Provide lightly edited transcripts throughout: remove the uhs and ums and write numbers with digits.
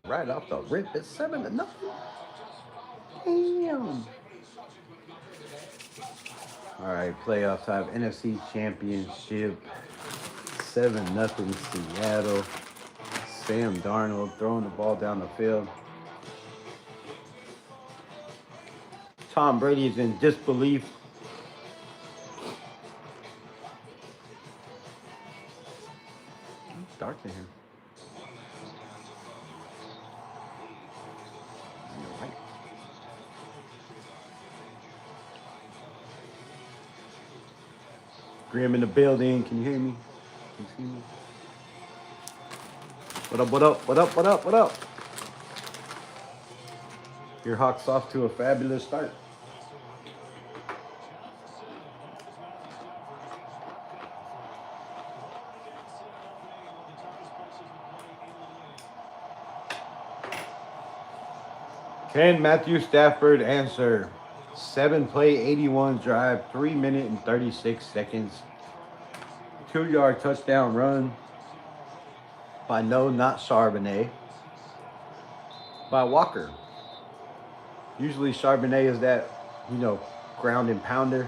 right off the rip. It's 7-0. Damn. All right, playoff time. NFC Championship. 7-0 Seattle. Sam Darnold throwing the ball down the field. Tom Brady is in disbelief. It's dark in here. Right. Grim in the building. Can you hear me? Can you see me? What up, what up, what up, what up, what up? Your Hawks off to a fabulous start. Can Matthew Stafford answer? 7-play, 81 drive, 3-minute and 36 seconds. 2-yard touchdown run by no, not Charbonnet. By Walker. Usually Charbonnet is that, ground and pounder.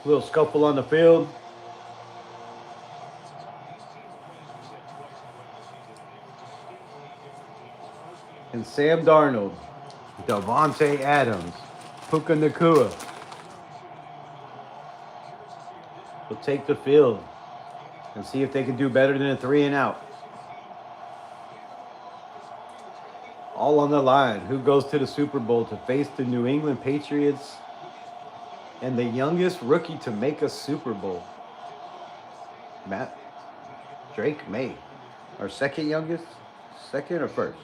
Little scuffle on the field. And Sam Darnold, Devontae Adams, Puka Nacua will take the field and see if they can do better than a 3-and-out. All on the line. Who goes to the Super Bowl to face the New England Patriots and the youngest rookie to make a Super Bowl? Drake May. Our second youngest? Second or first?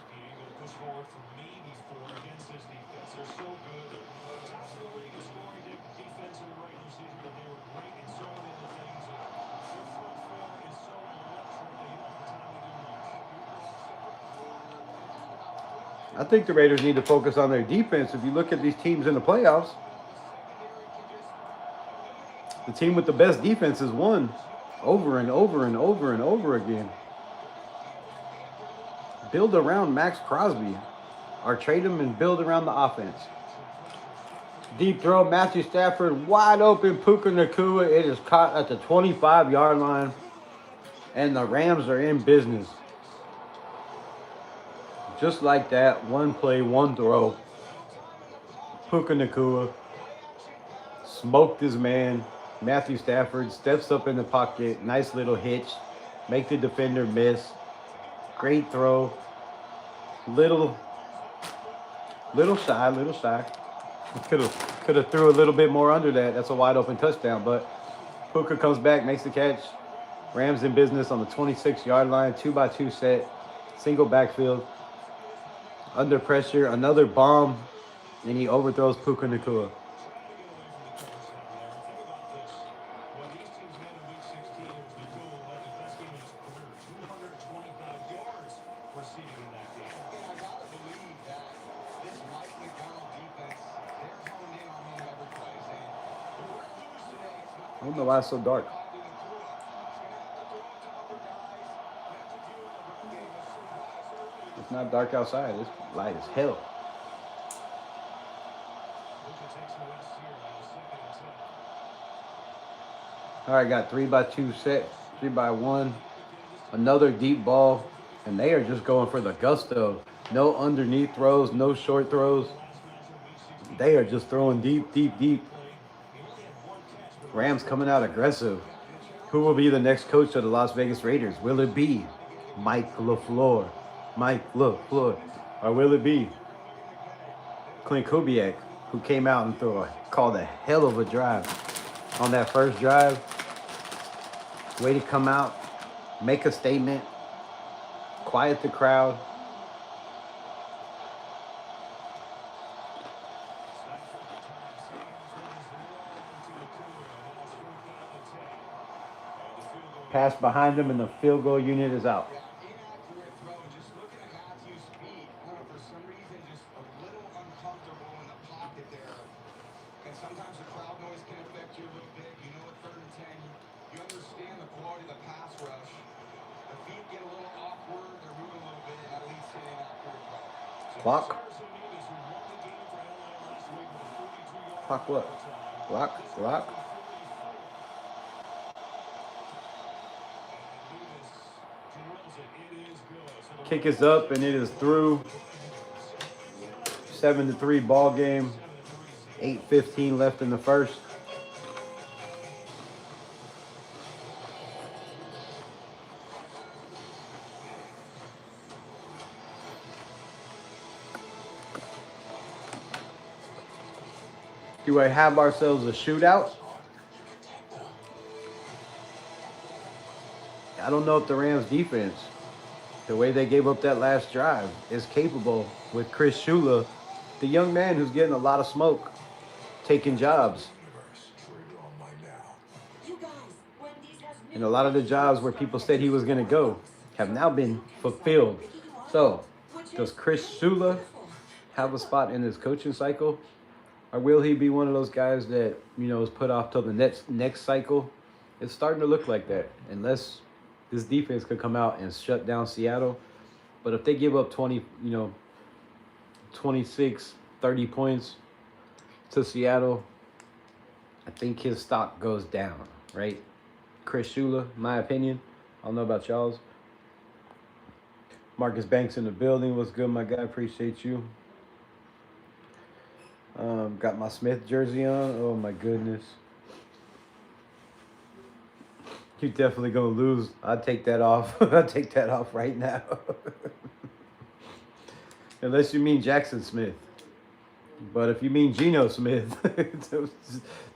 I think the Raiders need to focus on their defense. If you look at these teams in the playoffs, the team with the best defense has won over and over and over and over again. Build around Max Crosby or trade him and build around the offense. Deep throw, Matthew Stafford, wide open, Puka Nacua. It is caught at the 25-yard line, and the Rams are in business. Just like that, one play, one throw. Puka Nacua smoked his man. Matthew Stafford steps up in the pocket. Nice little hitch. Make the defender miss. Great throw. Little shy. Could have threw a little bit more under that. That's a wide open touchdown. But Puka comes back, makes the catch. Rams in business on the 26-yard line. 2-by-2 set. Single backfield. Under pressure. Another bomb. And he overthrows Puka Nacua. I don't know why it's so dark. It's not dark outside. It's light as hell. All right, got 3-by-2 set, 3-by-1. Another deep ball, and they are just going for the gusto. No underneath throws, no short throws. They are just throwing deep. Rams coming out aggressive. Who will be the next coach of the Las Vegas Raiders? Will it be Mike LeFleur? Or will it be Klint Kubiak, who came out and called a hell of a drive on that first drive? Way to come out, make a statement, quiet the crowd. pass behind him, and the field goal unit is out. Clock. Clock what? Clock. Kick is up and it is through. 7-3 ball game. 8:15 left in the first. Do I have ourselves a shootout? I don't know if the Rams defense, the way they gave up that last drive, is capable with Chris Shula, the young man who's getting a lot of smoke, taking jobs. And a lot of the jobs where people said he was going to go have now been fulfilled. So, does Chris Shula have a spot in this coaching cycle? Or will he be one of those guys that, is put off till the next cycle? It's starting to look like that, unless this defense could come out and shut down Seattle. But if they give up 26, 30 points to Seattle, I think his stock goes down, right? Chris Shula, my opinion. I don't know about y'all's. Marcus Banks in the building. What's good, my guy? Appreciate you. Got my Smith jersey on. Oh, my goodness. You're definitely going to lose. I'll take that off. I'll take that off right now. Unless you mean Jackson Smith. But if you mean Geno Smith,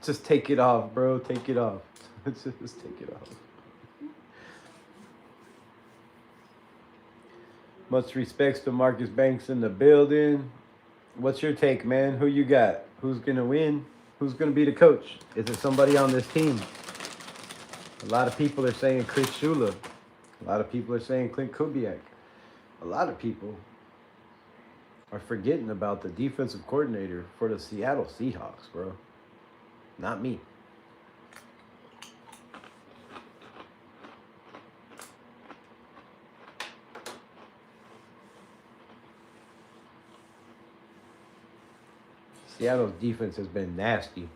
just take it off, bro. Take it off. Just take it off. Much respects to Marcus Banks in the building. What's your take, man? Who you got? Who's going to win? Who's going to be the coach? Is it somebody on this team? A lot of people are saying Chris Shula. A lot of people are saying Klint Kubiak. A lot of people are forgetting about the defensive coordinator for the Seattle Seahawks, bro. Not me. Seattle's defense has been nasty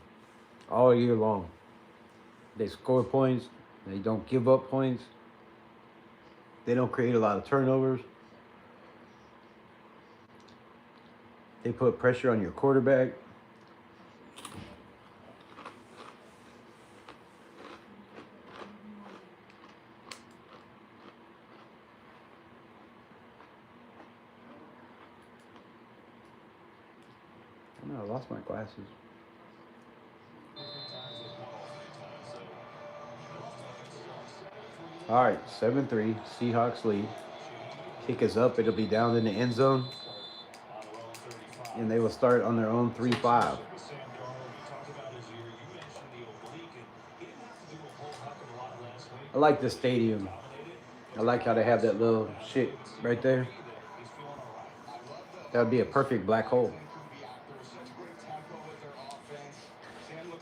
all year long. They score points. They don't give up points. They don't create a lot of turnovers. They put pressure on your quarterback. Oh no, I lost my glasses. All right, 7-3, Seahawks lead. Kick is up. It'll be down in the end zone. And they will start on their own 3-5. I like the stadium. I like how they have that little shit right there. That would be a perfect black hole.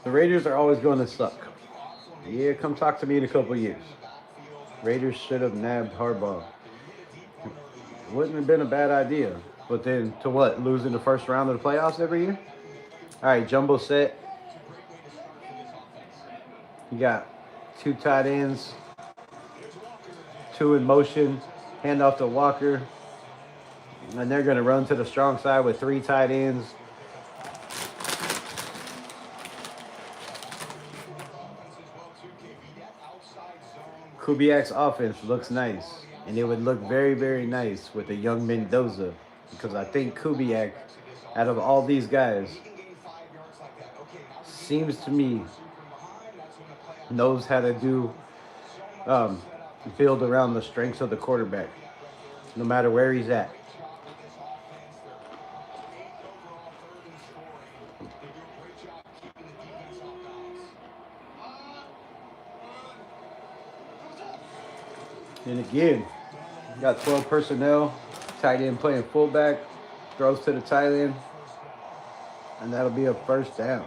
The Raiders are always going to suck. Yeah, come talk to me in a couple years. Raiders should have nabbed Harbaugh. Wouldn't have been a bad idea. But then to what? Lose in the first round of the playoffs every year? All right, jumbo set. You got 2 tight ends. 2 in motion. Hand off to Walker. And they're going to run to the strong side with 3 tight ends. Kubiak's offense looks nice. And it would look very, very nice with a young Mendoza. Because I think Kubiak, out of all these guys, seems to me knows how to do build around the strengths of the quarterback, no matter where he's at. And again, got 12 personnel, tight end playing fullback, throws to the tight end, and that'll be a first down.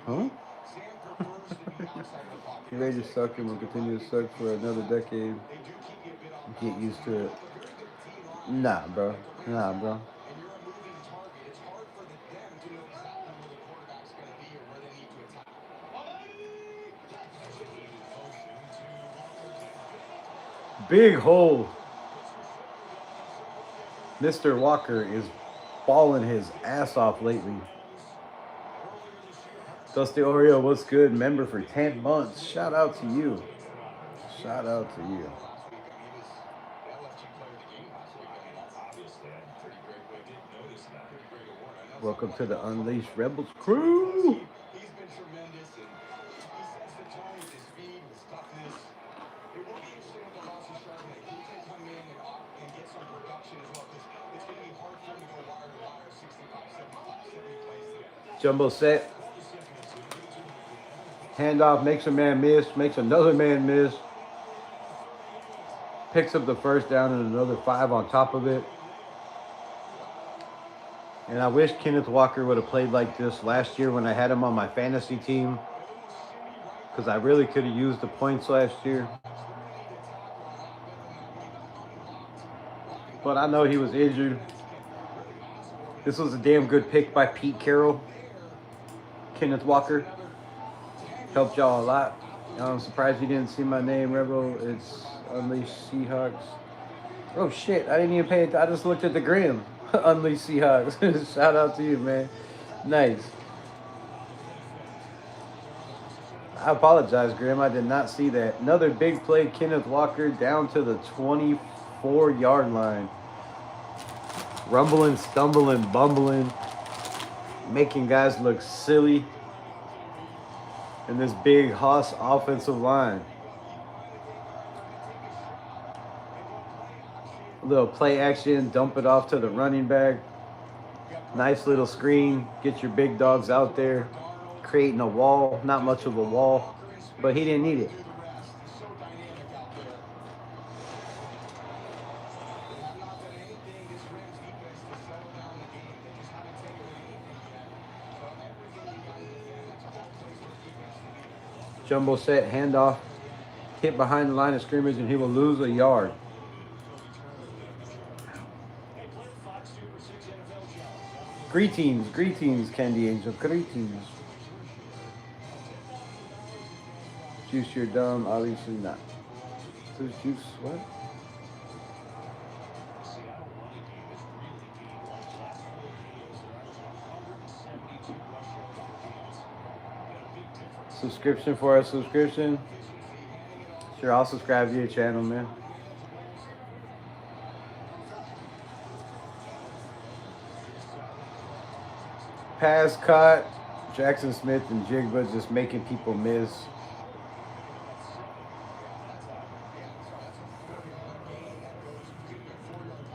Huh? The Raiders suck and will continue to suck for another decade. Get used to it. Nah, bro. Nah, bro. Big hole. Mr. Walker is balling his ass off lately. Dusty Oreo, what's good? Member for 10 months. Shout out to you. Shout out to you. Welcome to the Unleashed Rebels crew. Jumbo set. Handoff, makes a man miss, makes another man miss. Picks up the first down and another 5 on top of it. And I wish Kenneth Walker would have played like this last year when I had him on my fantasy team, because I really could have used the points last year. But I know he was injured. This was a damn good pick by Pete Carroll. Kenneth Walker helped y'all a lot. I'm surprised you didn't see my name, Rebel. It's Unleashed Seahawks. Oh shit, I didn't even pay attention. I just looked at the gram. Unleashed Seahawks. Shout out to you, man. Nice. I apologize, Grim. I did not see that. Another big play, Kenneth Walker down to the 24-yard line. Rumbling, stumbling, bumbling, making guys look silly in this big Haas offensive line. A little play action, dump it off to the running back. Nice little screen, get your big dogs out there, creating a wall. Not much of a wall, but he didn't need it. Jumbo set, handoff, hit behind the line of scrimmage, and he will lose a yard. Greetings, Candy Angel, greetings. Juice, you're dumb, obviously not. Who's Juice, what? Subscription for a subscription? Sure, I'll subscribe to your channel, man. Pass caught. Jackson Smith and Jigba just making people miss.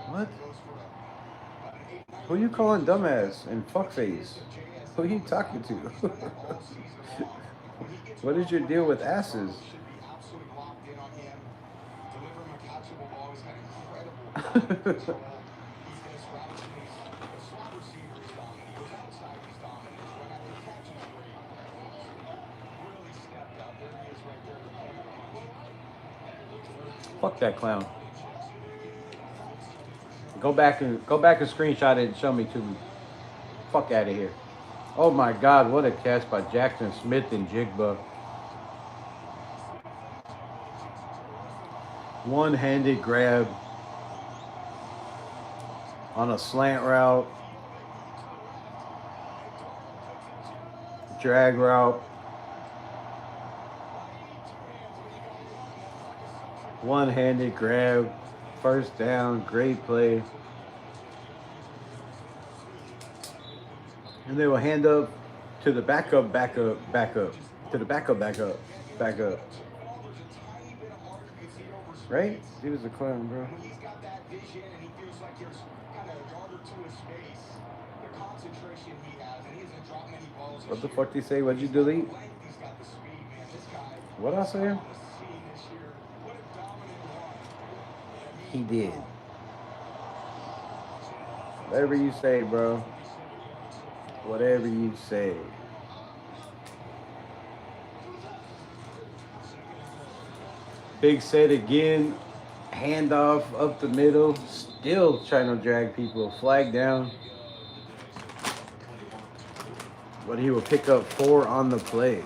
What? Who you calling dumbass and fuckface? Who you talking to? What is your deal with asses? Fuck that clown. Go back and screenshot it and show me to me. Fuck out of here. Oh my God, what a catch by Jackson Smith and Jigba. One-handed grab on a slant route. Drag route. One-handed grab. First down. Great play. And they will hand up to the backup. To the backup. Right? He was a clown, bro. He's got that vision, and he feels like there's kind of a yard or two of space. The concentration he has, and he hasn't dropped many balls. What the fuck did he say? What'd you delete? He's got the speed, man. This guy. What I say? On the scene this year. What a dominant run. He did. Whatever you say, bro. Whatever you say. Big set again. Handoff up the middle. Still trying to drag people. Flag down. But he will pick up 4 on the play.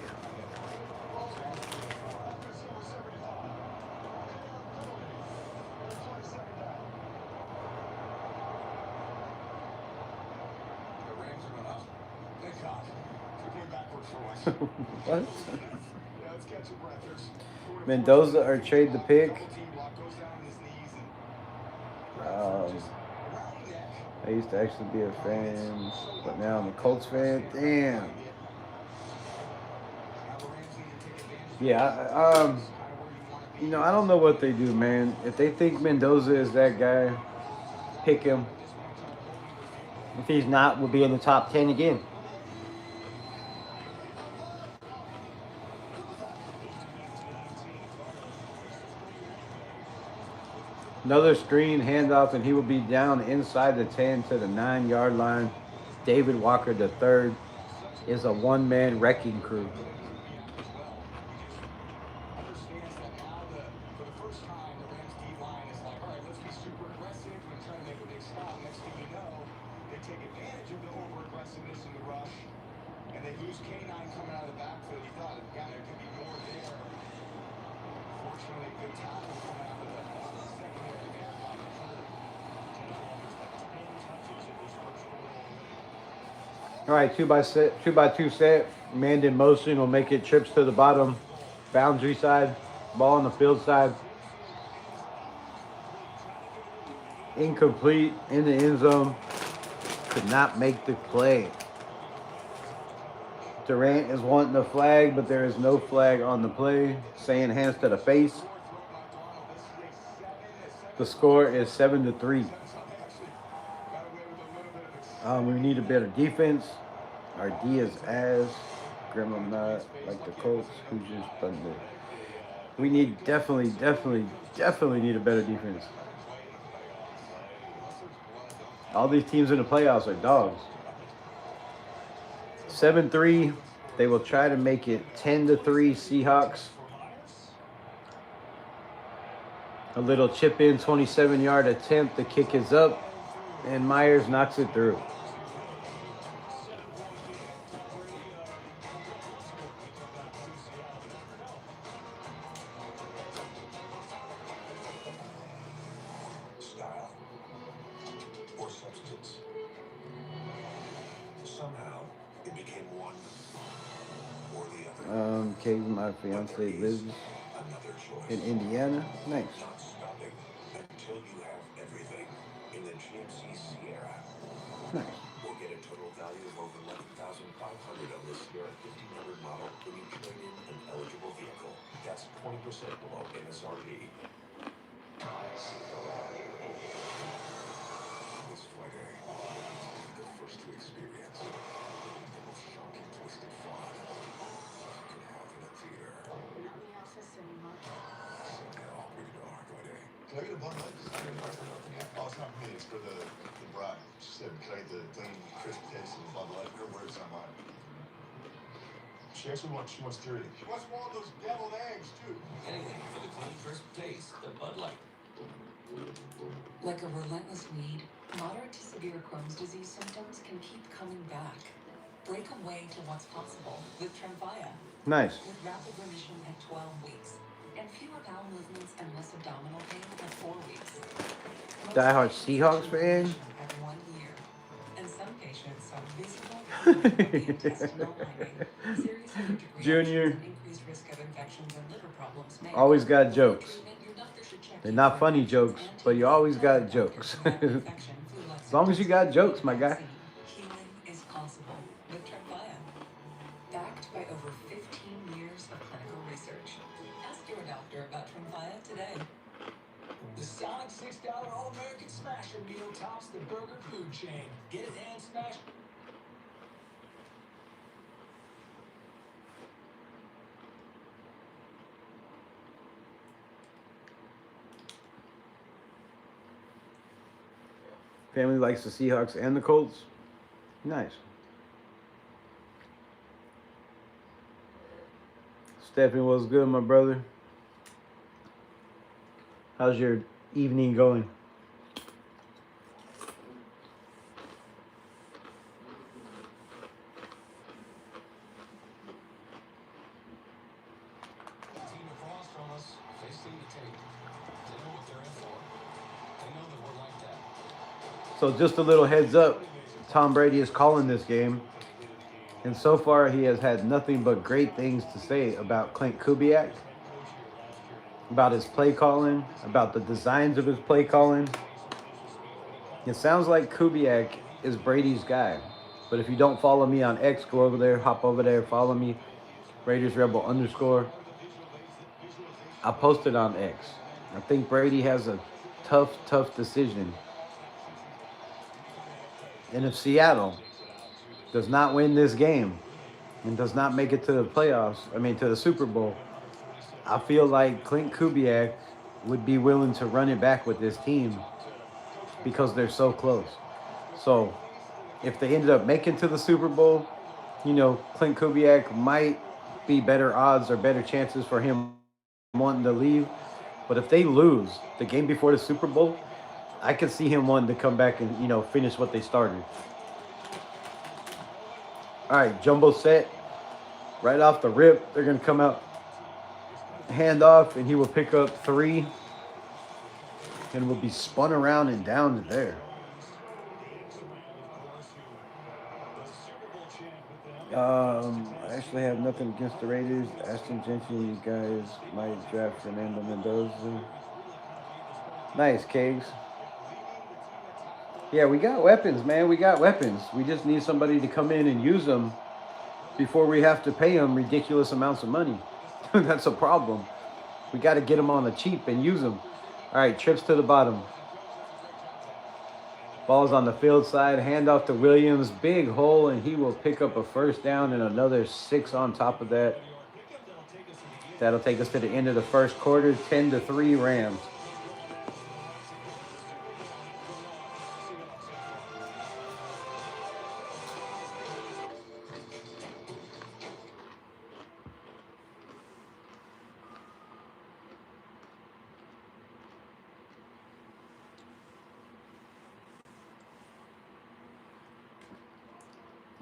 What? Mendoza or trade the pick. I used to actually be a fan, but now I'm a Colts fan. Damn. Yeah, you know, I don't know what they do, man. If they think Mendoza is that guy, pick him. If he's not, we'll be in the top 10 again. Another screen handoff, and he will be down inside the 10 to the 9-yard line. David Walker III is a one-man wrecking crew. All right, 2x2 set. Man in motion will make it trips to the bottom boundary side. Ball on the field side. Incomplete in the end zone. Could not make the play. Durant is wanting a flag, but there is no flag on the play. Saying hands to the face. The score is 7-3. We need a better defense. Our D is ass. Grandma not like the Colts, who just thunder. We need definitely need a better defense. All these teams in the playoffs are dogs. 7-3. They will try to make it 10-3 Seahawks. A little chip in 27-yard attempt. The kick is up, and Myers knocks it through. Style or substance. Somehow it became one or the other. Kate, my fiance, lives in Indiana. Nice. Not stopping until you have everything in the GMC Sierra. Nice. We'll get a total value of over $11,500 on this Sierra 1500 model when you trade in an eligible vehicle. That's 20% below MSRP. This Friday, the first to experience the most shocking, twisted fraud you can have in a theater. Somehow, rated R Friday. Can I get a Bud Light? Oh, it's not for me. It's for the bride. She said, can I get the clean, crisp taste of the Bud Light? Her words, not mine. She actually wants theory. She wants more of those deviled eggs, too. Anything for the clean, crisp taste of Bud Light. Like a relentless weed, moderate to severe Crohn's disease symptoms can keep coming back. Break away to what's possible with Tremfya. Nice. With rapid remission at 12 weeks, and fewer bowel movements and less abdominal pain at 4 weeks. Diehard Seahawks fan. At 1 year, and some patients saw visible intestinal lining, serious allergic Junior. reactions, and increased risk of infections and liver problems. Always got jokes. They're not funny jokes, but you always got jokes. As long as you got jokes, my guy. Healing is possible with Tremfya. Backed by over 15 years of clinical research. Ask your doctor about Tremfya today. $6 All-American Smasher meal tops the burger food chain. Get it and smash. Family likes the Seahawks and the Colts. Nice. Stephanie, what's good, my brother? How's your evening going? Team across from us, facing the tape. They know what they're in for. They know that we're like that. So just a little heads up, Tom Brady is calling this game. And so far, he has had nothing but great things to say about Klint Kubiak, about his play calling, about the designs of his play calling. It sounds like Kubiak is Brady's guy. But if you don't follow me on X, go over there, hop over there, follow me, RaidersRebel_. I posted on X. I think Brady has a tough decision. And if Seattle does not win this game and does not make it to the playoffs, to the Super Bowl, I feel like Klint Kubiak would be willing to run it back with this team because they're so close. So if they ended up making to the Super Bowl, Klint Kubiak might be better odds or better chances for him wanting to leave. But if they lose the game before the Super Bowl, I could see him wanting to come back and, finish what they started. All right, jumbo set. Right off the rip, they're going to come out, hand off, and he will pick up 3 and will be spun around and down to there. I actually have nothing against the Raiders. Ashton Gentry, you guys might draft Fernando Mendoza. Nice, Kegs. Yeah, we got weapons, man. We got weapons. We just need somebody to come in and use them before we have to pay them ridiculous amounts of money. That's a problem. We got to get them on the cheap and use them. All right, trips to the bottom. Ball's on the field side. Handoff to Williams. Big hole, and he will pick up a first down and another 6 on top of that. That'll take us to the end of the first quarter. 10-3 Rams.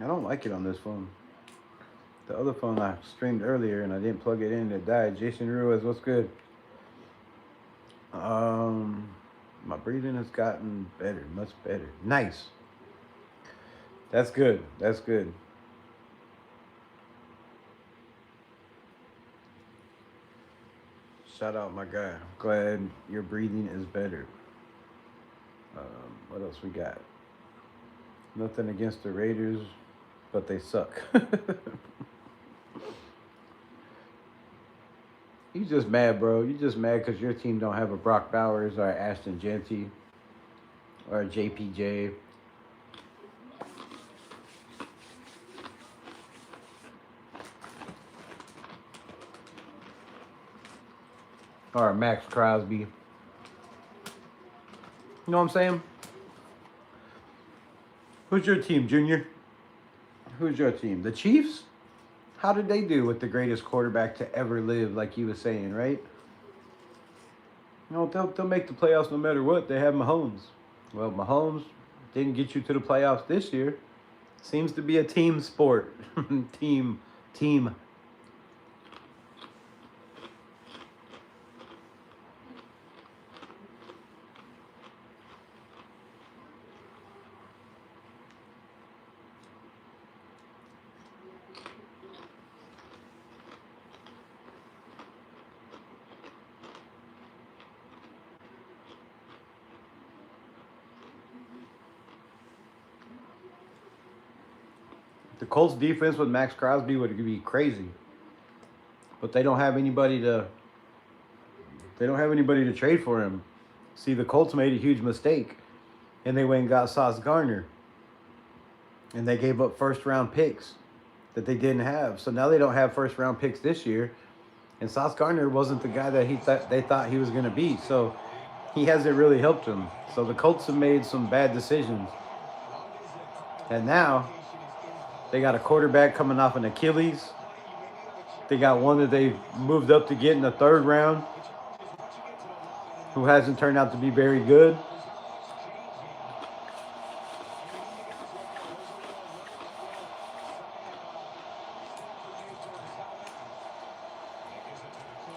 I don't like it on this phone. The other phone I streamed earlier and I didn't plug it in, it died. Jason Ruiz, what's good? My breathing has gotten better, much better. Nice. That's good. That's good. Shout out my guy. Glad your breathing is better. What else we got? Nothing against the Raiders, but they suck. You just mad, bro. You just mad because your team don't have a Brock Bowers or Ashton Gentry or a JPJ. Or a Max Crosby. You know what I'm saying? Who's your team, Junior? Who's your team? The Chiefs? How did they do with the greatest quarterback to ever live, like you was saying, right? They'll make the playoffs no matter what. They have Mahomes. Well, Mahomes didn't get you to the playoffs this year. Seems to be a team sport. Team. The Colts defense with Max Crosby would be crazy. But they don't have anybody to trade for him. See, the Colts made a huge mistake, and they went and got Sauce Gardner, and they gave up first-round picks that they didn't have. So now they don't have first-round picks this year, and Sauce Gardner wasn't the guy that they thought he was going to be. So he hasn't really helped them. So the Colts have made some bad decisions, and now they got a quarterback coming off an Achilles. They got one that they moved up to get in the 3rd round, who hasn't turned out to be very good.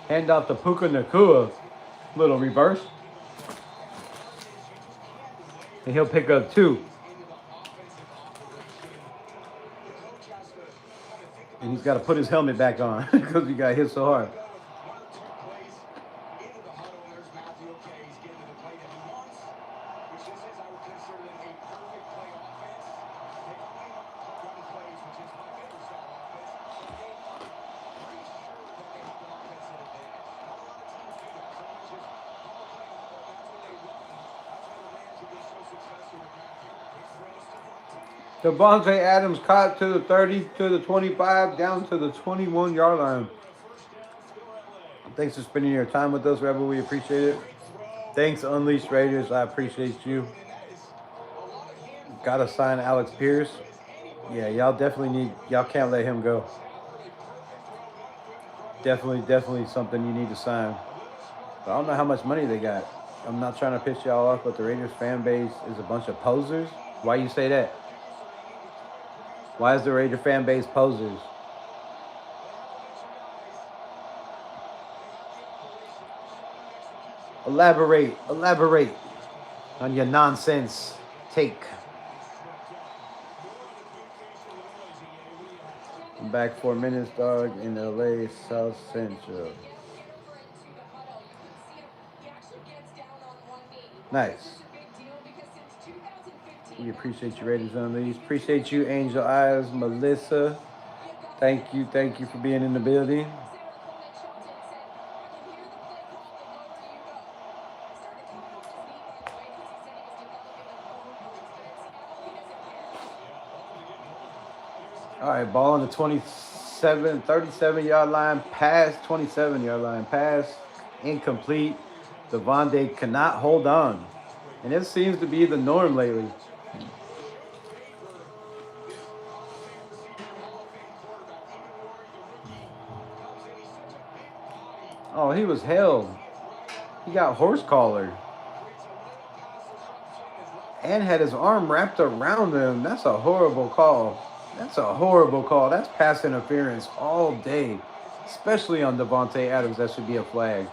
Hand off to Puka Nacua. Little reverse. And he'll pick up 2. And he's got to put his helmet back on because he got hit so hard. Devontae Adams caught to the 30, to the 25, down to the 21-yard line. Thanks for spending your time with us, Rebel. We appreciate it. Thanks, Unleashed Raiders. I appreciate you. Got to sign Alex Pierce. Yeah, y'all can't let him go. Definitely something you need to sign. But I don't know how much money they got. I'm not trying to piss y'all off, but the Raiders fan base is a bunch of posers. Why you say that? Why is the Raider fan base posers? Elaborate on your nonsense take. I'm back 4 minutes, dog, in LA, South Central. Nice. We appreciate you, Raiders Unleashed. Appreciate you, Angel Eyes, Melissa. Thank you for being in the building. All right, ball on the 37-yard line, pass, 27-yard line, pass, incomplete. Devontae cannot hold on. And it seems to be the norm lately. Oh, he was held. He got horse collared. And had his arm wrapped around him. That's a horrible call. That's pass interference all day. Especially on Devontae Adams. That should be a flag.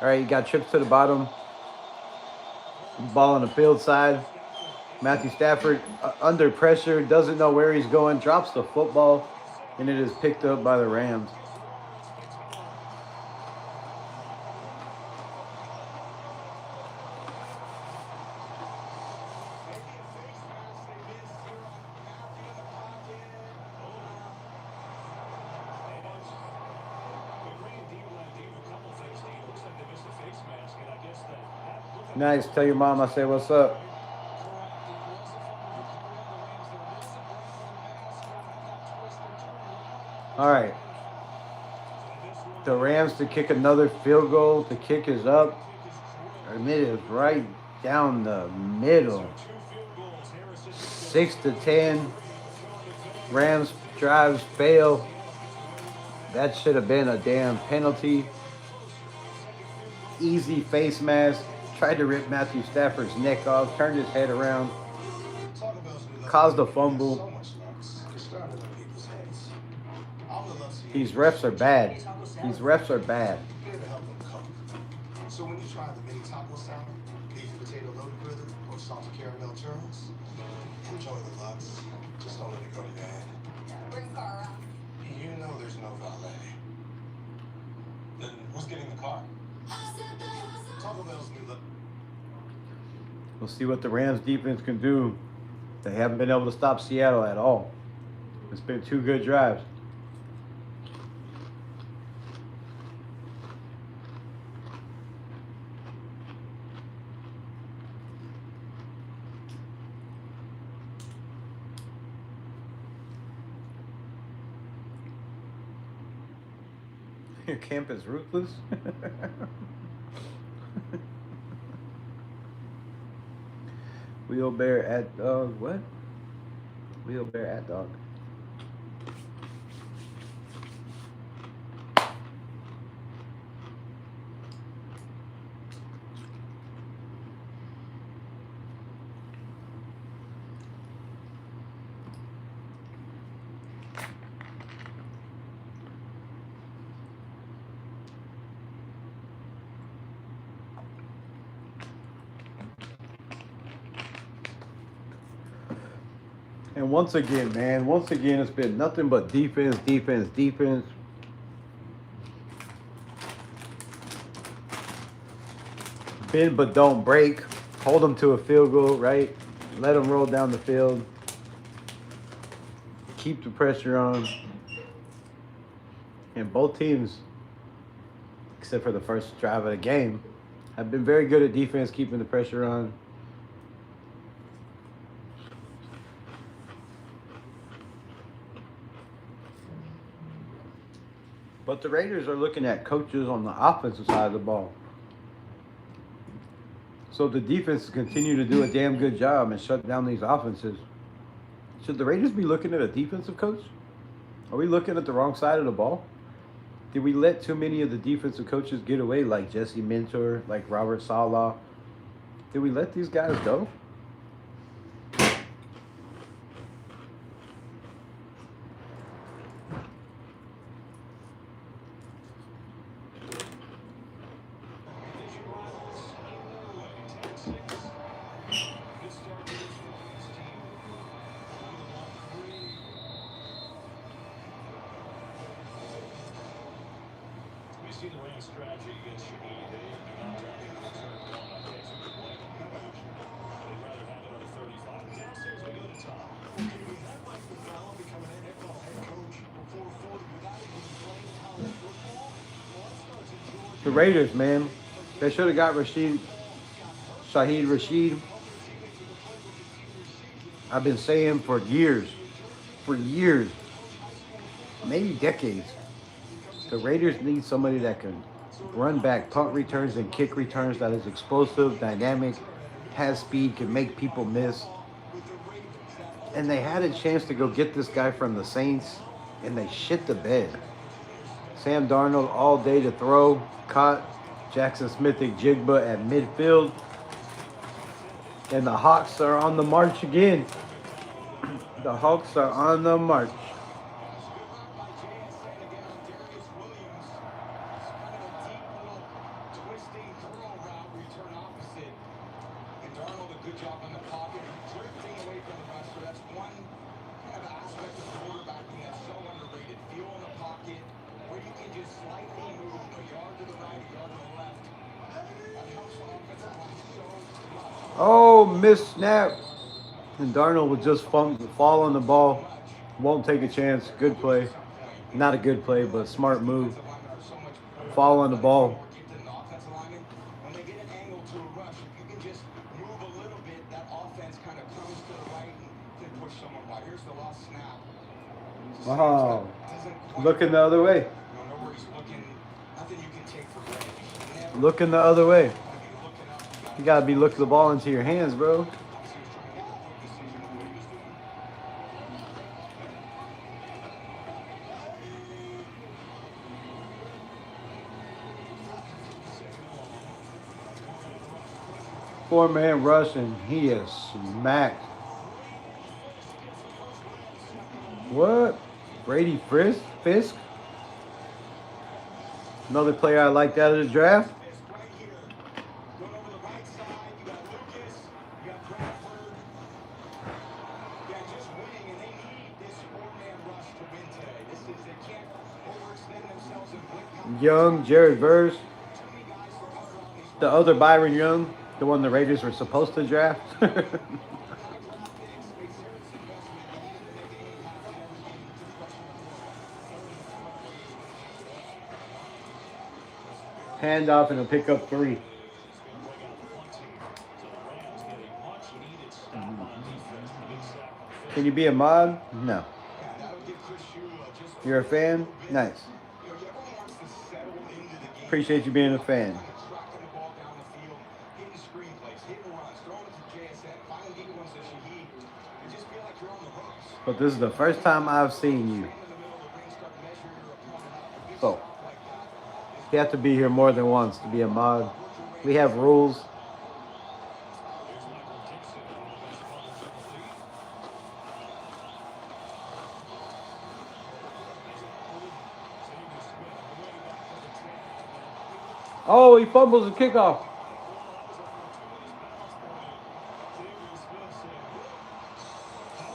All right, you got trips to the bottom. Ball on the field side. Matthew Stafford under pressure. Doesn't know where he's going. Drops the football. And it is picked up by the Rams. Nice. Tell your mom I say what's up. All right. The Rams to kick another field goal. The kick is up. And it is right down the middle. 6-10. Rams drives fail. That should have been a damn penalty. Easy face mask. Tried to rip Matthew Stafford's neck off. Turned his head around. Caused a fumble. These refs are bad. So when you try the mini taco salad, beef potato loaded with it, or salted caramel churros, enjoy the lux. Just don't let it go to your head. Bring car up. You know there's no valet. Then who's getting the car? Taco Bell's new look. We'll see what the Rams defense can do. They haven't been able to stop Seattle at all. It's been 2 good drives. Your camp is ruthless. Wheelbear at dog. What? Wheelbear at dog. And once again, man, it's been nothing but defense, defense, defense. Bend but don't break. Hold them to a field goal, right? Let them roll down the field. Keep the pressure on. And both teams, except for the first drive of the game, have been very good at defense, keeping the pressure on. But the Raiders are looking at coaches on the offensive side of the ball. So if the defense continue to do a damn good job and shut down these offenses, should the Raiders be looking at a defensive coach? Are we looking at the wrong side of the ball? Did we let too many of the defensive coaches get away, like Jesse Mentor, like Robert Saleh? Did we let these guys go? See the Rams' strategy against Shaheed. They do not try to return one on days of good play. They'd rather have it on a 35. Downstairs we go to Tom. We had Mike LeFleur become an NFL head coach before 40 without even playing college football. Well, it starts in Georgia. The Raiders, man. They should have got Shaheed Rashid. I've been saying for years, maybe decades, the Raiders need somebody that can run back punt returns and kick returns, that is explosive, dynamic, has speed, can make people miss. And they had a chance to go get this guy from the Saints, and they shit the bed. Sam Darnold all day to throw, caught Jackson Smith-Njigba at midfield. And the Hawks are on the march again. The Hawks are on the march. Good job on the pocket, drifting away from the rusher. That's one kind of aspect of quarterbacking that's so underrated. Feel in the pocket, where you can just slightly move a yard to the right, a yard to the left. That helps the offensive line so much. Oh, missed snap. And Darnold would just fall on the ball. Won't take a chance. Good play. Not a good play, but smart move. Fall on the ball. Wow. Looking the other way. Looking the other way. You gotta be looking the ball into your hands, bro. Four-man rush, and he is smacked. What? Brady Fisk? Another player I liked out of the draft. Young, Jared Verse. The other Byron Young, the one the Raiders were supposed to draft. Hand off and he'll pick up 3. Can you be a mod? No. You're a fan? Nice. Appreciate you being a fan. Tracking the ball down the field, hitting screen plays, hitting runs, throwing it to JSN, finding deep ones to Shaheed. You just feel like you're on the ropes. But this is the first time I've seen you. Stand in the middle of the ring, start measuring your opponent up. A big So, stop like that. you have to be here more than once to be a mod. We have rules. Oh, he fumbles the kickoff.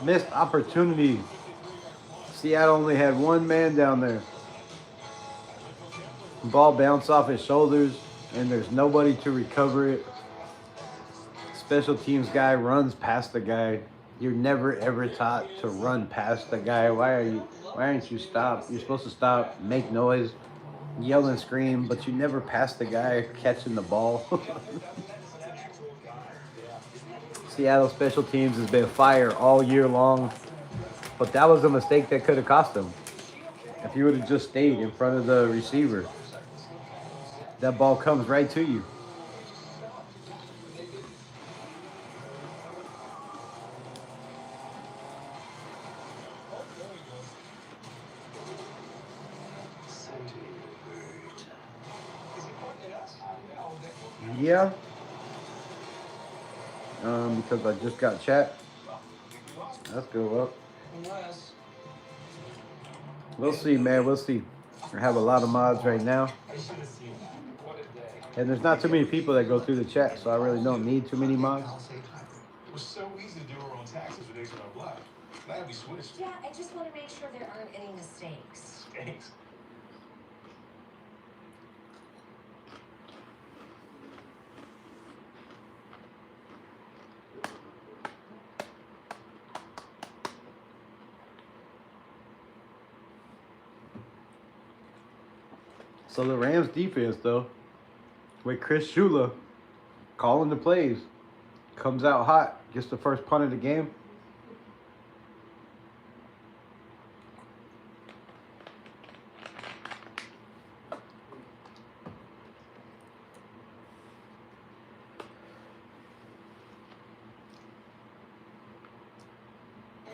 Missed opportunity. Seattle only had one man down there. Ball bounced off his shoulders, and there's nobody to recover it. Special teams guy runs past the guy. You're never ever taught to run past the guy. Why aren't you stopped? You're supposed to stop, make noise, yell and scream, but you never pass the guy catching the ball. Seattle special teams has been fire all year long, but that was a mistake that could have cost them. If you would have just stayed in front of the receiver, that ball comes right to you. Yeah. Because I just got chat. Let's go up. We'll see, man. We'll see. I have a lot of mods right now. And there's not too many people that go through the chat, so I really don't need too many mods. It was so easy to do our own taxes with days when I'm black. Glad we switched. Yeah, I just want to make sure there aren't any mistakes. Thanks. So the Rams defense, though, with Chris Shula calling the plays, comes out hot, gets the first punt of the game.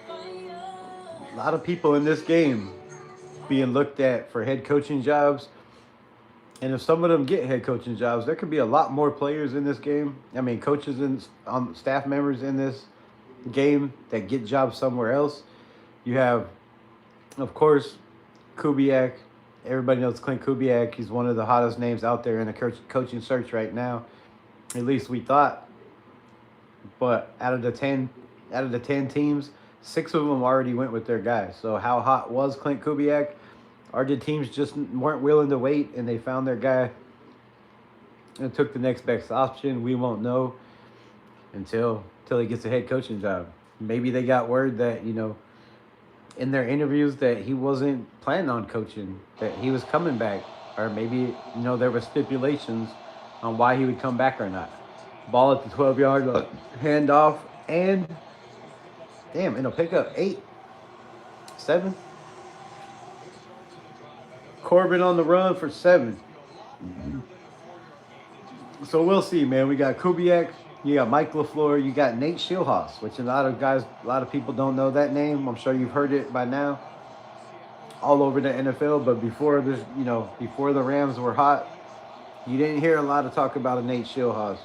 A lot of people in this game being looked at for head coaching jobs. And if some of them get head coaching jobs, there could be a lot more players in this game. I mean, coaches and staff members in this game that get jobs somewhere else. You have, of course, Kubiak. Everybody knows Klint Kubiak. He's one of the hottest names out there in the coaching search right now. At least we thought. But out of the 10 teams, 6 of them already went with their guy. So how hot was Klint Kubiak? Or did teams just weren't willing to wait and they found their guy and took the next best option? We won't know until he gets a head coaching job. Maybe they got word that, in their interviews that he wasn't planning on coaching, that he was coming back. Or maybe, there were stipulations on why he would come back or not. Ball at the 12-yard line, handoff, and it'll pick up 8, 7. Corbin on the run for 7. So we'll see, man. We got Kubiak, you got Mike LeFleur, you got Nate Schilhaus, which a lot of people don't know that name. I'm sure you've heard it by now all over the NFL. But before this, before the Rams were hot, you didn't hear a lot of talk about a Nate Schilhaus.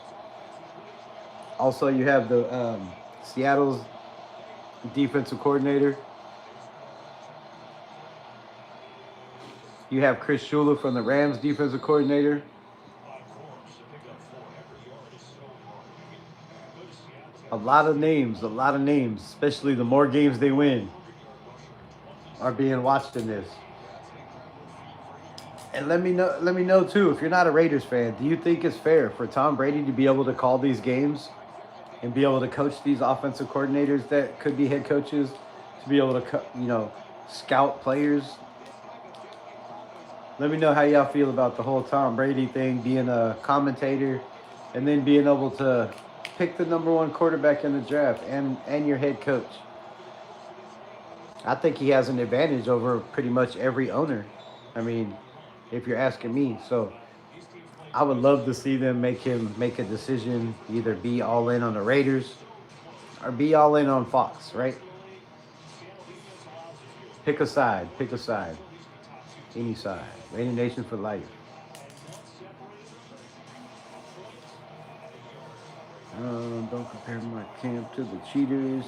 Also, you have the Seattle's defensive coordinator. You have Chris Shula from the Rams defensive coordinator. A lot of names, especially the more games they win, are being watched in this. And let me know too, if you're not a Raiders fan, do you think it's fair for Tom Brady to be able to call these games and be able to coach these offensive coordinators that could be head coaches, to be able to, scout players? Let me know how y'all feel about the whole Tom Brady thing, being a commentator and then being able to pick the number 1 quarterback in the draft and your head coach. I think he has an advantage over pretty much every owner. I mean, if you're asking me. So I would love to see them make him make a decision, either be all in on the Raiders or be all in on Fox, right? Pick a side, pick a side. Any side. Raider Nation for life. Don't compare my camp to the cheaters.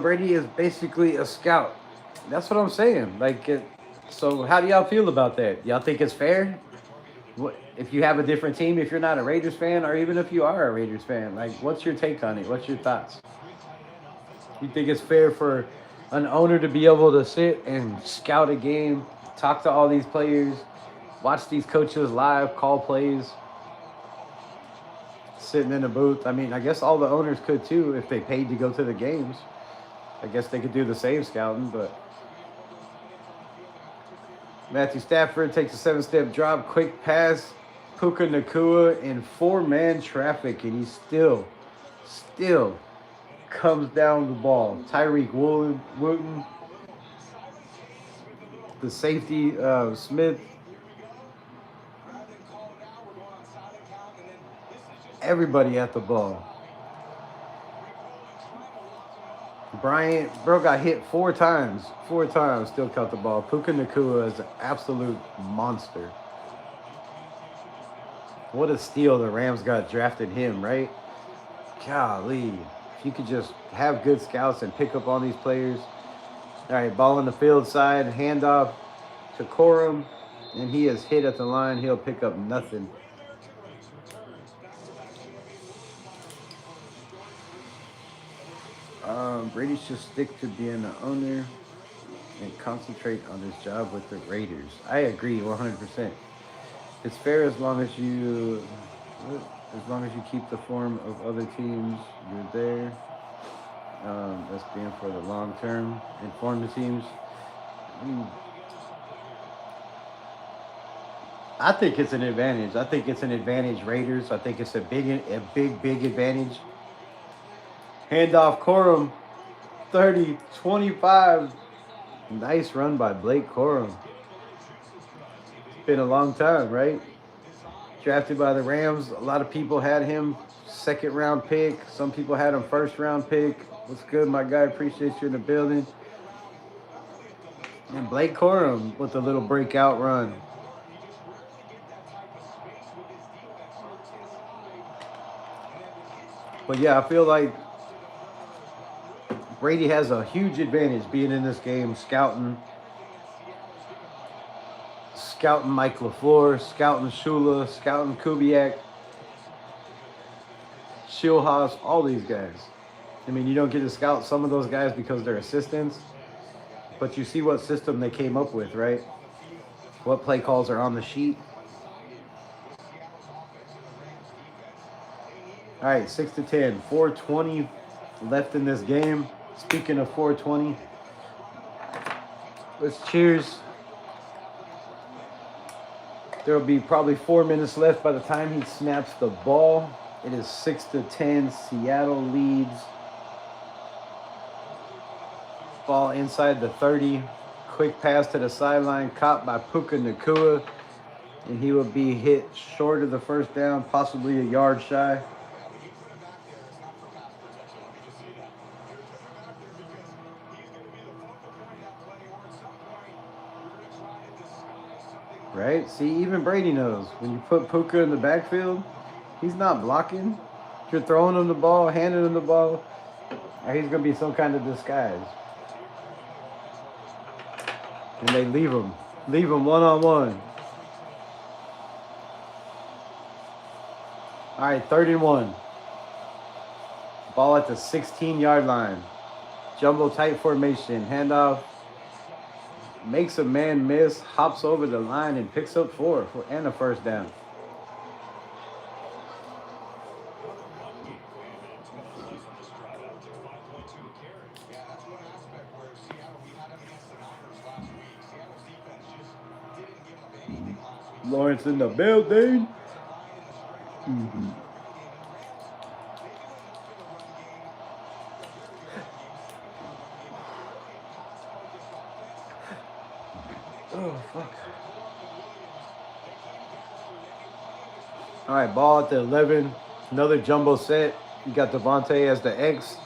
Brady is basically a scout. That's what I'm saying. So how do y'all feel about that? Y'all think it's fair? What, if you have a different team, if you're not a Raiders fan, or even if you are a Raiders fan, like, what's your take on it? What's your thoughts? You think it's fair for an owner to be able to sit and scout a game, talk to all these players, watch these coaches live, call plays, sitting in a booth? I mean, I guess all the owners could too if they paid to go to the games. I guess they could do the same scouting, but Matthew Stafford takes a 7-step drop, quick pass, Puka Nacua in 4-man traffic, and he still comes down the ball. Tyreek Wooten, the safety, Smith. Everybody at the ball. Bryant, bro, got hit 4 times. 4 times, still caught the ball. Puka Nacua is an absolute monster. What a steal the Rams got drafting him, right? Golly. If you could just have good scouts and pick up on these players. All right, ball in the field side, handoff to Corum, and he is hit at the line. He'll pick up nothing. Brady should stick to being the owner and concentrate on his job with the Raiders. I agree 100%. It's fair as long as you keep the form of other teams. You're there. That's being for the long term. Inform the teams. I think it's an advantage. I think it's an advantage, Raiders. I think it's a big advantage. Handoff Corum, 30-25. Nice run by Blake Corum. It's been a long time, right? Drafted by the Rams. A lot of people had him 2nd round pick. Some people had him 1st round pick. What's good, my guy? Appreciate you in the building. And Blake Corum with a little breakout run. But yeah, I feel like Brady has a huge advantage being in this game, scouting Mike LeFleur, scouting Shula, scouting Kubiak, Schulhaus, all these guys. I mean, you don't get to scout some of those guys because they're assistants, but you see what system they came up with, right? What play calls are on the sheet. All right, 6-10, 4:20 left in this game. Speaking of 4:20, let's cheers. There will be probably 4 minutes left by the time he snaps the ball. It is 6-10. Seattle leads. Ball inside the 30. Quick pass to the sideline, caught by Puka Nacua, and he will be hit short of the 1st down, possibly a yard shy. Right? See, even Brady knows. When you put Puka in the backfield, he's not blocking. If you're throwing him the ball, handing him the ball, he's going to be some kind of disguise. And they leave him one-on-one. All right, 3rd and 1. Ball at the 16-yard line. Jumbo tight formation. Handoff. Makes a man miss, hops over the line, and picks up 4 and a 1st down. Lawrence in the building. Oh, fuck. All right, ball at the 11. Another jumbo set. You got Devontae as the X.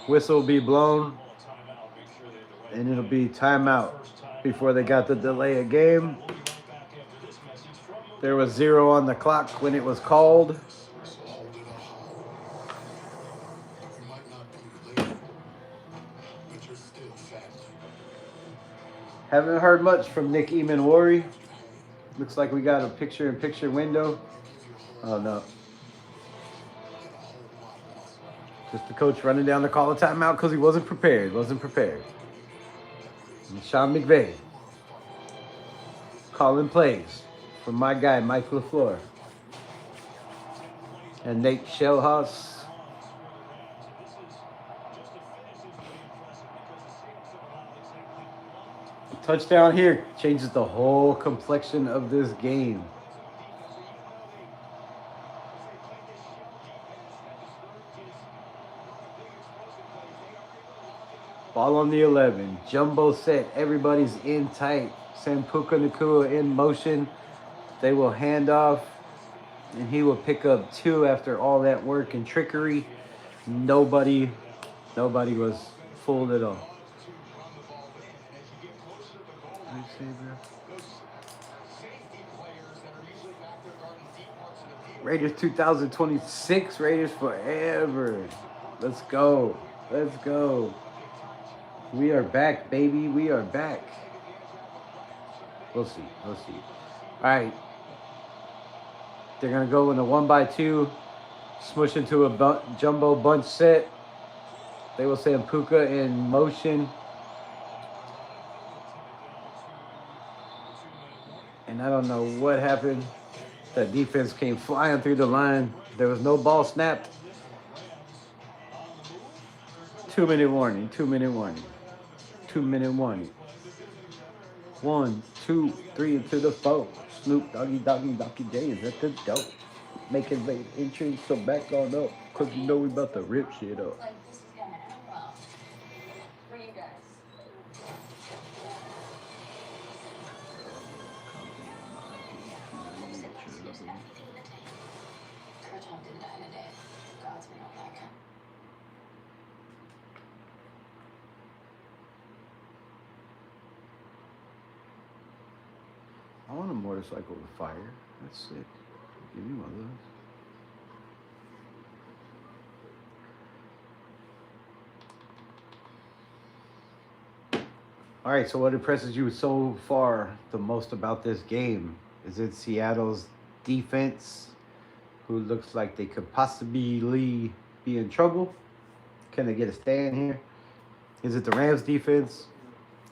Whistle will be blown. And it'll be timeout before they got the delay of game. There was 0 on the clock when it was called. So hold it up high. You might not be related, but you're still family. Haven't heard much from Nick Eamon-Wari. Looks like we got a picture-in-picture window. Oh, no. Just the coach running down to call a timeout because he wasn't prepared. And Sean McVay calling plays from my guy, Mike LeFleur. And Nate Shellhouse. Touchdown here changes the whole complexion of this game. Ball on the 11. Jumbo set. Everybody's in tight. Sampuka Nakua in motion. They will hand off. And he will pick up 2 after all that work and trickery. Nobody was fooled at all. Raiders 2026. Raiders forever. Let's go. We are back, baby. We are back. We'll see. All right. They're going to go in a 1x2. Smush into a jumbo bunch set. They will send Puka in motion. And I don't know what happened. That defense came flying through the line. There was no ball snapped. 2-minute warning. 2-minute warning. 1, 2, 3 into the 4. Snoop Doggy J is at the door. Making late entry, so back on up. Cause you know we about to rip shit up. Like this is gonna end well. For you guys. Kurton didn't die in a day. God's been on that count. I want a motorcycle with fire. That's sick. Give me one of those. All right, so what impresses you so far the most about this game? Is it Seattle's defense, who looks like they could possibly be in trouble? Can they get a stand here? Is it the Rams defense?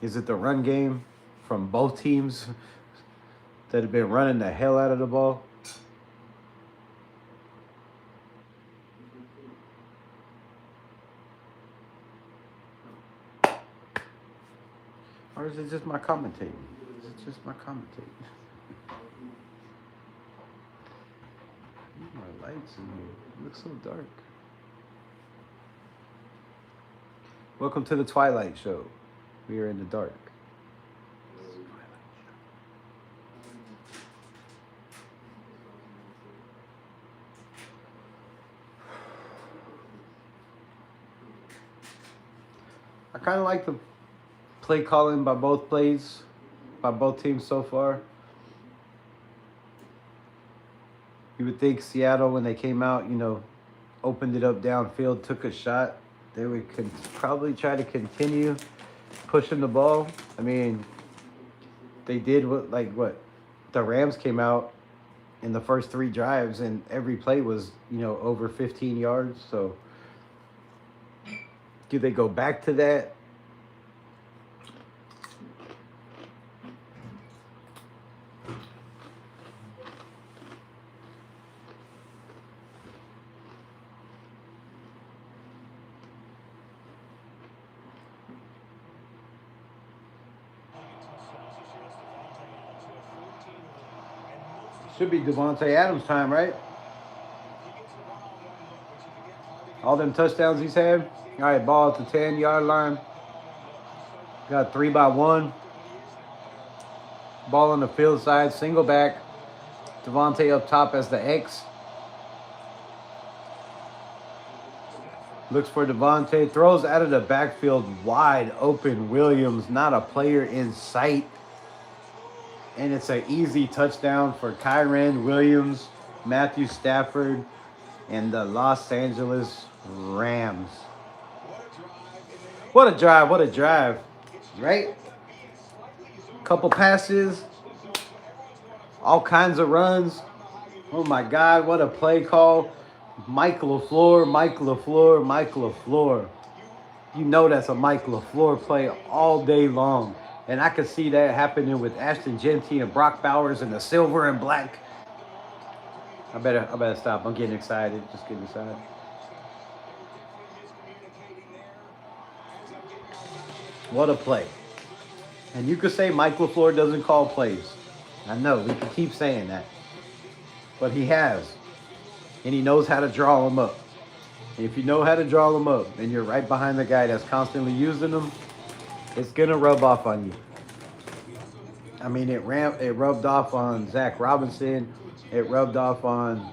Is it the run game from both teams that have been running the hell out of the ball? Or is it just my commentating? My lights in here. It looks so dark. Welcome to the Twilight Show. We are in the dark. I kind of like the play calling by both teams so far. You would think Seattle, when they came out, opened it up downfield, took a shot. They would probably try to continue pushing the ball. I mean, they did what the Rams came out in the first 3 drives, and every play was, over 15 yards. So do they go back to that? Should be Devontae Adams' time, right? All them touchdowns he's had. All right, ball at the 10-yard line. Got 3-by-1. Ball on the field side, single back. Devontae up top as the X. Looks for Devontae. Throws out of the backfield wide open. Williams, not a player in sight. And it's an easy touchdown for Kyren Williams, Matthew Stafford, and the Los Angeles Rams. What a drive, what a drive. Right? Couple passes. All kinds of runs. Oh my God, what a play call. Mike LeFleur, Mike LeFleur, Mike LeFleur. You know that's a Mike LeFleur play all day long. And I could see that happening with Ashton Genty and Brock Bowers in the silver and black. I better stop. I'm getting excited. Just getting excited. What a play. And you could say Mike LeFleur doesn't call plays. I know, we can keep saying that. But he has. And he knows how to draw them up. And if you know how to draw them up and you're right behind the guy that's constantly using them, it's going to rub off on you. I mean, it rubbed off on Zach Robinson. It rubbed off on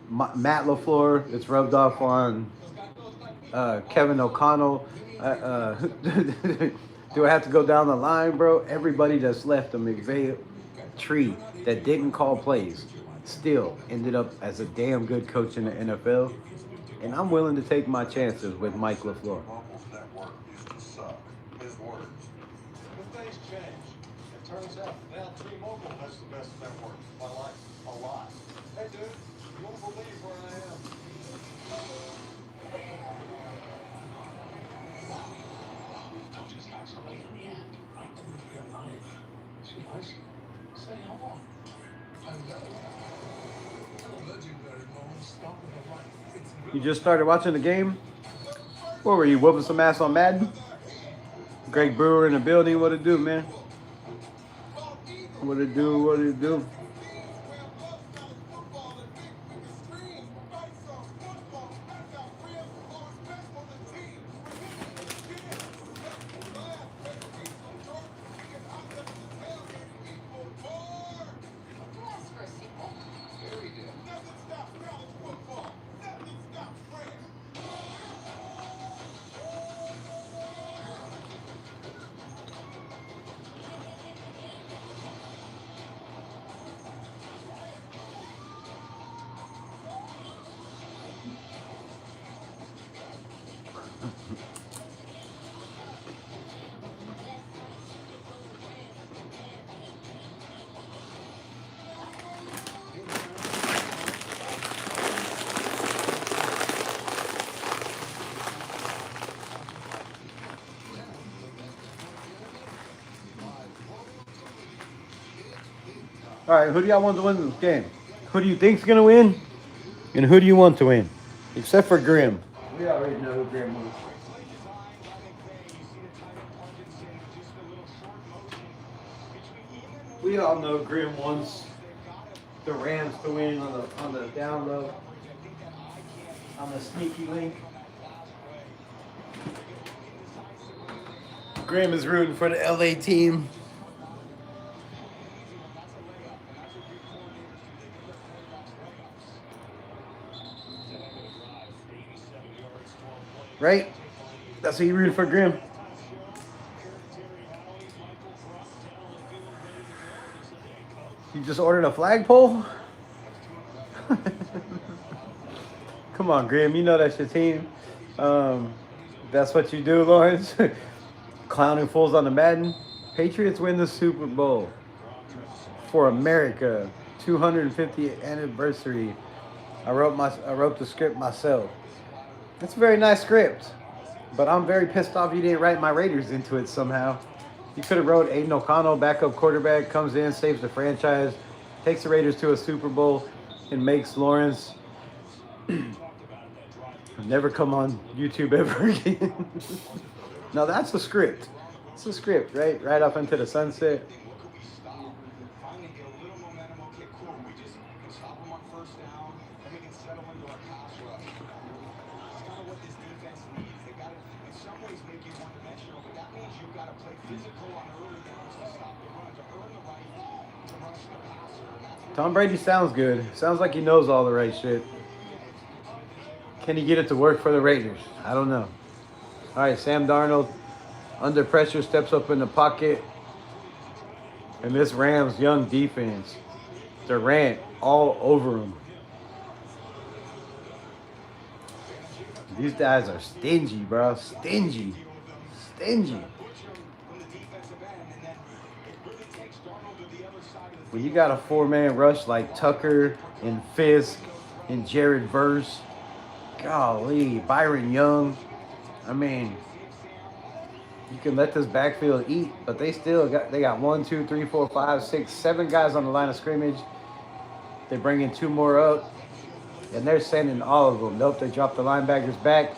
Matt LeFleur. It's rubbed off on Kevin O'Connell. Do I have to go down the line, bro? Everybody that's left the McVay tree that didn't call plays still ended up as a damn good coach in the NFL. And I'm willing to take my chances with Mike LeFleur. Things change. It turns out now T-Mobile has the best network. I like a lot. Hey, dude, you won't believe where I am. Don't just start something in the end. Right to the real life. See, I see. Say on. The legendary moment stop with the light. You just started watching the game? What were you, whooping some ass on Madden? Greg Brewer in the building. What it do, man? What it do? What it do? Bless for a sequel. Very good. All right, who do y'all want to win this game? Who do you think's gonna win? And who do you want to win? Except for Grimm. We already know who Grimm wins. We all know Grimm wants the Rams to win on the down low, on the sneaky link. Grimm is rooting for the LA team. Right? That's what you rooting for, Grimm. You just ordered a flagpole? Come on, Grimm. You know that's your team. That's what you do, Lawrence. Clowning fools on the Madden. Patriots win the Super Bowl for America. 250th anniversary. I wrote the script myself. It's a very nice script, but I'm very pissed off you didn't write my Raiders into it somehow. You could have wrote Aiden O'Connell, backup quarterback, comes in, saves the franchise, takes the Raiders to a Super Bowl, and makes Lawrence never come on YouTube ever again. Now that's a script. It's a script, right? Right off into the sunset. Finally get a little momentum. Okay, cool. We just stop them on first down, then we can settle into our pass rush. It's kind of what this defense needs. They got to, in some ways, make you one-dimensional. got to play physical on early downs to stop the run, to earn the right to rush the passer. And that's what Tom Brady sounds good. Sounds like he knows all the right shit. Can he get it to work for the Raiders? I don't know. All right, Sam Darnold, under pressure, steps up in the pocket. And this Rams young defense, Durant all over him. These guys are stingy, bro. Stingy. When you got a four-man rush like Tucker and Fisk and Jared Verse, golly, Byron Young. I mean, you can let this backfield eat, but they got 1, 2, 3, 4, 5, 6, 7 guys on the line of scrimmage. They're bringing 2 more up, and they're sending all of them. Nope, they dropped the linebackers back,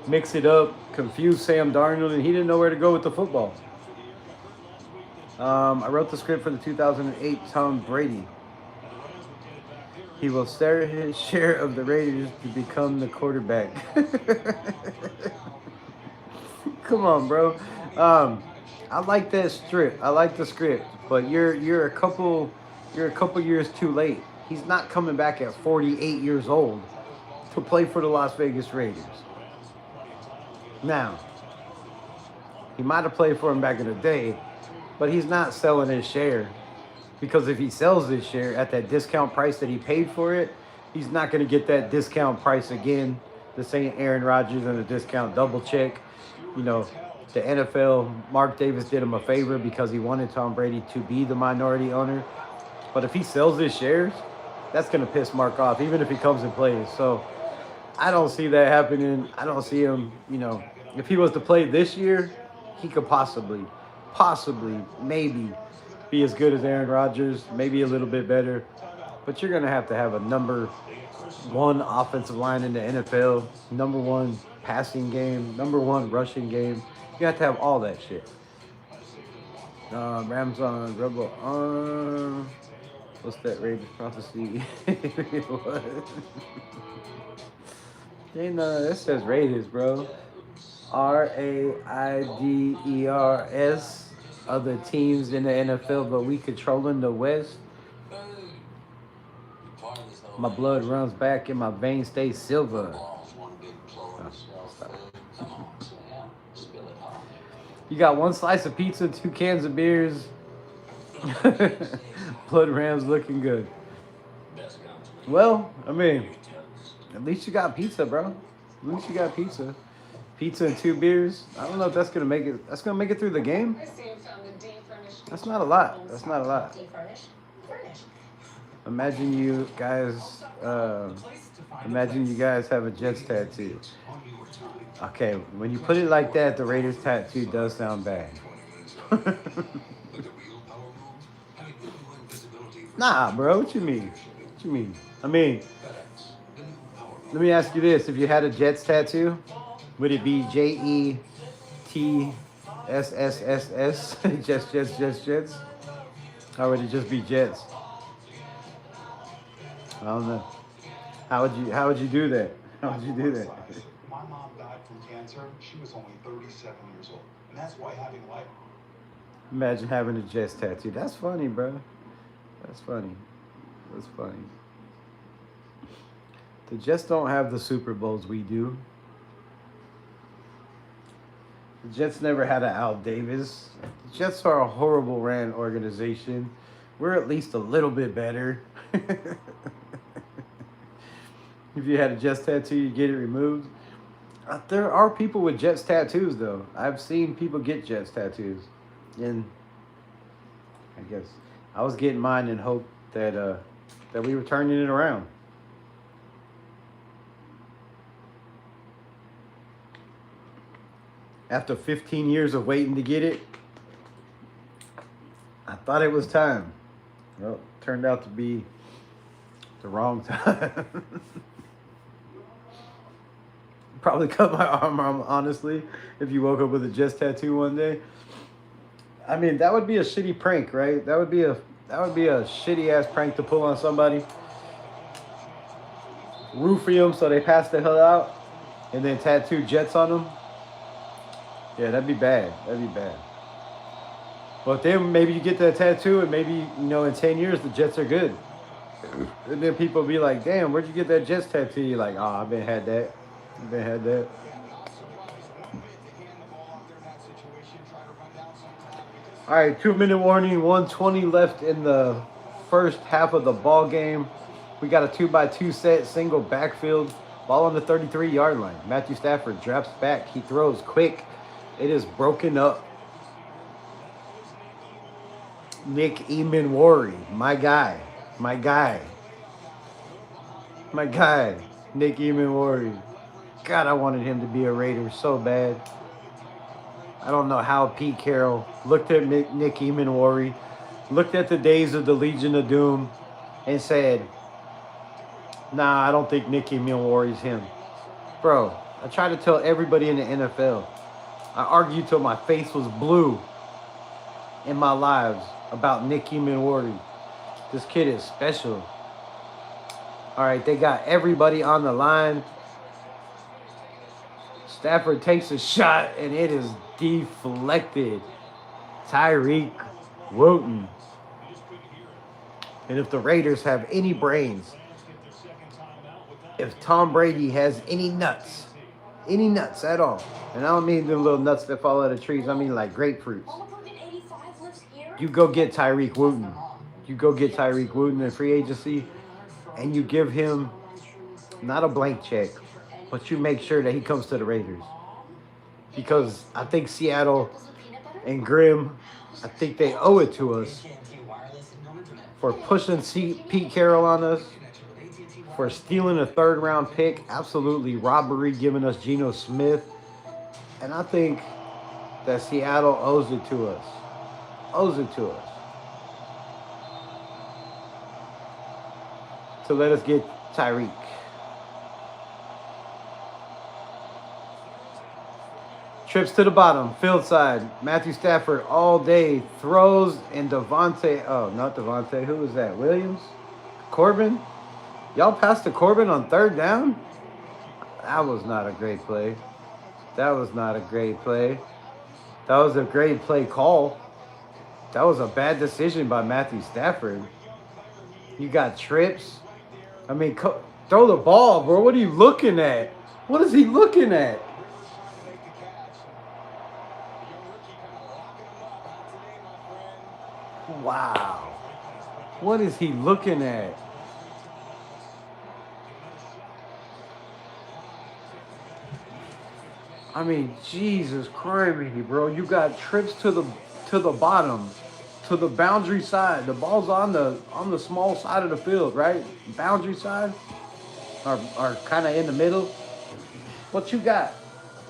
mix it up, confuse Sam Darnold, and he didn't know where to go with the football. I wrote the script for the 2008 Tom Brady. He will share his share of the Raiders to become the quarterback. Come on, bro. I like that strip. I like the script, but you're a couple years too late. He's not coming back at 48 years old to play for the Las Vegas Raiders. Now, he might have played for him back in the day, but he's not selling his share, because if he sells his share at that discount price that he paid for it, he's not going to get that discount price again. This ain't Aaron Rodgers and a discount double check. You know, the NFL, Mark Davis did him a favor because he wanted Tom Brady to be the minority owner. But if he sells his shares, that's going to piss Mark off, even if he comes and plays. So I don't see that happening. I don't see him, you know, if he was to play this year, he could possibly, maybe be as good as Aaron Rodgers, maybe a little bit better. But you're going to have a number 1 offensive line in the NFL, number 1 passing game, number 1 rushing game. You have to have all that shit. Rams on Rebel. What's that Raiders prophecy? What? It says Raiders, bro. RAIDERS. Other teams in the NFL, but we controlling the West. My blood runs back and my veins stay silver. You got 1 slice of pizza, 2 cans of beers. Blood Rams looking good. Well, I mean, at least you got pizza, bro. At least you got pizza. Pizza and 2 beers. I don't know if that's gonna make it. That's gonna make it through the game. That's not a lot. That's not a lot. Imagine you guys. Imagine you guys have a Jets tattoo. Okay, when you put it like that, the Raiders tattoo does sound bad. Nah, bro. What you mean? What you mean? I mean, let me ask you this: if you had a Jets tattoo, would it be JETSSSS? Jets? Or would it just be Jets? I don't know. How would you do that? How would you do that? My mom died from cancer. She was only 37 years old. And that's why having life. Imagine having a Jets tattoo. That's funny, bro. That's funny. That's funny. The Jets don't have the Super Bowls we do. The Jets never had an Al Davis. The Jets are a horrible ran organization. We're at least a little bit better. If you had a Jets tattoo, you get it removed. There are people with Jets tattoos, though. I've seen people get Jets tattoos. And I guess I was getting mine in hope that we were turning it around. After 15 years of waiting to get it, I thought it was time. Well, it turned out to be the wrong time. Probably cut my arm, honestly, if you woke up with a Jets tattoo one day. I mean, that would be a shitty prank, right? That would be a shitty ass prank to pull on somebody. Roofie them so they pass the hell out, and then tattoo Jets on them. Yeah, that'd be bad. That'd be bad. But then maybe you get that tattoo, and maybe, you know, in 10 years the Jets are good. And then people be like, "Damn, where'd you get that Jets tattoo?" You're like, "Oh, I've been had that. I've been had that." All right, 2-minute warning. 1:20 left in the first half of the ball game. We got a 2x2 set, single backfield. Ball on the 33-yard line. Matthew Stafford drops back. He throws quick. It is broken up. Nick Emanwari, my guy. Nick Emanwari. God, I wanted him to be a Raider so bad. I don't know how Pete Carroll looked at Nick Emanwari, looked at the days of the Legion of Doom, and said, "Nah, I don't think Nick Emanwari's him." Bro, I try to tell everybody in the NFL. I argued till my face was blue in my lives about Nick Emanwari. This kid is special. All right, they got everybody on the line. Stafford takes a shot, and it is deflected. Tyreek Wooten. And if the Raiders have any brains, if Tom Brady has any nuts at all, and I don't mean the little nuts that fall out of trees, I mean like grapefruits, you go get Tyreek Wooten. You go get Tyreek Wooten in free agency, and you give him not a blank check, but you make sure that he comes to the Raiders. Because I think Seattle and Grimm, I think they owe it to us for pushing Pete Carroll on us, for stealing a third-round pick, absolutely robbery, giving us Geno Smith. And I think that Seattle owes it to us. To let us get Tyreek. Trips to the bottom, field side. Matthew Stafford all day throws, and Devontae. Oh, not Devontae. Who was that? Williams? Corbin? Y'all passed to Corbin on third down? That was not a great play. That was a great play call. That was a bad decision by Matthew Stafford. You got trips. I mean, throw the ball, bro. What are you looking at? What is he looking at? Wow. What is he looking at? I mean, Jesus Christ, bro. You got trips to the bottom, to the boundary side. The ball's on the small side of the field, right? Boundary side, or kind of in the middle. But you got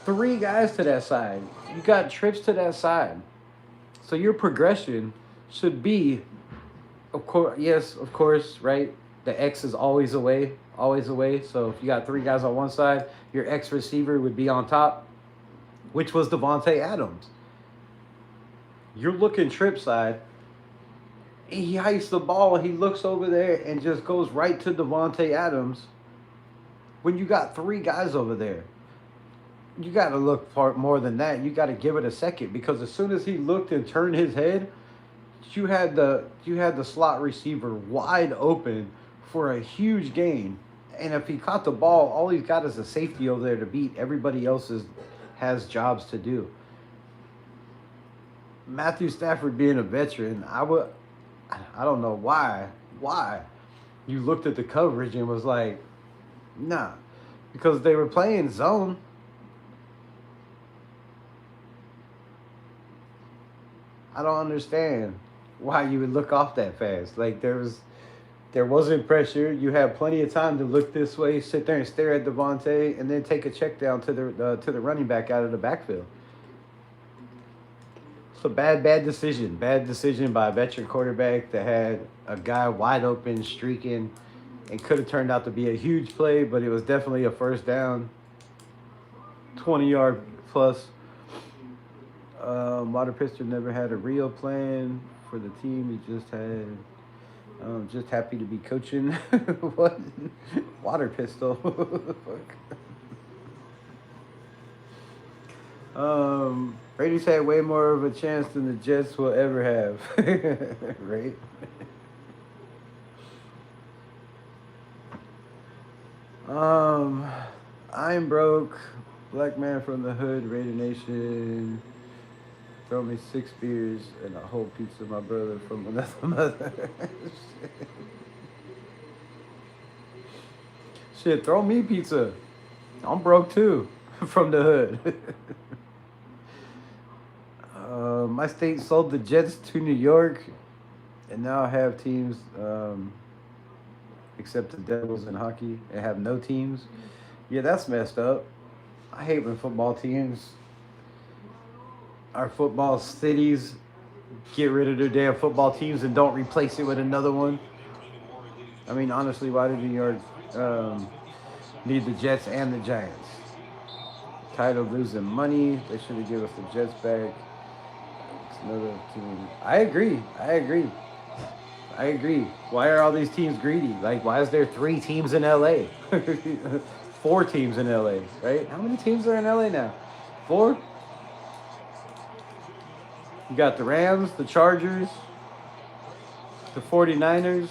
3 guys to that side. You got trips to that side. So your progression should be, of course, right? The X is always away. So if you got 3 guys on one side, your X receiver would be on top, which was Devontae Adams. You're looking trip side. He hikes the ball. He looks over there and just goes right to Devontae Adams. When you got 3 guys over there, you got to look for more than that. You got to give it a second, because as soon as he looked and turned his head, you had the slot receiver wide open for a huge gain. And if he caught the ball, all he's got is a safety over there to beat. Everybody else has jobs to do. Matthew Stafford being a veteran, I don't know why you looked at the coverage and was like, nah, because they were playing zone. I don't understand why you would look off that fast. Like, there wasn't pressure. You had plenty of time to look this way, sit there and stare at Devontae, and then take a check down to the running back out of the backfield. It's a bad decision. Bad decision by a veteran quarterback that had a guy wide open, streaking, and could have turned out to be a huge play, but it was definitely a first down, 20-yard plus. Water Pistol never had a real plan for the team. He just had, just happy to be coaching. What? Water Pistol. Brady's had way more of a chance than the Jets will ever have. Right? I'm broke. Black man from the hood, Raider Nation. Throw me 6 beers and a whole pizza, my brother from another mother. Shit, throw me pizza. I'm broke too, from the hood. My state sold the Jets to New York, and now have teams, except the Devils in hockey, and have no teams. Yeah, that's messed up. I hate when football teams, our football cities, get rid of their damn football teams and don't replace it with another one. I mean, honestly, why did New York need the Jets and the Giants? Tired of losing money. They should have given us the Jets back. It's another team. I agree. Why are all these teams greedy? Like, why is there 3 teams in LA? 4 teams in LA, right? How many teams are in LA now? 4? You got the Rams, the Chargers, the 49ers.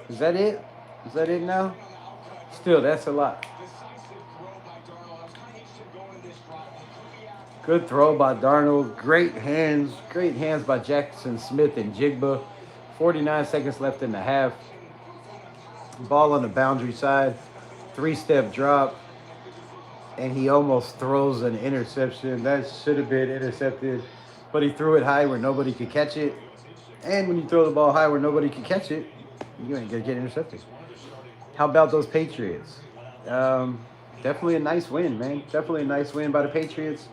Is that it? Is that it now? Still, that's a lot. Good throw by Darnold. Great hands by Jackson Smith and Jigba. 49 seconds left in the half. Ball on the boundary side. 3-step drop. And he almost throws an interception. That should have been intercepted. But he threw it high where nobody could catch it. And when you throw the ball high where nobody can catch it, you ain't going to get intercepted. How about those Patriots? Definitely a nice win, man. Definitely a nice win by the Patriots.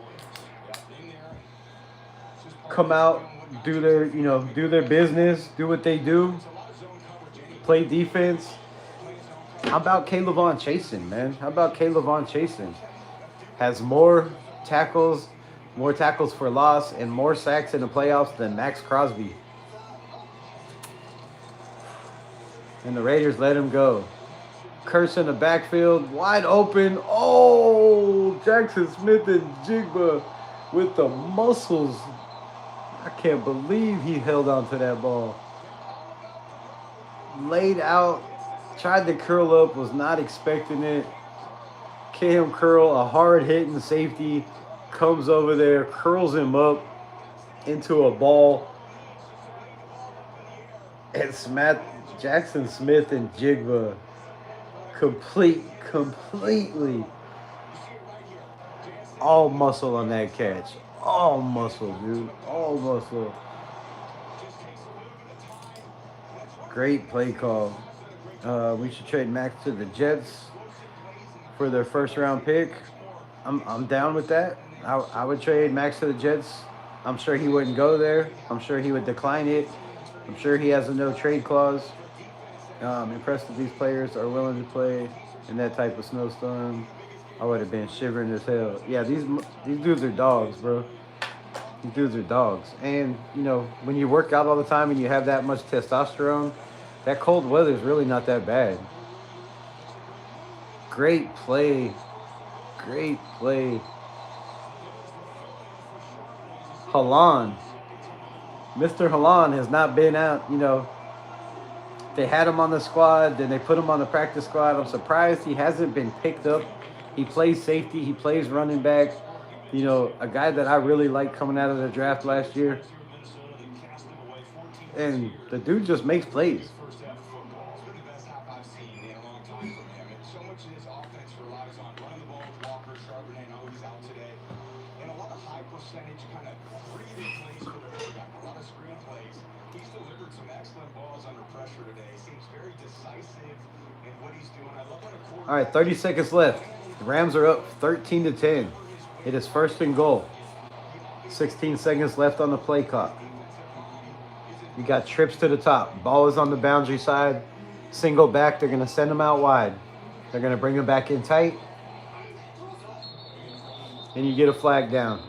Come out, do their business, do what they do, play defense. How about K'Lavon Chasen, man? How about K'Lavon Chasen? Has more tackles for loss, and more sacks in the playoffs than Max Crosby. And the Raiders let him go. Curse in the backfield, wide open. Oh, Jackson Smith and Jigba with the muscles. I can't believe he held on to that ball. Laid out, tried to curl up, was not expecting it. Cam Curl, a hard-hitting safety, comes over there, curls him up into a ball, and smacked Jackson Smith and Jigba completely all muscle on that catch. All muscle, dude. All muscle. Great play call. We should trade Max to the Jets for their first-round pick. I'm down with that. I would trade Max to the Jets. I'm sure he wouldn't go there. I'm sure he would decline it. I'm sure he has a no-trade clause. Impressed that these players are willing to play in that type of snowstorm. I would have been shivering as hell. Yeah, these dudes are dogs, bro. These dudes are dogs. And, when you work out all the time and you have that much testosterone, that cold weather is really not that bad. Great play. Halan. Mr. Halan has not been out, They had him on the squad, then they put him on the practice squad. I'm surprised he hasn't been picked up. He plays safety. He plays running back. A guy that I really liked coming out of the draft last year. And the dude just makes plays. All right, 30 seconds left. The Rams are up 13-10. It is 1st and goal. 16 seconds left on the play clock. You got trips to the top. Ball is on the boundary side. Single back. They're going to send him out wide. They're going to bring him back in tight. And you get a flag down.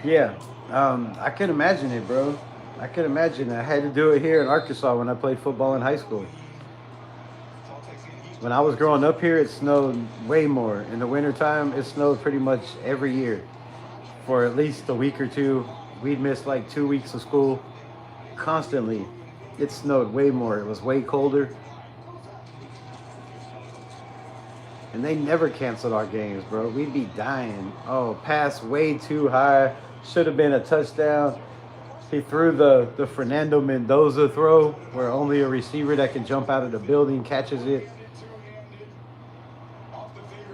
Yeah, I can imagine it, bro. I can imagine. I had to do it here in Arkansas when I played football in high school. When I was growing up here, it snowed way more. In the wintertime, it snowed pretty much every year for at least a week or two. We'd miss like 2 weeks of school constantly. It snowed way more. It was way colder. And they never canceled our games, bro. We'd be dying. Oh, pass way too high. Should have been a touchdown. He threw the Fernando Mendoza throw where only a receiver that can jump out of the building catches it.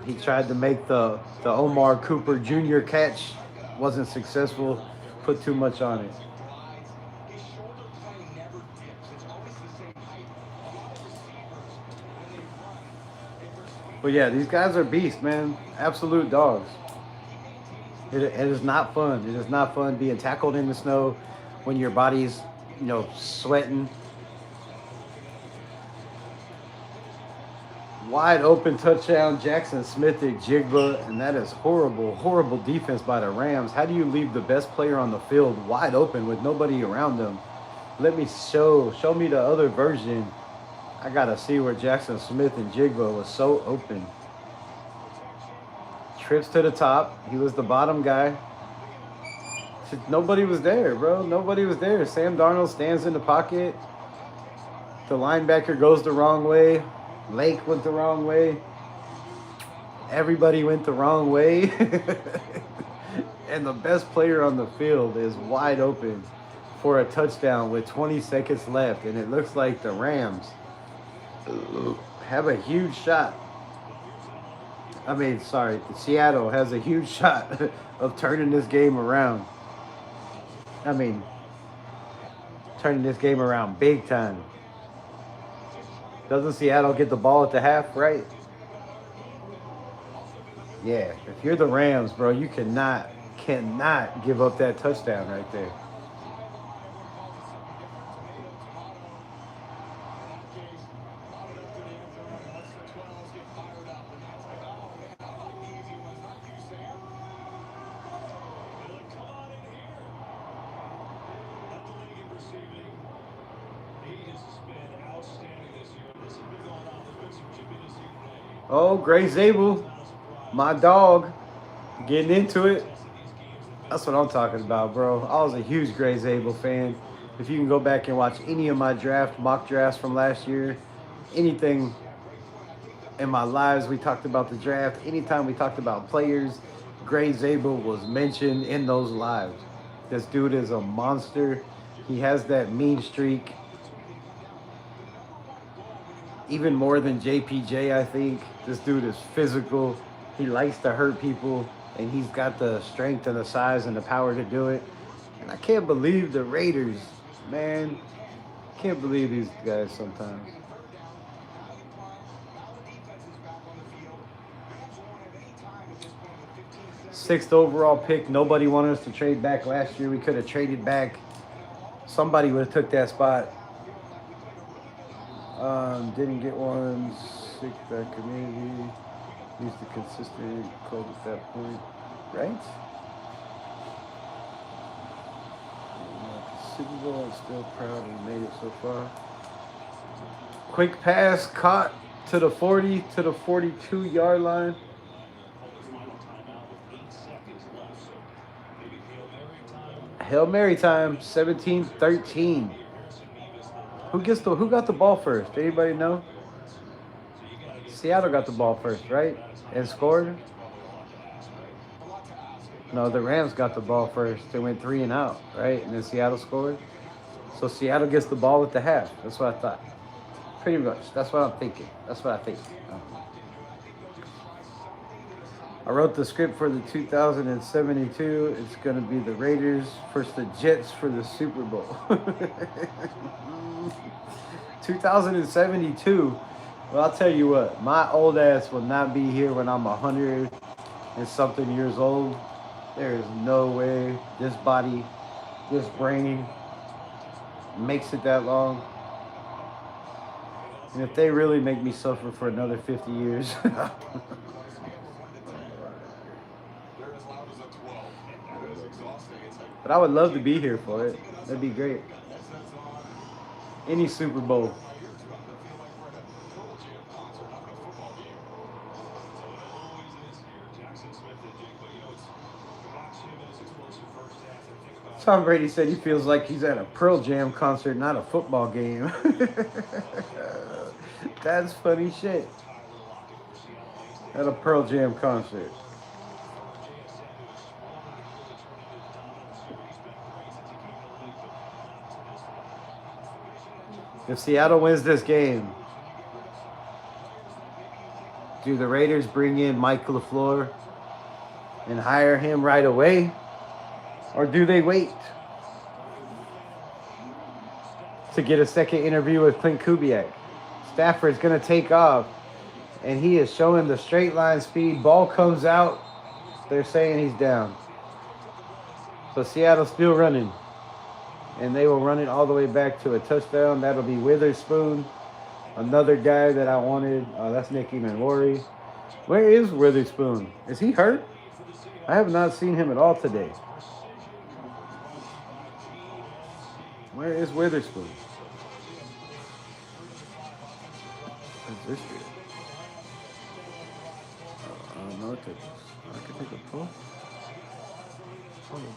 He tried to make the Omar Cooper Jr. catch. Wasn't successful. Put too much on it. But yeah, these guys are beasts, man. Absolute dogs. It is not fun. It is not fun being tackled in the snow when your body's, sweating. Wide open touchdown, Jackson Smith at Jigba, and that is horrible, horrible defense by the Rams. How do you leave the best player on the field wide open with nobody around them? Let me show me the other version. I gotta see where Jackson Smith and Jigba was so open. Trips to the top. He was the bottom guy. Nobody was there, bro. Nobody was there. Sam Darnold stands in the pocket. The linebacker goes the wrong way. Lake went the wrong way. Everybody went the wrong way. And the best player on the field is wide open for a touchdown with 20 seconds left. And it looks like the Rams have a huge shot. Seattle has a huge shot of turning this game around. Turning this game around big time. Doesn't Seattle get the ball at the half, right? Yeah, if you're the Rams, bro, you cannot give up that touchdown right there. Oh, Gray Zabel, my dog, getting into it. That's what I'm talking about, bro. I was a huge Gray Zabel fan. If you can go back and watch any of my mock drafts from last year, anything in my lives we talked about the draft, anytime we talked about players, Gray Zabel was mentioned in those lives. This dude is a monster. He has that mean streak. Even more than JPJ, I think. This dude is physical. He likes to hurt people, and he's got the strength and the size and the power to do it. And I can't believe the Raiders, man. Can't believe these guys sometimes. 6th overall pick. Nobody wanted us to trade back last year. We could have traded back. Somebody would have took that spot. Didn't get one. 6th back community. Used the consistent code at that point. Right? Super Bowl, I'm still proud we made it so far. Quick pass caught to the 40, to the 42-yard line. Hail Mary time, 17-13. Who got the ball first? Anybody know? Seattle got the ball first, right? And scored? No, the Rams got the ball first. They went 3 and out, right? And then Seattle scored. So Seattle gets the ball at the half. That's what I thought. Pretty much. That's what I'm thinking. That's what I think. I wrote the script for the 2072. It's going to be the Raiders versus the Jets for the Super Bowl. 2072. Well, I'll tell you what. My old ass will not be here when I'm 100 and something years old. There is no way this body, this brain makes it that long. And if they really make me suffer for another 50 years... They're as loud as a 12. And that is exhausting. It's like, But I would love to be here for it. That'd be great. headsets on. Any Super Bowl. My ears drop. I feel like we're at a Pearl Jam concert, not a football game. So it always is here. Jackson Smith and Jake, but it's watch him in his explosive first half and think about Tom Brady said he feels like he's at a Pearl Jam concert, not a football game. That's funny shit. At a Pearl Jam concert. If Seattle wins this game, do the Raiders bring in Mike LeFleur and hire him right away? Or do they wait to get a second interview with Klint Kubiak? Stafford's going to take off, and he is showing the straight line speed. Ball comes out. They're saying he's down. So Seattle's still running. And they will run it all the way back to a touchdown. That'll be Witherspoon. Another guy that I wanted. That's Nicky Manwari. Where is Witherspoon? Is he hurt? I have not seen him at all today. Where is Witherspoon? What's this dude? I don't know what to do. I can take a pull. Hold on.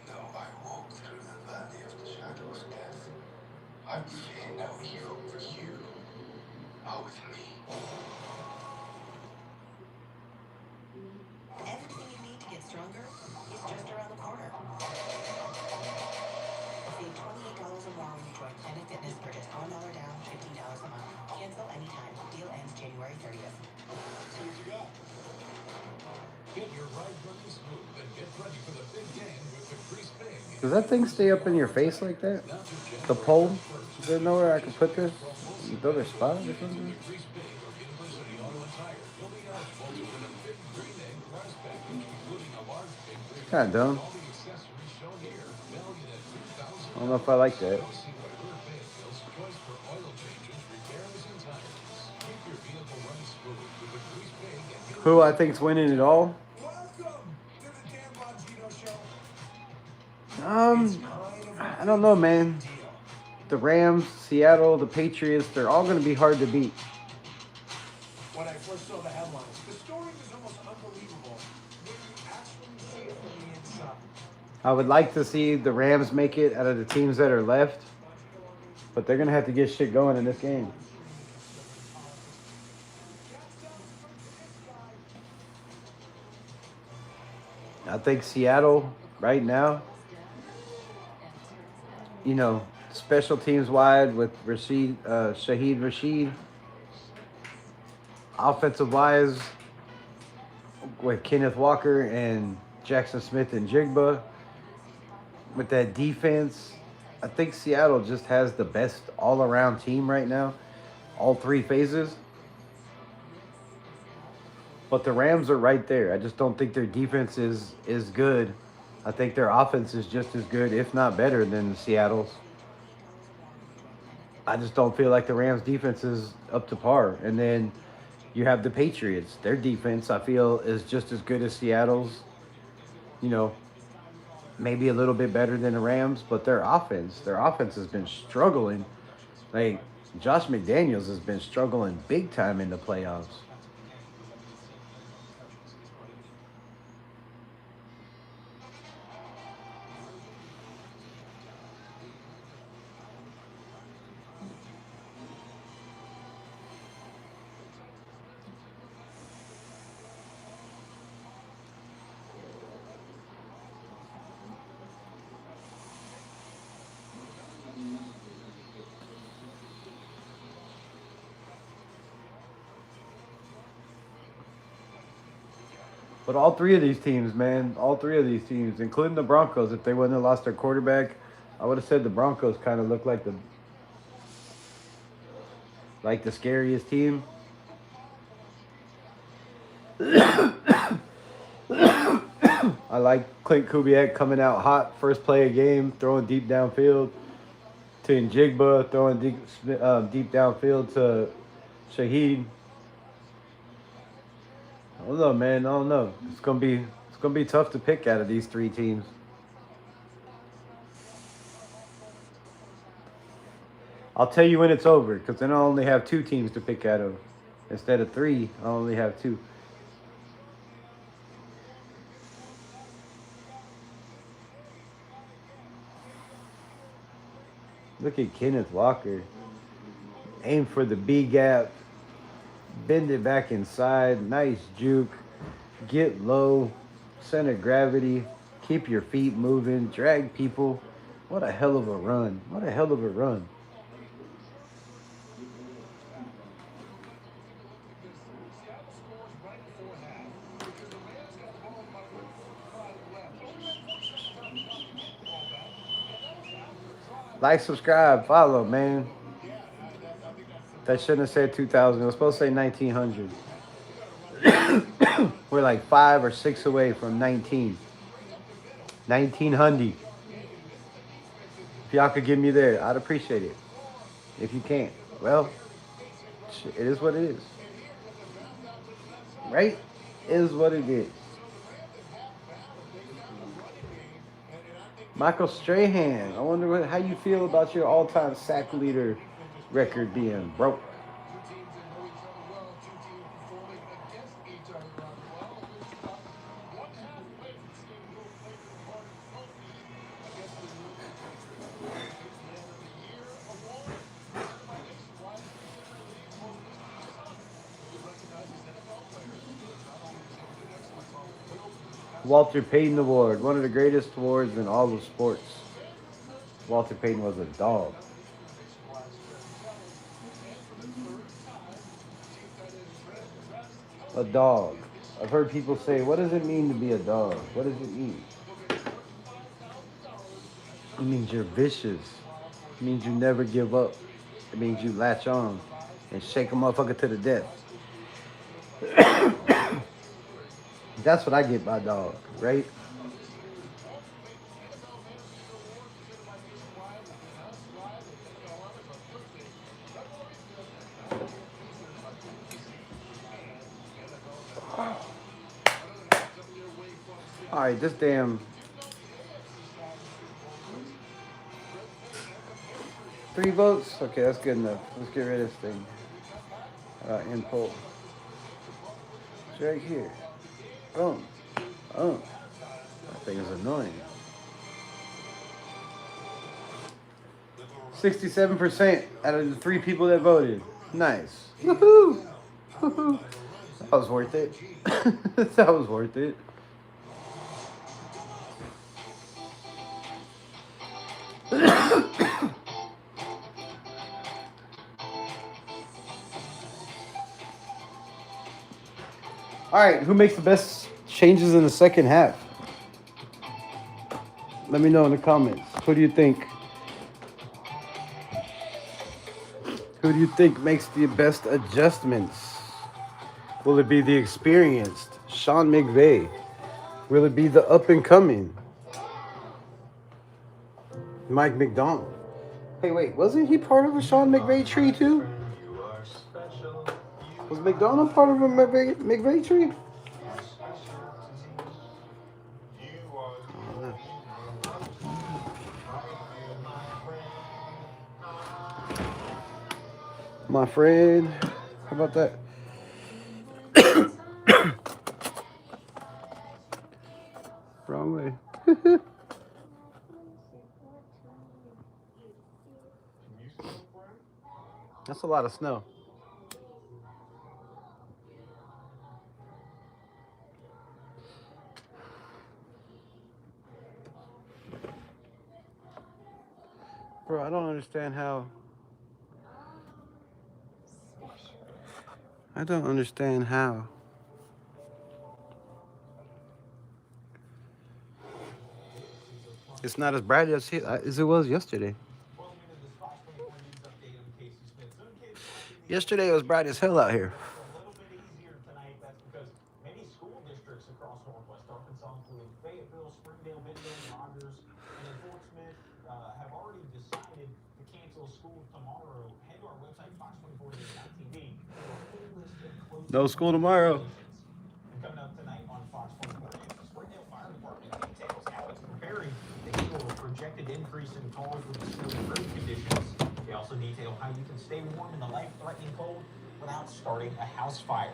Though I walk through the valley of the shadow of death, I fear no evil, for you are with me. Everything you need to get stronger is just around the corner. Save $28 or more when you join Planet Fitness for just $1 down, $15 a month. Cancel anytime. Deal ends January 30th. See what you got. Get your ride running smooth and get ready for the big game with the Grease Pig. Does that thing stay up in your face like that? Now through January The pole? 1st, Is there nowhere I can put this? Another spot or something? Grease Pig or University Auto and Tire. You'll be eligible to win a big green egg prize package, including a large big green egg. Kinda dumb. All the accessories shown here, valued at $2,000. I don't know if I like that. Go see why we're Fayetteville's choice for oil changes, repairs, and tires. Keep your vehicle running smooth with the Grease Pig and Who I think's winning it all? Welcome to the Dan Bongino Show. I don't know, man. The Rams, Seattle, the Patriots, they're all going to be hard to beat. When I first saw the headlines, the story was almost unbelievable. When you actually see it from the inside. I would like to see the Rams make it out of the teams that are left, but they're going to have to get shit going in this game. I think Seattle right now, you know, special teams wide with Shaheed Rashid. Offensive wise with Kenneth Walker and Jackson Smith and Jigba. With that defense, I think Seattle just has the best all-around team right now. All three phases. But the Rams are right there. I just don't think their defense is good. I think their offense is just as good, if not better, than Seattle's. I just don't feel like the Rams' defense is up to par. And then you have the Patriots. Their defense, I feel, is just as good as Seattle's. You know, maybe a little bit better than the Rams, but their offense has been struggling. Like, Josh McDaniels has been struggling big time in the playoffs. But all three of these teams, man, including the Broncos, if they wouldn't have lost their quarterback, I would have said the Broncos kind of look like the scariest team. I like Klint Kubiak coming out hot, first play of game, throwing deep downfield to Njigba, throwing deep downfield to Shaheed. I don't know, man. I don't know. It's gonna be tough to pick out of these three teams. I'll tell you when it's over, because then I only have two teams to pick out of. Instead of three, I only have two. Look at Kenneth Walker. Aim for the B gap. Bend it back inside. Nice juke. Get low. Center gravity. Keep your feet moving. Drag people. What a hell of a run. What a hell of a run. Like, subscribe, follow, man. That shouldn't have said 2000. It was supposed to say 1900. We're like 5 or 6 away from 19. 1900. If y'all could get me there, I'd appreciate it. If you can't, well, it is what it is. Right? It is what it is. Michael Strahan, I wonder how you feel about your all-time sack leader record being broke. Walter Payton Award, one of the greatest awards in all of sports. Walter Payton was a dog. A dog. I've heard people say, what does it mean to be a dog? What does it mean? It means you're vicious. It means you never give up. It means you latch on and shake a motherfucker to the death. That's what I get by dog, right? All right, this damn 3 votes. Okay, that's good enough. Let's get rid of this thing. Impulse. It's right here. Boom. Oh, that thing is annoying. 67% out of the 3 people that voted. Nice. Woohoo! Woohoo! That was worth it. That was worth it. All right, who makes the best changes in the second half? Let me know in the comments. Who do you think? Who do you think makes the best adjustments? Will it be the experienced Sean McVay? Will it be the up and coming Mike McDonald? Hey, wait, wasn't he part of a Sean McVay tree too? Was McDonald part of a McVay tree? My friend, how about that? Wrong way. That's a lot of snow. Bro, I don't understand how. I don't understand how. It's not as bright as it was yesterday. Yesterday it was bright as hell out here. across northwest Arkansas, including Fayetteville, Springdale, Bentonville, Rogers, and then Fort Smith have already decided to cancel school tomorrow. Head to our website, fox24.tv, for a full list of closing No school tomorrow. And coming up tonight on Fox 24 News, the Springdale Fire Department details how it's preparing to handle a projected increase in calls with the snowy road conditions. They also detail how you can stay warm in the life-threatening cold without starting a house fire.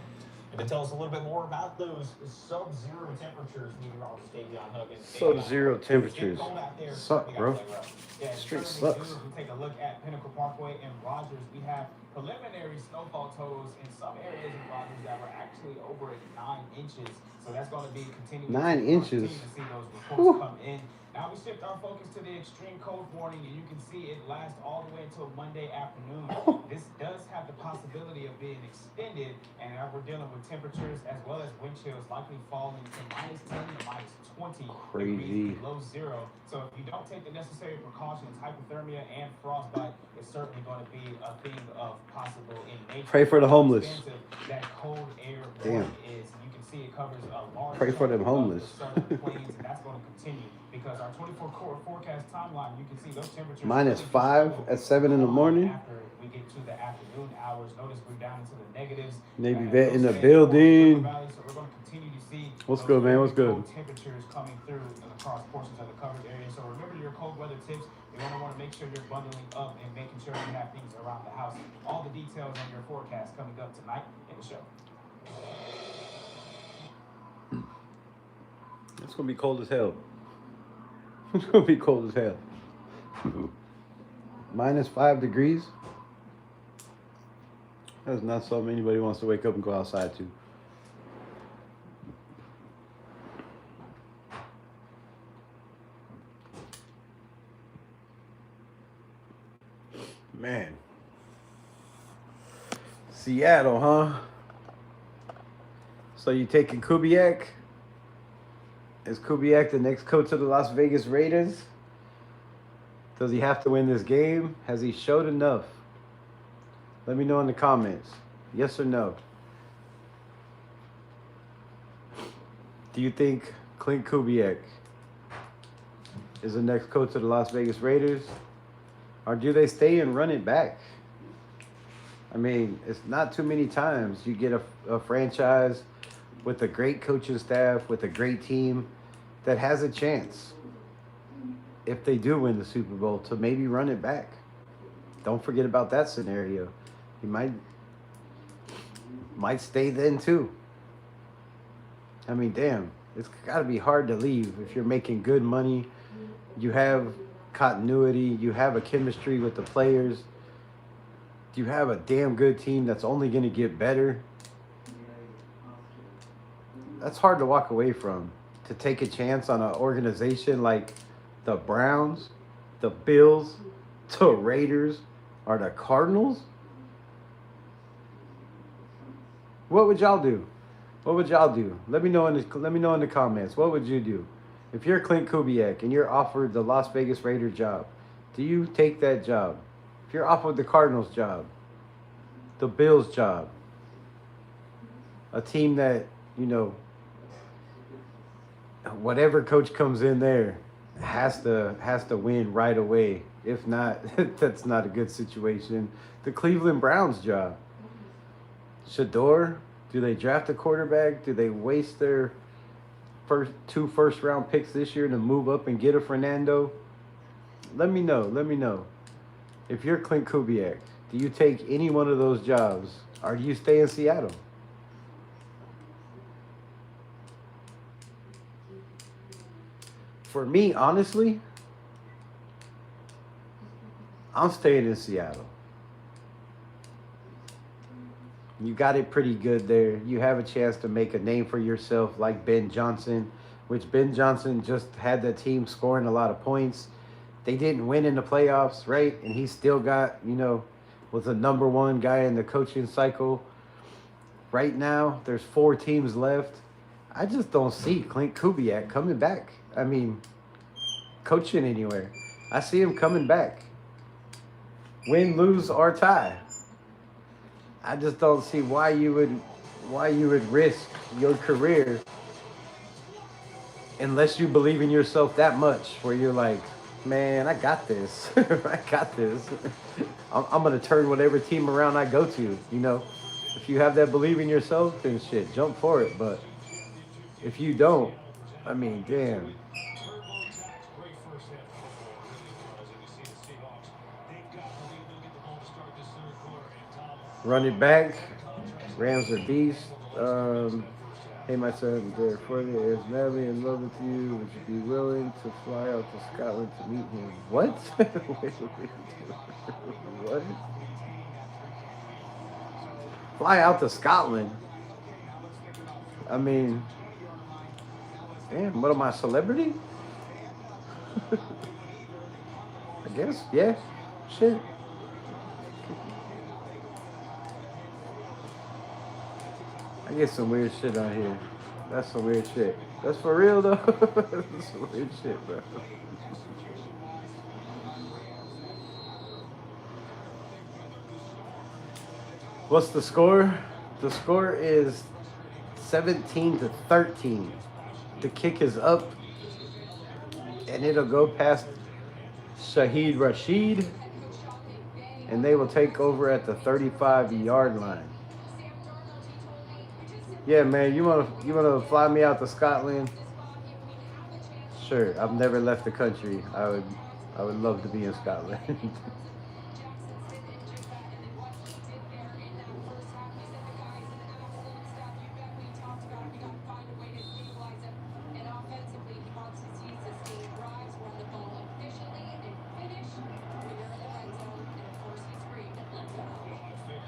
And to tell us a little bit more about those sub-zero temperatures, meteorologist Davion Huggins. Sub-zero temperatures. It's cold out there. Suck, We bro. gotta play rough. Yeah, it Straight certainly sucks. do. If we take a look at Pinnacle Parkway and Rogers, we have preliminary snowfall totals in some areas in Rogers that were actually over 9 inches. So that's going to be continuing 9 inches. to see those reports come in. Now we shift our focus to the extreme cold warning, and you can see it lasts all the way until Monday afternoon. This does have the possibility of being extended, and we're dealing with temperatures as well as wind chills likely falling from -10 to -20 Crazy. degrees below zero. So if you don't take the necessary precautions, hypothermia and frostbite is certainly going to be a thing of possible in nature. Pray for the homeless. That cold air Damn. is. You can see it covers a large Pray for them chunk of homeless. the southern plains, and that's going to continue because our 24-hour forecast timeline, you can see those temperatures -5 at 7 in the morning. After we get to the afternoon hours, notice we're down into the negatives. Navy And vet in the those building. Valley, so we're going to continue to see What's those good, man? What's very good? cold temperatures coming through across portions of the covered area. So remember your cold weather tips. You're going to want to make sure you're bundling up and making sure you have things around the house. All the details on your forecast coming up tonight in the show. It's gonna be cold as hell. It's gonna be cold as hell. -5 degrees. That's not something anybody wants to wake up and go outside to. Man. Seattle, huh? So you taking Kubiak? Is Kubiak the next coach of the Las Vegas Raiders? Does he have to win this game? Has he showed enough? Let me know in the comments. Yes or no? Do you think Klint Kubiak is the next coach of the Las Vegas Raiders? Or do they stay and run it back? I mean, it's not too many times you get a franchise with a great coaching staff, with a great team that has a chance, if they do win the Super Bowl, to maybe run it back. Don't forget about that scenario. He might stay then too. I mean, damn, it's got to be hard to leave if you're making good money. You have continuity. You have a chemistry with the players. You have a damn good team that's only going to get better. That's hard to walk away from. To take a chance on an organization like the Browns, the Bills, the Raiders, or the Cardinals. What would y'all do? What would y'all do? Let me know in the comments. What would you do? If you're Klint Kubiak and you're offered the Las Vegas Raiders job, do you take that job? If you're offered the Cardinals job, the Bills job, a team that, you know, whatever coach comes in there has to win right away. If not, that's not a good situation. The Cleveland Browns job. Shador, do they draft a quarterback? Do they waste their two first-round picks this year to move up and get a Fernando? Let me know. If you're Klint Kubiak, do you take any one of those jobs, or do you stay in Seattle? For me, honestly, I'm staying in Seattle. You got it pretty good there. You have a chance to make a name for yourself like Ben Johnson, which Ben Johnson just had the team scoring a lot of points. They didn't win in the playoffs, right? And he still got, was the number one guy in the coaching cycle. Right now, there's 4 teams left. I just don't see Klint Kubiak coming back. I mean, coaching anywhere. I see him coming back. Win, lose, or tie. I just don't see why you would risk your career unless you believe in yourself that much, where you're like, man, I got this. I got this. I'm going to turn whatever team around I go to, you know. If you have that belief in yourself, then shit, jump for it. But if you don't, I mean, damn. Run it back. Rams are beast. Hey, my son, Derek Furley is madly in love with you. Would you be willing to fly out to Scotland to meet him? What? Wait. What? Fly out to Scotland? I mean, damn, what am I, a celebrity? I guess, yeah. Shit. I get some weird shit on here. That's some weird shit. That's for real though. That's some weird shit, bro. What's the score? The score is 17-13. The kick is up, and it'll go past Shaheed Rashid, and they will take over at the 35-yard line. Yeah, man, you wanna fly me out to Scotland? Sure. I've never left the country. I would love to be in Scotland.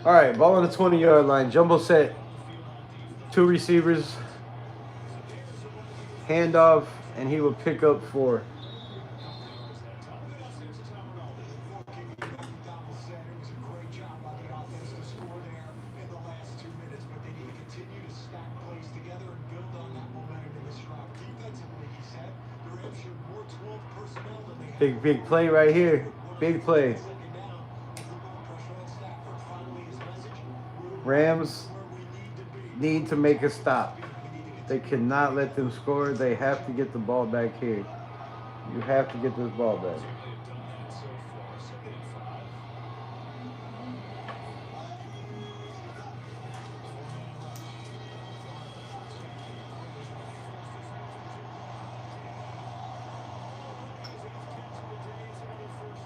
All right, ball on the 20-yard line. Jumbo set. 2 receivers. Handoff, and he will pick up 4. Big play right here. Big play. Rams need to make a stop. They cannot let them score. They have to get the ball back here. You have to get this ball back.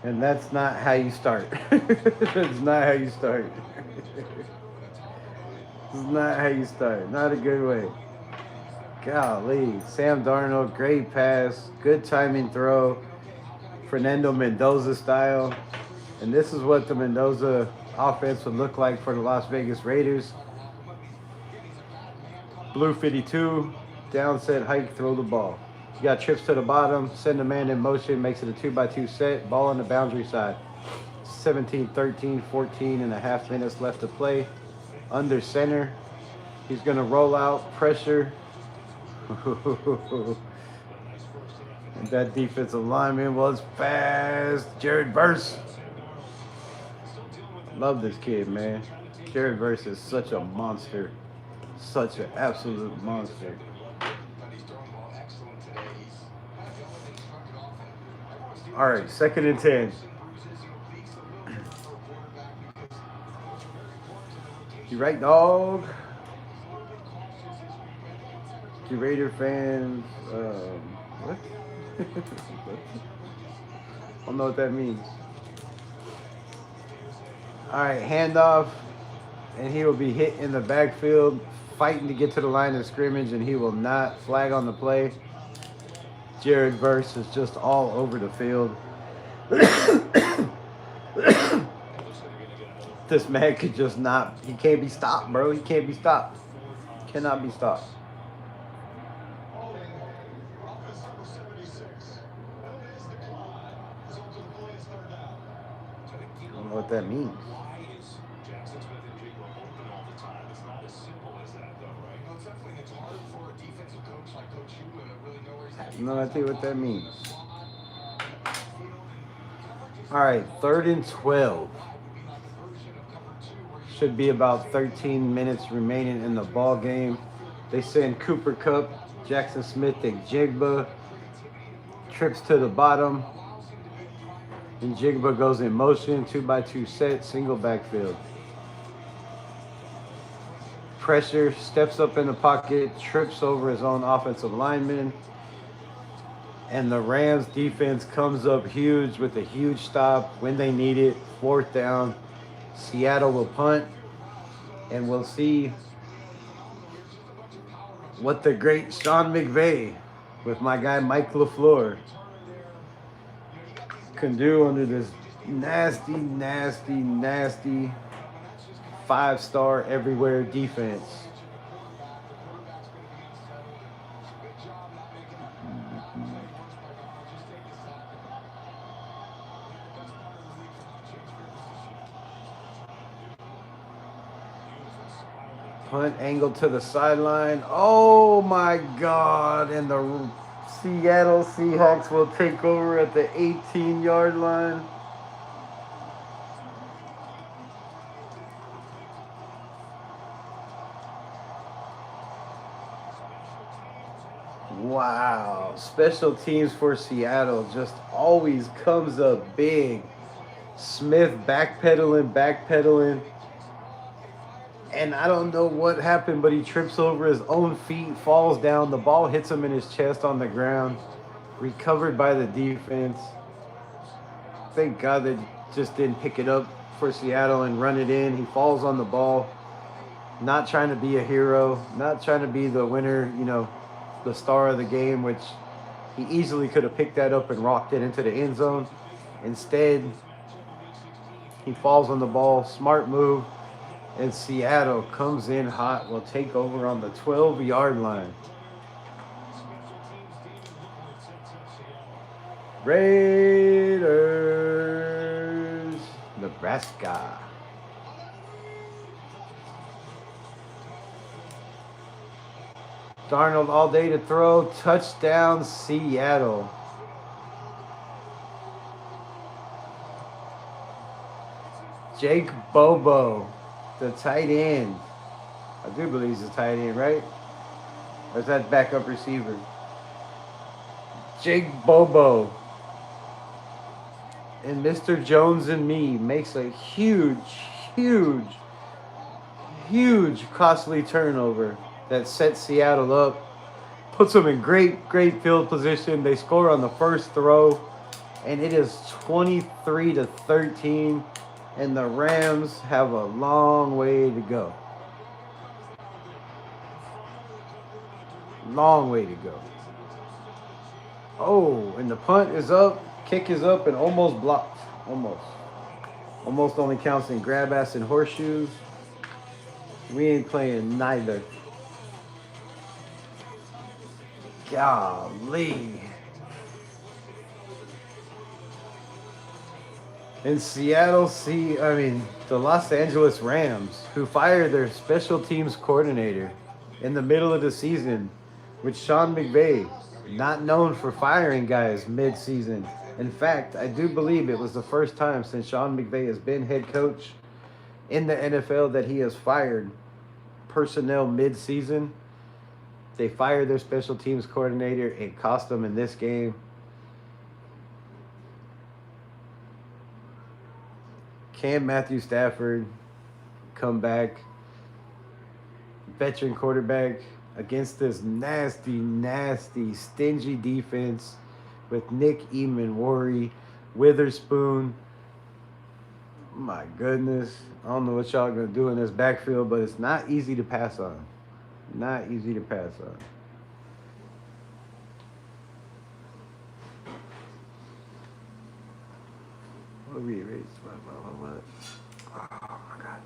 And that's not how you start. That's not how you start. This is not how you start. Not a good way. Golly. Sam Darnold, great pass. Good timing throw. Fernando Mendoza style. And this is what the Mendoza offense would look like for the Las Vegas Raiders. Blue 52. Down set, hike, throw the ball. You got trips to the bottom. Send a man in motion. Makes it a 2x2 set. Ball on the boundary side. 17-13, 14.5 minutes left to play. Under center. He's going to roll out, pressure. And that defensive lineman was fast. Jared Verse. Love this kid, man. Jared Verse is such a monster. Such an absolute monster. All right, 2nd and 10. You right, dog? You Raider fans, what? I don't know what that means. All right, handoff, and he will be hit in the backfield, fighting to get to the line of scrimmage, and he will not flag on the play. Jared Verse is just all over the field. This man could just not, he can't be stopped, bro. He can't be stopped. Cannot be stopped. I don't know what that means. I have no idea what that means. All right, 3rd and 12. Should be about 13 minutes remaining in the ball game. They send Cooper Kupp, Jackson Smith and Jigba. Trips to the bottom. And Jigba goes in motion, 2x2 set, single backfield. Pressure, steps up in the pocket, trips over his own offensive lineman. And the Rams defense comes up huge with a huge stop when they need it. 4th down. Seattle will punt. And we'll see what the great Sean McVay with my guy Mike LeFleur can do under this nasty, nasty, nasty 5-star everywhere defense. Punt angle to the sideline. Oh my God. And the Seattle Seahawks will take over at the 18-yard line. Wow. Special teams for Seattle just always comes up big. Smith backpedaling. And I don't know what happened, but he trips over his own feet, falls down. The ball hits him in his chest on the ground. Recovered by the defense. Thank God they just didn't pick it up for Seattle and run it in. He falls on the ball. Not trying to be a hero. Not trying to be the winner, you know, the star of the game, which he easily could have picked that up and rocked it into the end zone. Instead, he falls on the ball. Smart move. And Seattle comes in hot, will take over on the 12-yard line. Raiders, Nebraska. Darnold all day to throw. Touchdown, Seattle. Jake Bobo, the tight end. I do believe he's a tight end, right? Or is that backup receiver? Jake Bobo. And Mr. Jones and Me makes a huge costly turnover that sets Seattle up. Puts them in great field position. They score on the first throw. And it is 23-13. And the Rams have a long way to go. Long way to go. Oh, and the punt is up. Kick is up and almost blocked. Almost only counts in grab ass and horseshoes. We ain't playing neither. Golly. In Seattle, the Los Angeles Rams, who fired their special teams coordinator in the middle of the season, with Sean McVay, not known for firing guys mid-season. In fact, I do believe it was the first time since Sean McVay has been head coach in the NFL that he has fired personnel mid-season. They fired their special teams coordinator. It cost them in this game. Can Matthew Stafford come back, veteran quarterback, against this nasty, stingy defense with Nick Emanwari, Witherspoon? My goodness. I don't know what y'all are going to do in this backfield, but it's not easy to pass on. Not easy to pass on. What we erased? What? Oh my God.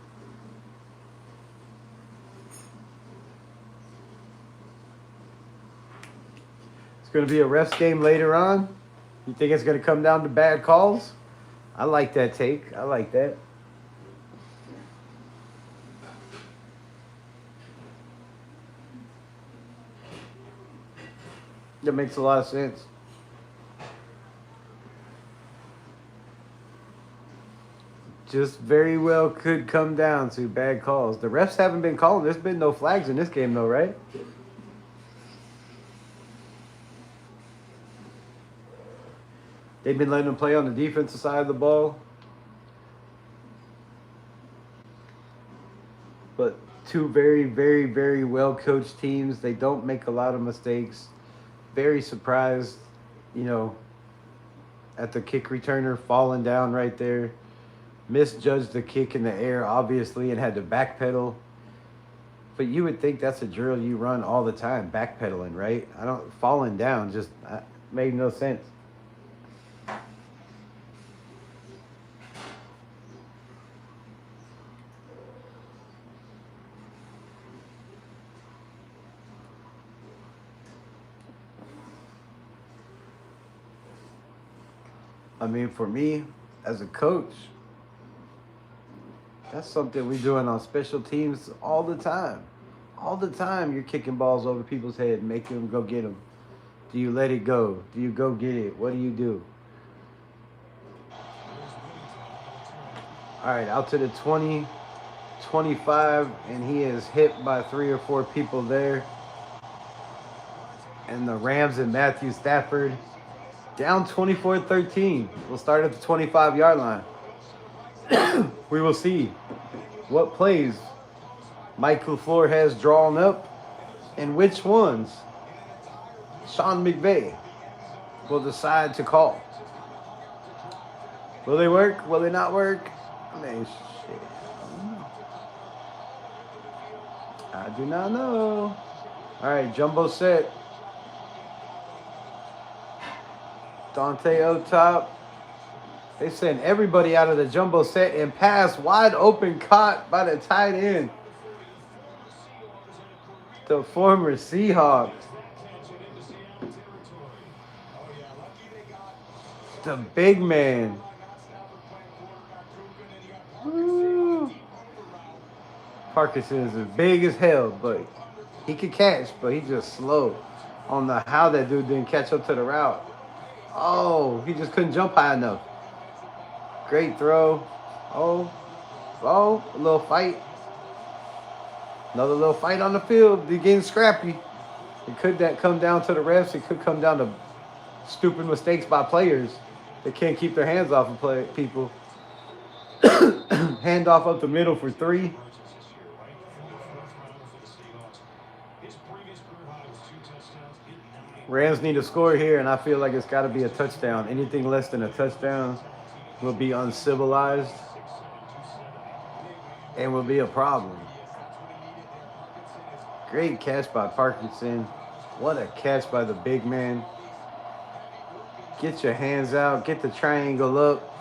It's going to be a refs game later on. You think it's going to come down to bad calls? I like that take. I like that. That makes a lot of sense. Just very well could come down to bad calls. The refs haven't been calling. There's been no flags in this game, though, right? They've been letting him play on the defensive side of the ball. But two very, very, very well-coached teams. They don't make a lot of mistakes. Very surprised, at the kick returner falling down right there. Misjudged the kick in the air, obviously, and had to backpedal. But you would think that's a drill you run all the time, backpedaling, right? Falling down just made no sense. I mean, for me, as a coach, that's something we're doing on special teams all the time. All the time you're kicking balls over people's head, making them go get them. Do you let it go? Do you go get it? What do you do? All right, out to the 20, 25, and he is hit by 3 or 4 people there. And the Rams and Matthew Stafford down 24-13. We'll start at the 25-yard line. We will see what plays Mike LeFleur has drawn up and which ones Sean McVay will decide to call. Will they work? Will they not work? I mean, shit. I do not know. All right, jumbo set. Dante up top. They send everybody out of the jumbo set and pass wide open, caught by the tight end. The former Seahawk. The big man. Woo. Parkinson is as big as hell, but he could catch, but he just slow on how that dude didn't catch up to the route. Oh, he just couldn't jump high enough. Great throw. Oh, a little fight. Another little fight on the field. They're getting scrappy. It could come down to the refs. It could come down to stupid mistakes by players. They can't keep their hands off of people. Handoff up the middle for 3. Rams need to score here, and I feel like it's got to be a touchdown. Anything less than a touchdown will be uncivilized and will be a problem. Great catch by Parkinson. What a catch by the big man. Get your hands out. Get the triangle up.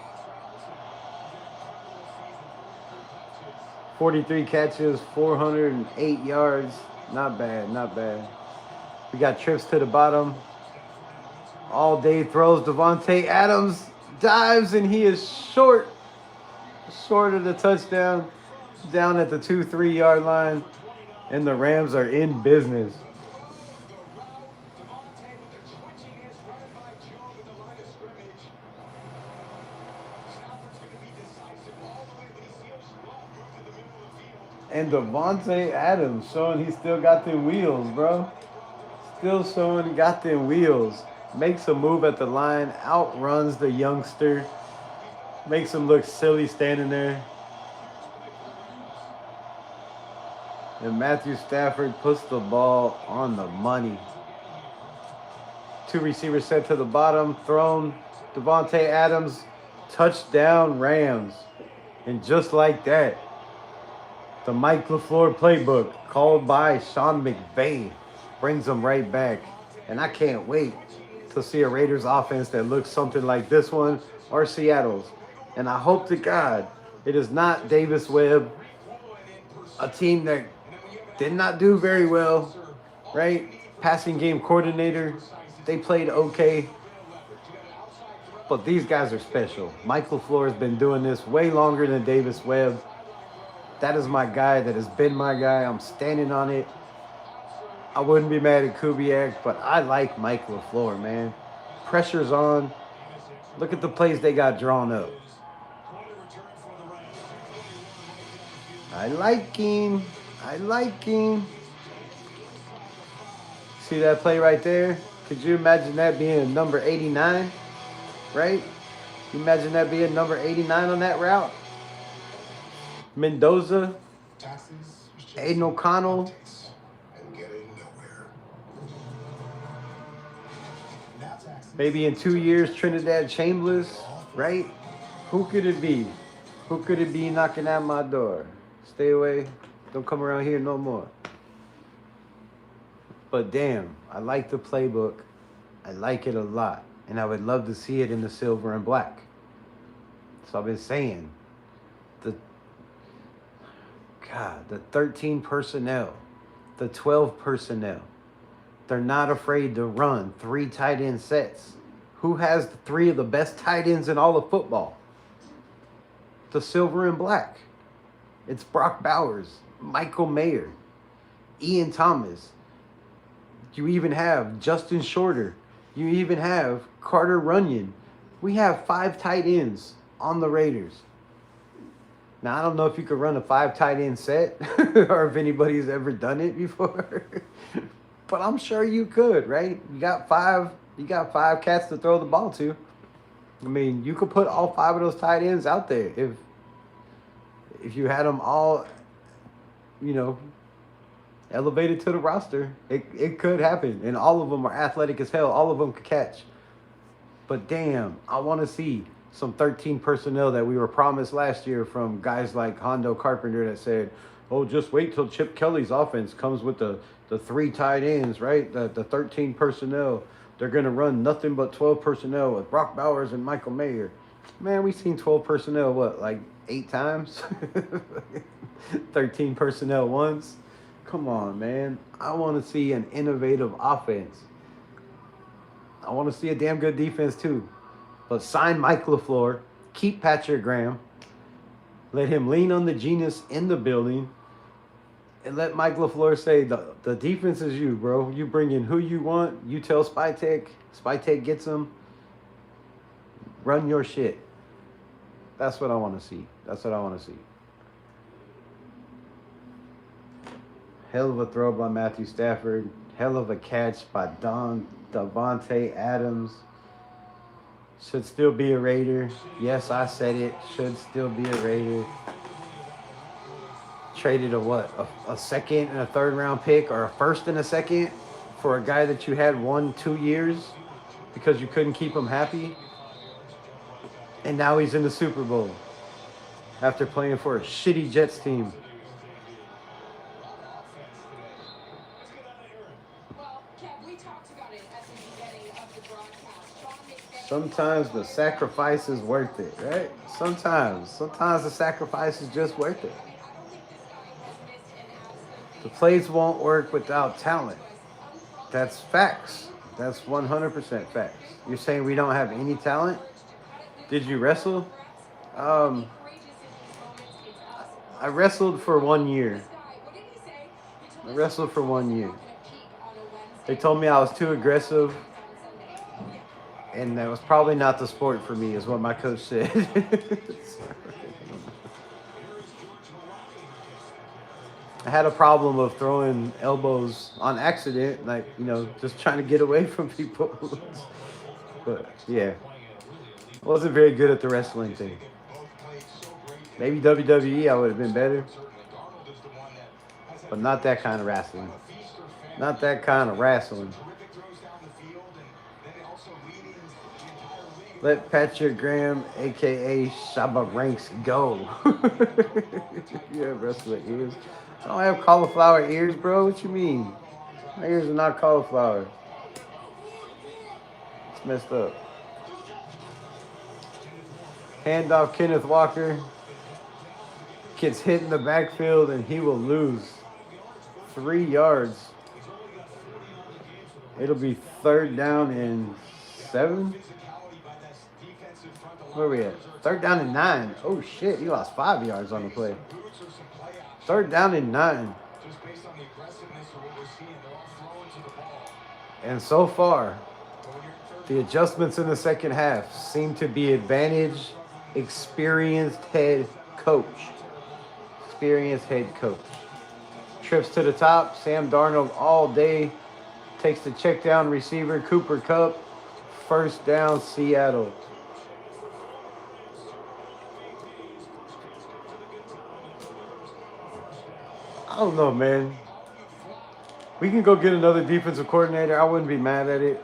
43 catches, 408 yards. Not bad, not bad. We got trips to the bottom. All day throws. Devontae Adams dives, and he is short of the touchdown. Down at the 2-3 yard line. And the Rams are in business. And Devontae Adams showing he still got them wheels, bro. Still showing he got them wheels. Makes a move at the line. Outruns the youngster. Makes him look silly standing there. And Matthew Stafford puts the ball on the money. 2 receivers set to the bottom. Thrown. Devontae Adams. Touchdown Rams. And just like that, the Mike LeFleur playbook called by Sean McVay brings them right back. And I can't wait to see a Raiders offense that looks something like this one or Seattle's. And I hope to God it is not Davis Webb, a team that did not do very well, right? Passing game coordinator, they played okay. But these guys are special. Mike LeFleur has been doing this way longer than Davis Webb. That is my guy. That has been my guy. I'm standing on it. I wouldn't be mad at Kubiak, but I like Mike LeFleur, man. Pressure's on. Look at the plays they got drawn up. I like him. I like him. See that play right there? Could you imagine that being number 89? right? Imagine that being number 89 on that route. Mendoza, Taxes, Aiden O'Connell. updates, and getting nowhere. Now taxes. Maybe in 2 years, Trinidad Chambers, right? Who could it be? Who could it be knocking at my door? Stay away. Don't come around here no more. But damn, I like the playbook. I like it a lot. And I would love to see it in the silver and black. So I've been saying, the 13 personnel, the 12 personnel, they're not afraid to run 3 tight end sets. Who has 3 of the best tight ends in all of football? The silver and black. It's Brock Bowers, Michael Mayer, Ian Thomas. You even have Justin Shorter. You even have Carter Runyon. We have 5 tight ends on the Raiders. Now, I don't know if you could run a 5 tight end set or if anybody's ever done it before. But I'm sure you could, right? You got 5 cats to throw the ball to. I mean, you could put all 5 of those tight ends out there if you had them all, elevated to the roster. It could happen. And all of them are athletic as hell. All of them could catch. But damn, I want to see some 13 personnel that we were promised last year from guys like Hondo Carpenter that said, oh, just wait till Chip Kelly's offense comes with the 3 tight ends, right? The 13 personnel. They're going to run nothing but 12 personnel with Brock Bowers and Michael Mayer. Man, we've seen 12 personnel, like 8 times? 13 personnel once? Come on, man. I want to see an innovative offense. I want to see a damn good defense, too. But sign Mike LeFleur. Keep Patrick Graham. Let him lean on the genius in the building. And let Mike LeFleur say, the defense is you, bro. You bring in who you want. You tell Spytek. Spytek gets them. Run your shit. That's what I want to see. That's what I want to see. Hell of a throw by Matthew Stafford. Hell of a catch by Davante Adams. Should still be a Raider. Yes, I said it. Should still be a Raider. Traded a second and a third round pick or a first and a second for a guy that you had 1-2 years because you couldn't keep him happy. And now he's in the Super Bowl after playing for a shitty Jets team. Sometimes the sacrifice is worth it, right? Sometimes the sacrifice is just worth it. The plays won't work without talent. That's facts. That's 100% facts. You're saying we don't have any talent? Did you wrestle? I wrestled for 1 year. They told me I was too aggressive. And that was probably not the sport for me, is what my coach said. I had a problem of throwing elbows on accident, like, just trying to get away from people. But, yeah. I wasn't very good at the wrestling thing. Maybe WWE, I would have been better. But not that kind of wrestling. Not that kind of wrestling. Let Patrick Graham, a.k.a. Shabba Ranks, go. You have wrestling ears. I don't have cauliflower ears, bro. What you mean? My ears are not cauliflower. It's messed up. Handoff Kenneth Walker. Gets hit in the backfield and he will lose 3 yards. It'll be 3rd down and 7. Where are we at? 3rd down and 9. Oh, shit. He lost 5 yards on the play. 3rd down and 9. And so far, the adjustments in the second half seem to be advantage experienced head coach. Trips to the top. Sam Darnold all day. Takes the check down receiver. Cooper Kupp. 1st down, Seattle. I don't know, man. We can go get another defensive coordinator. I wouldn't be mad at it.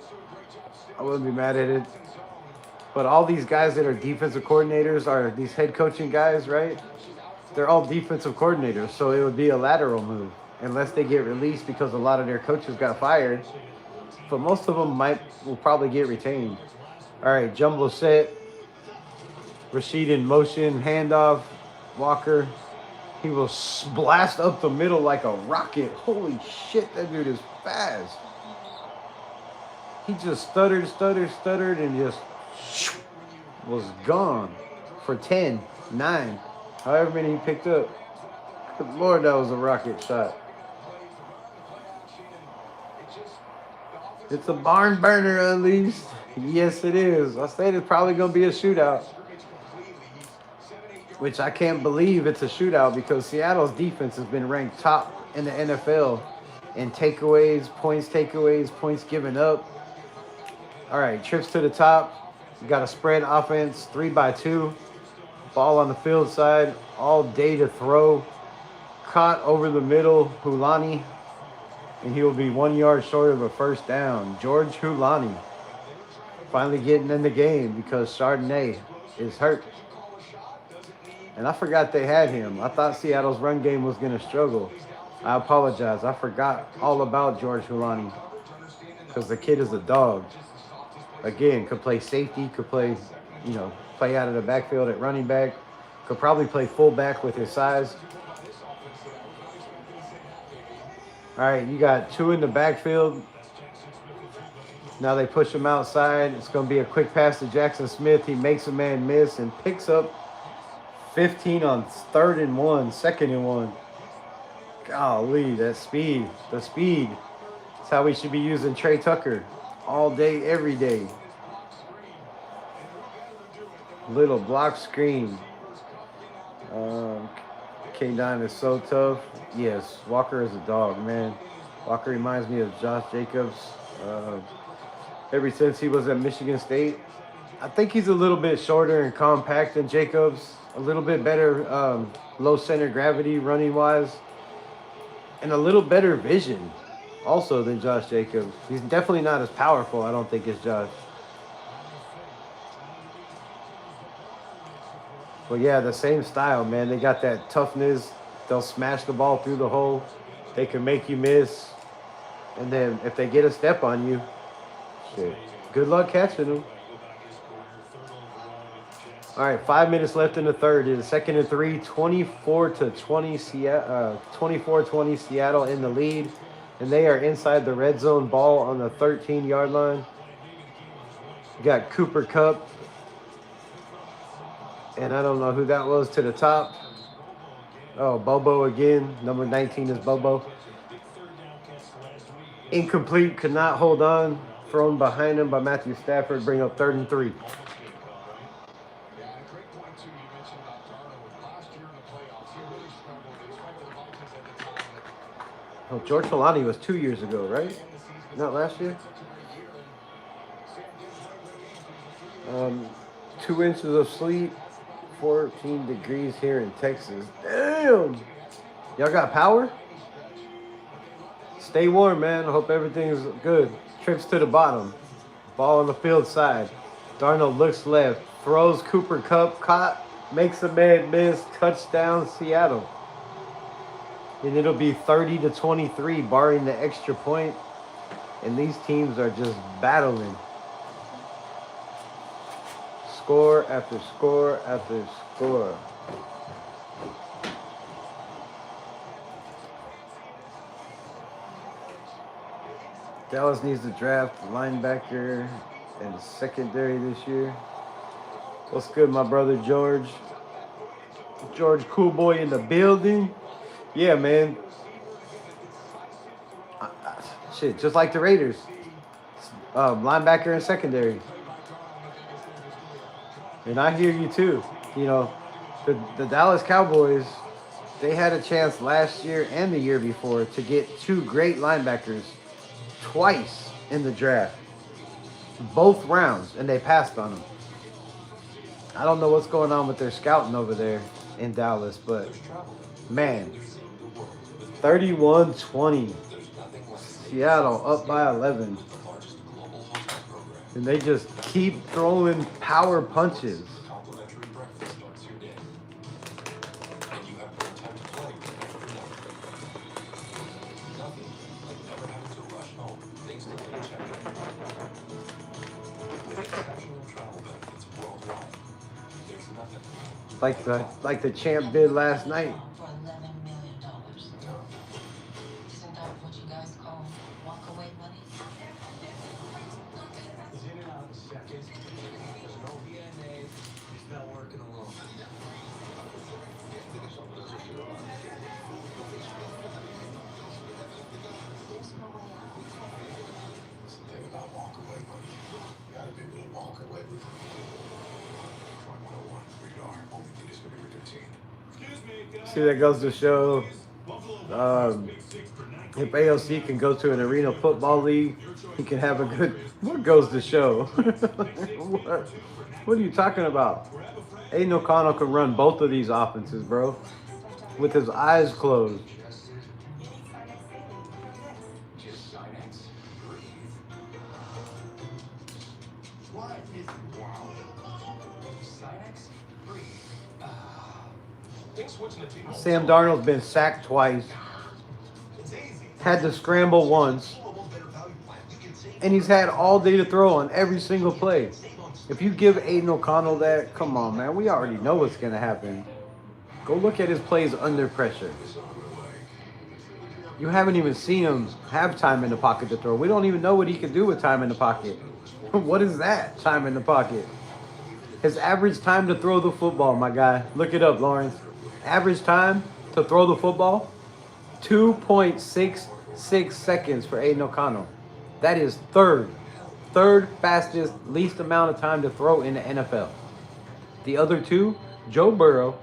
But all these guys that are defensive coordinators are these head coaching guys, right? They're all defensive coordinators, so it would be a lateral move unless they get released because a lot of their coaches got fired. But most of them will probably get retained. All right, jumbo set. Rashid in motion, handoff. Walker. He will blast up the middle like a rocket. Holy shit, that dude is fast. He just stuttered, and just was gone for 10, 9, however many he picked up. Good Lord, that was a rocket shot. It's a barn burner unleashed. Yes, it is. I said it's probably going to be a shootout. Which I can't believe it's a shootout because Seattle's defense has been ranked top in the NFL in takeaways, points given up. All right, trips to the top. You got a spread offense, 3x2. Ball on the field side, all day to throw. Caught over the middle, Hulani. And he will be 1 yard short of a first down. George Hulani finally getting in the game because Chardonnay is hurt. And I forgot they had him. I thought Seattle's run game was going to struggle. I apologize. I forgot all about George Hulani because the kid is a dog. Again, could play safety, could play, play out of the backfield at running back. Could probably play fullback with his size. All right, you got 2 in the backfield. Now they push him outside. It's going to be a quick pass to Jackson Smith. He makes a man miss and picks up 15 on 3rd and 1, 2nd and 1. Golly, that speed. The speed. That's how we should be using Trey Tucker all day, every day. Little block screen. K9 is so tough. Yes, Walker is a dog, man. Walker reminds me of Josh Jacobs. Ever since he was at Michigan State. I think he's a little bit shorter and compact than Jacobs. A little bit better low center gravity running wise. And a little better vision also than Josh Jacobs. He's definitely not as powerful, I don't think, as Josh. But yeah, the same style, man. They got that toughness. They'll smash the ball through the hole. They can make you miss. And then if they get a step on you, shit, good luck catching them. All right, 5 minutes left in the third. It is 2nd and 3, 24-20 Seattle in the lead. And they are inside the red zone, ball on the 13-yard line. You got Cooper Kupp. And I don't know who that was to the top. Oh, Bobo again. Number 19 is Bobo. Incomplete, could not hold on. Thrown behind him by Matthew Stafford. Bring up 3rd and 3. Oh, George Fulani was 2 years ago, right? Not last year? 2 inches of sleep, 14 degrees here in Texas. Damn! Y'all got power? Stay warm, man. I hope everything's good. Trips to the bottom. Ball on the field side. Darnold looks left. Throws Cooper Kupp. Caught. Makes a man miss. Touchdown, Seattle. And it'll be 30-23, barring the extra point. And these teams are just battling. Score after score after score. Dallas needs to draft linebacker and secondary this year. What's good, my brother George? George Cool Boy in the building. Yeah, man. Shit, just like the Raiders. Linebacker and secondary. And I hear you too. The Dallas Cowboys, they had a chance last year and the year before to get 2 great linebackers twice in the draft. Both rounds, and they passed on them. I don't know what's going on with their scouting over there in Dallas, but man, 31-20. There's nothing like Seattle up by 11. the largest global hotel program. And they just keep throwing power punches. Complimentary breakfast starts your day. And you have more time to play every night. Nothing like never having to rush home thanks to Klint Kubiak. With exceptional travel benefits worldwide, there's nothing. Like the champ did last night. For $11 million. Isn't that what you guys call walk-away money? He's in and out in seconds. There's no DNA. He's not working alone. It's the thing about walk away money. You gotta be able to walk away with it. 101, radar, only thing is gonna be 13. See, that goes to show if AOC can go to an arena football league, he can have a good. What goes to show? What are you talking about? Aiden O'Connell can run both of these offenses, bro, with his eyes closed. Just silence, breathe. What is wow? Silence, breathe. Think switching the team. Sam Darnold's been sacked twice, It's easy. had to scramble once, Almost better value plan. You can save and he's had all day to throw on every single play. If you give Aiden O'Connell that, come on, man, we already know what's going to happen. Go look at his plays under pressure. You haven't even seen him have time in the pocket to throw. We don't even know what he can do with time in the pocket. What is that, time in the pocket? His average time to throw the football, my guy. Look it up, Lawrence. Average time to throw the football, 2.66 seconds for Aiden O'Connell. That is third fastest, least amount of time to throw in the NFL. The other two, Joe Burrow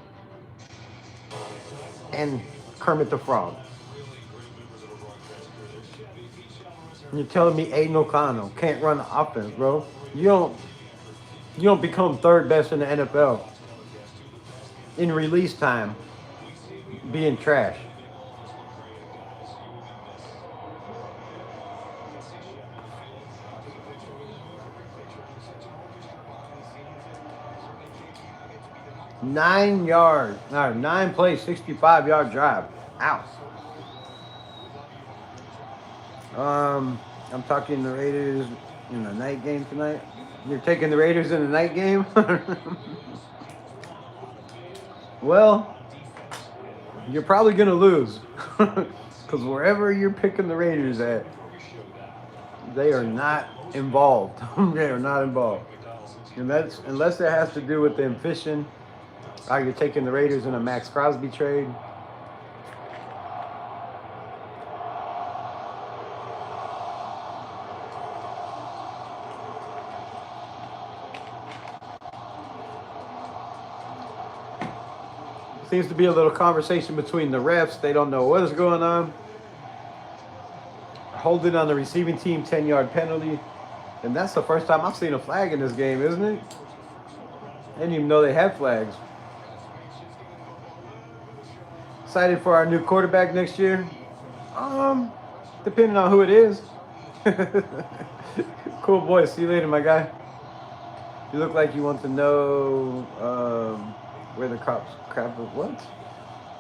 and Kermit the Frog. You're telling me Aiden O'Connell can't run the offense, bro? You don't become third best in the NFL in release time being trash. Nine plays, 65-yard drive. Ouch. I'm talking the Raiders in the night game tonight. You're taking the Raiders in the night game? Well, you're probably going to lose. Because wherever you're picking the Raiders at, they are not involved. They are not involved. And that's, unless it has to do with them fishing, or you're taking the Raiders in a Max Crosby trade. Seems to be a little conversation between the refs. They don't know what is going on. Holding on the receiving team, 10-yard penalty. And that's the first time I've seen a flag in this game, isn't it? I didn't even know they had flags. Excited for our new quarterback next year? Depending on who it is. Cool boy. See you later, my guy. You look like you want to know where the crap is. What?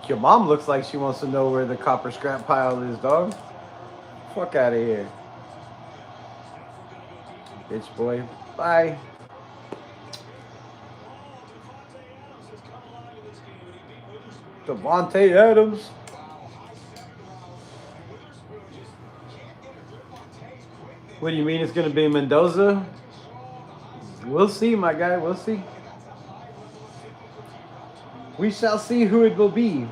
Your mom looks like she wants to know where the copper scrap pile is, dog. Fuck out of here. Bitch boy. Bye. Devontae Adams. What do you mean it's going to be Mendoza? We'll see, my guy. We'll see. We shall see who it will be.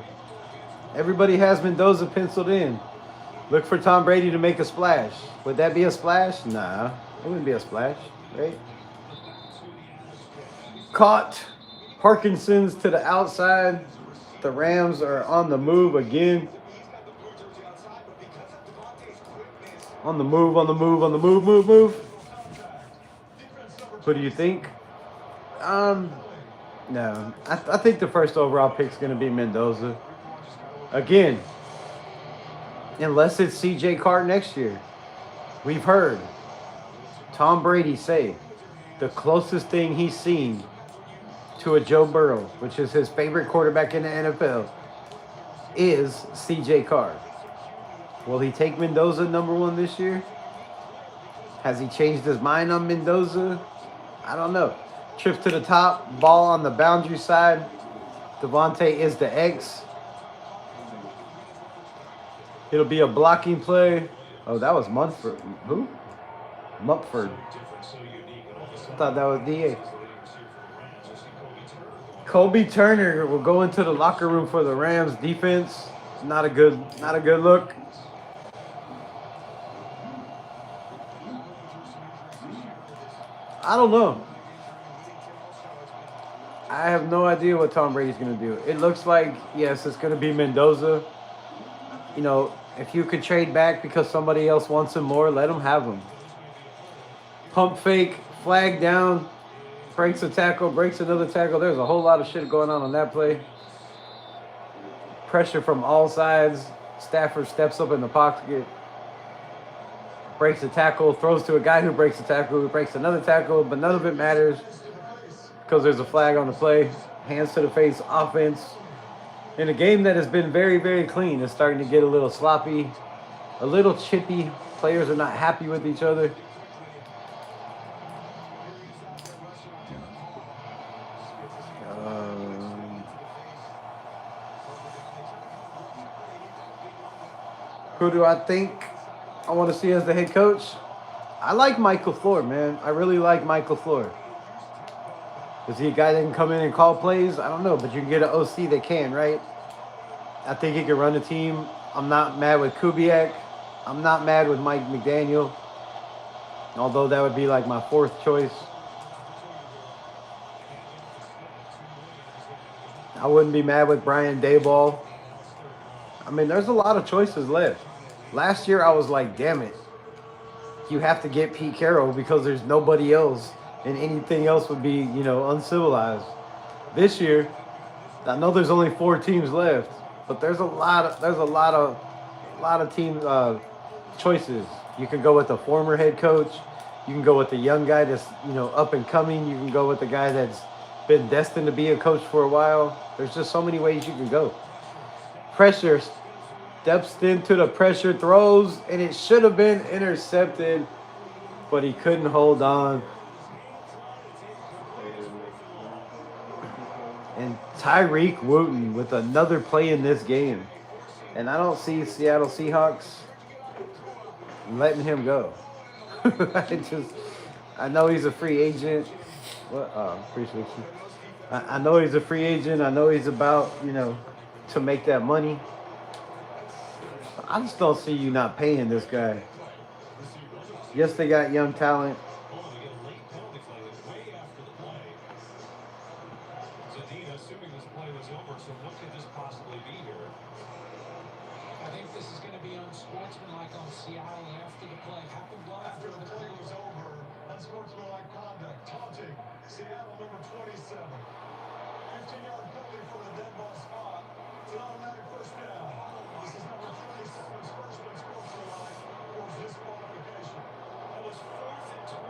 Everybody has Mendoza penciled in. Look for Tom Brady to make a splash. Would that be a splash? Nah, it wouldn't be a splash, right? Caught. Parkinson's to the outside. The Rams are on the move again. On the move, move. What do you think? No. I think the first overall pick is going to be Mendoza. Again, unless it's CJ Carr next year. We've heard Tom Brady say the closest thing he's seen to a Joe Burrow, which is his favorite quarterback in the NFL, is CJ Carr. Will he take Mendoza #1 this year? Has he changed his mind on Mendoza? I don't know. Trip to the top, ball on the boundary side. Devontae is the X. It'll be a blocking play. Oh, that was Munford. Who? Mupford. I thought that was DA. Kobe Turner will go into the locker room for the Rams defense. Not a good look. I don't know. I have no idea what Tom Brady's going to do. It looks like, yes, it's going to be Mendoza. You know, if you could trade back because somebody else wants him more, let him have him. Pump fake, flag down, breaks a tackle, breaks another tackle. There's a whole lot of shit going on that play. Pressure from all sides. Stafford steps up in the pocket, breaks a tackle, throws to a guy who breaks a tackle, who breaks another tackle, but none of it matters because there's a flag on the play. Hands to the face offense. In a game that has been very, very clean, it's starting to get a little sloppy, a little chippy. Players are not happy with each other. Who do I think I want to see as the head coach? I like Mike LeFleur, man. I really like Mike LeFleur. Is he a guy that can come in and call plays? I don't know, but you can get an OC that can, right? I think he can run the team. I'm not mad with Kubiak. I'm not mad with Mike McDaniel, although that would be like my fourth choice. I wouldn't be mad with Brian Daboll. I mean, there's a lot of choices left. Last year, I was like, damn it. You have to get Pete Carroll because there's nobody else, and anything else would be, you know, uncivilized. This year, I know there's only 4 teams left, but there's a lot of team choices. You can go with the former head coach. You can go with the young guy that's, you know, up and coming. You can go with the guy that's been destined to be a coach for a while. There's just so many ways you can go. Pressure, steps into the pressure, throws, and it should have been intercepted, but he couldn't hold on. And Tyreek Wooten with another play in this game. And I don't see Seattle Seahawks letting him go. I know he's a free agent. What? Oh, appreciate you. I know he's a free agent. I know he's about, you know, to make that money. I just don't see you not paying this guy. Yes, they got young talent. Assuming this play was over, so what could this possibly be here? I think this is going to be unsportsmanlike on Seattle after the play. Happened After the play was over, unsportsmanlike conduct, taunting Seattle number 27. 15-yard penalty for the dead ball spot. It's an automatic first down. This is number 27's first unsportsmanlike for disqualification. That was 4th and 12.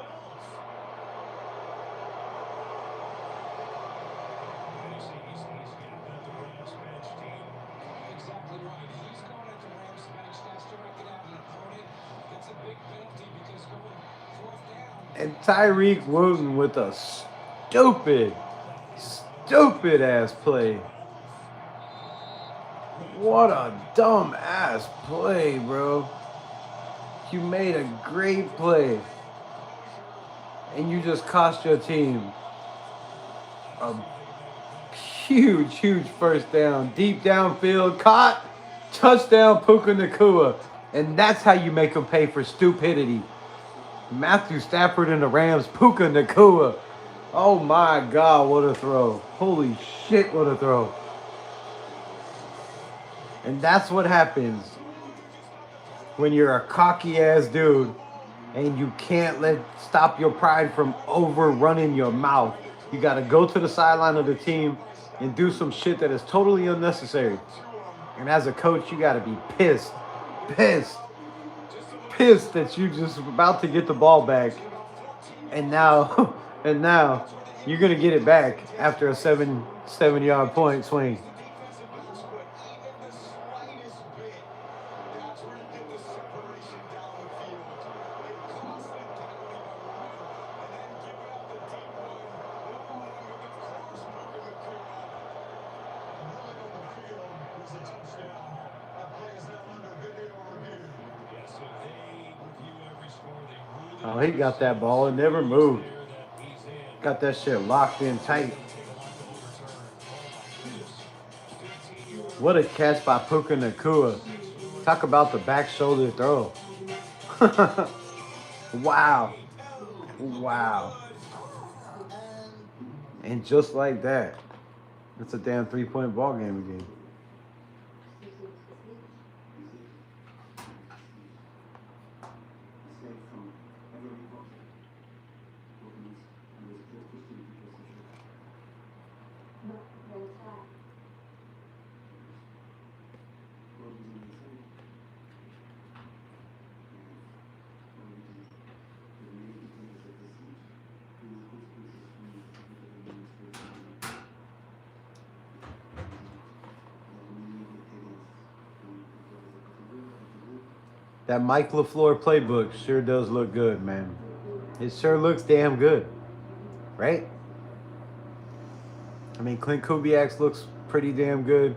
He's getting at the Rams bench team. Exactly right. He's going at the Rams bench. That's directed at an opponent. That's a big penalty because going 4th down. And Tyreek Wooten with a stupid ass play. What a dumb ass play, bro. You made a great play. And you just cost your team a huge first down. Deep downfield, caught, touchdown, Puka Nacua. And that's how you make them pay for stupidity. Matthew Stafford and the Rams, Puka Nacua. Oh my God, what a throw. Holy shit, what a throw. And that's what happens when you're a cocky ass dude and you can't stop your pride from overrunning your mouth. You got to go to the sideline of the team and do some shit that is totally unnecessary. And as a coach, you got to be pissed pissed. Pissed that you just about to get the ball back. And now, and now, you're going to get it back after a 7-yard point swing. Oh, he got that ball and never moved. Got that shit locked in tight. What a catch by Puka Nacua. Talk about the back shoulder throw. Wow. Wow. And just like that, it's a damn 3-point ball game again. That Mike LeFleur playbook sure does look good, man. It sure looks damn good, right? I mean, Klint Kubiak looks pretty damn good,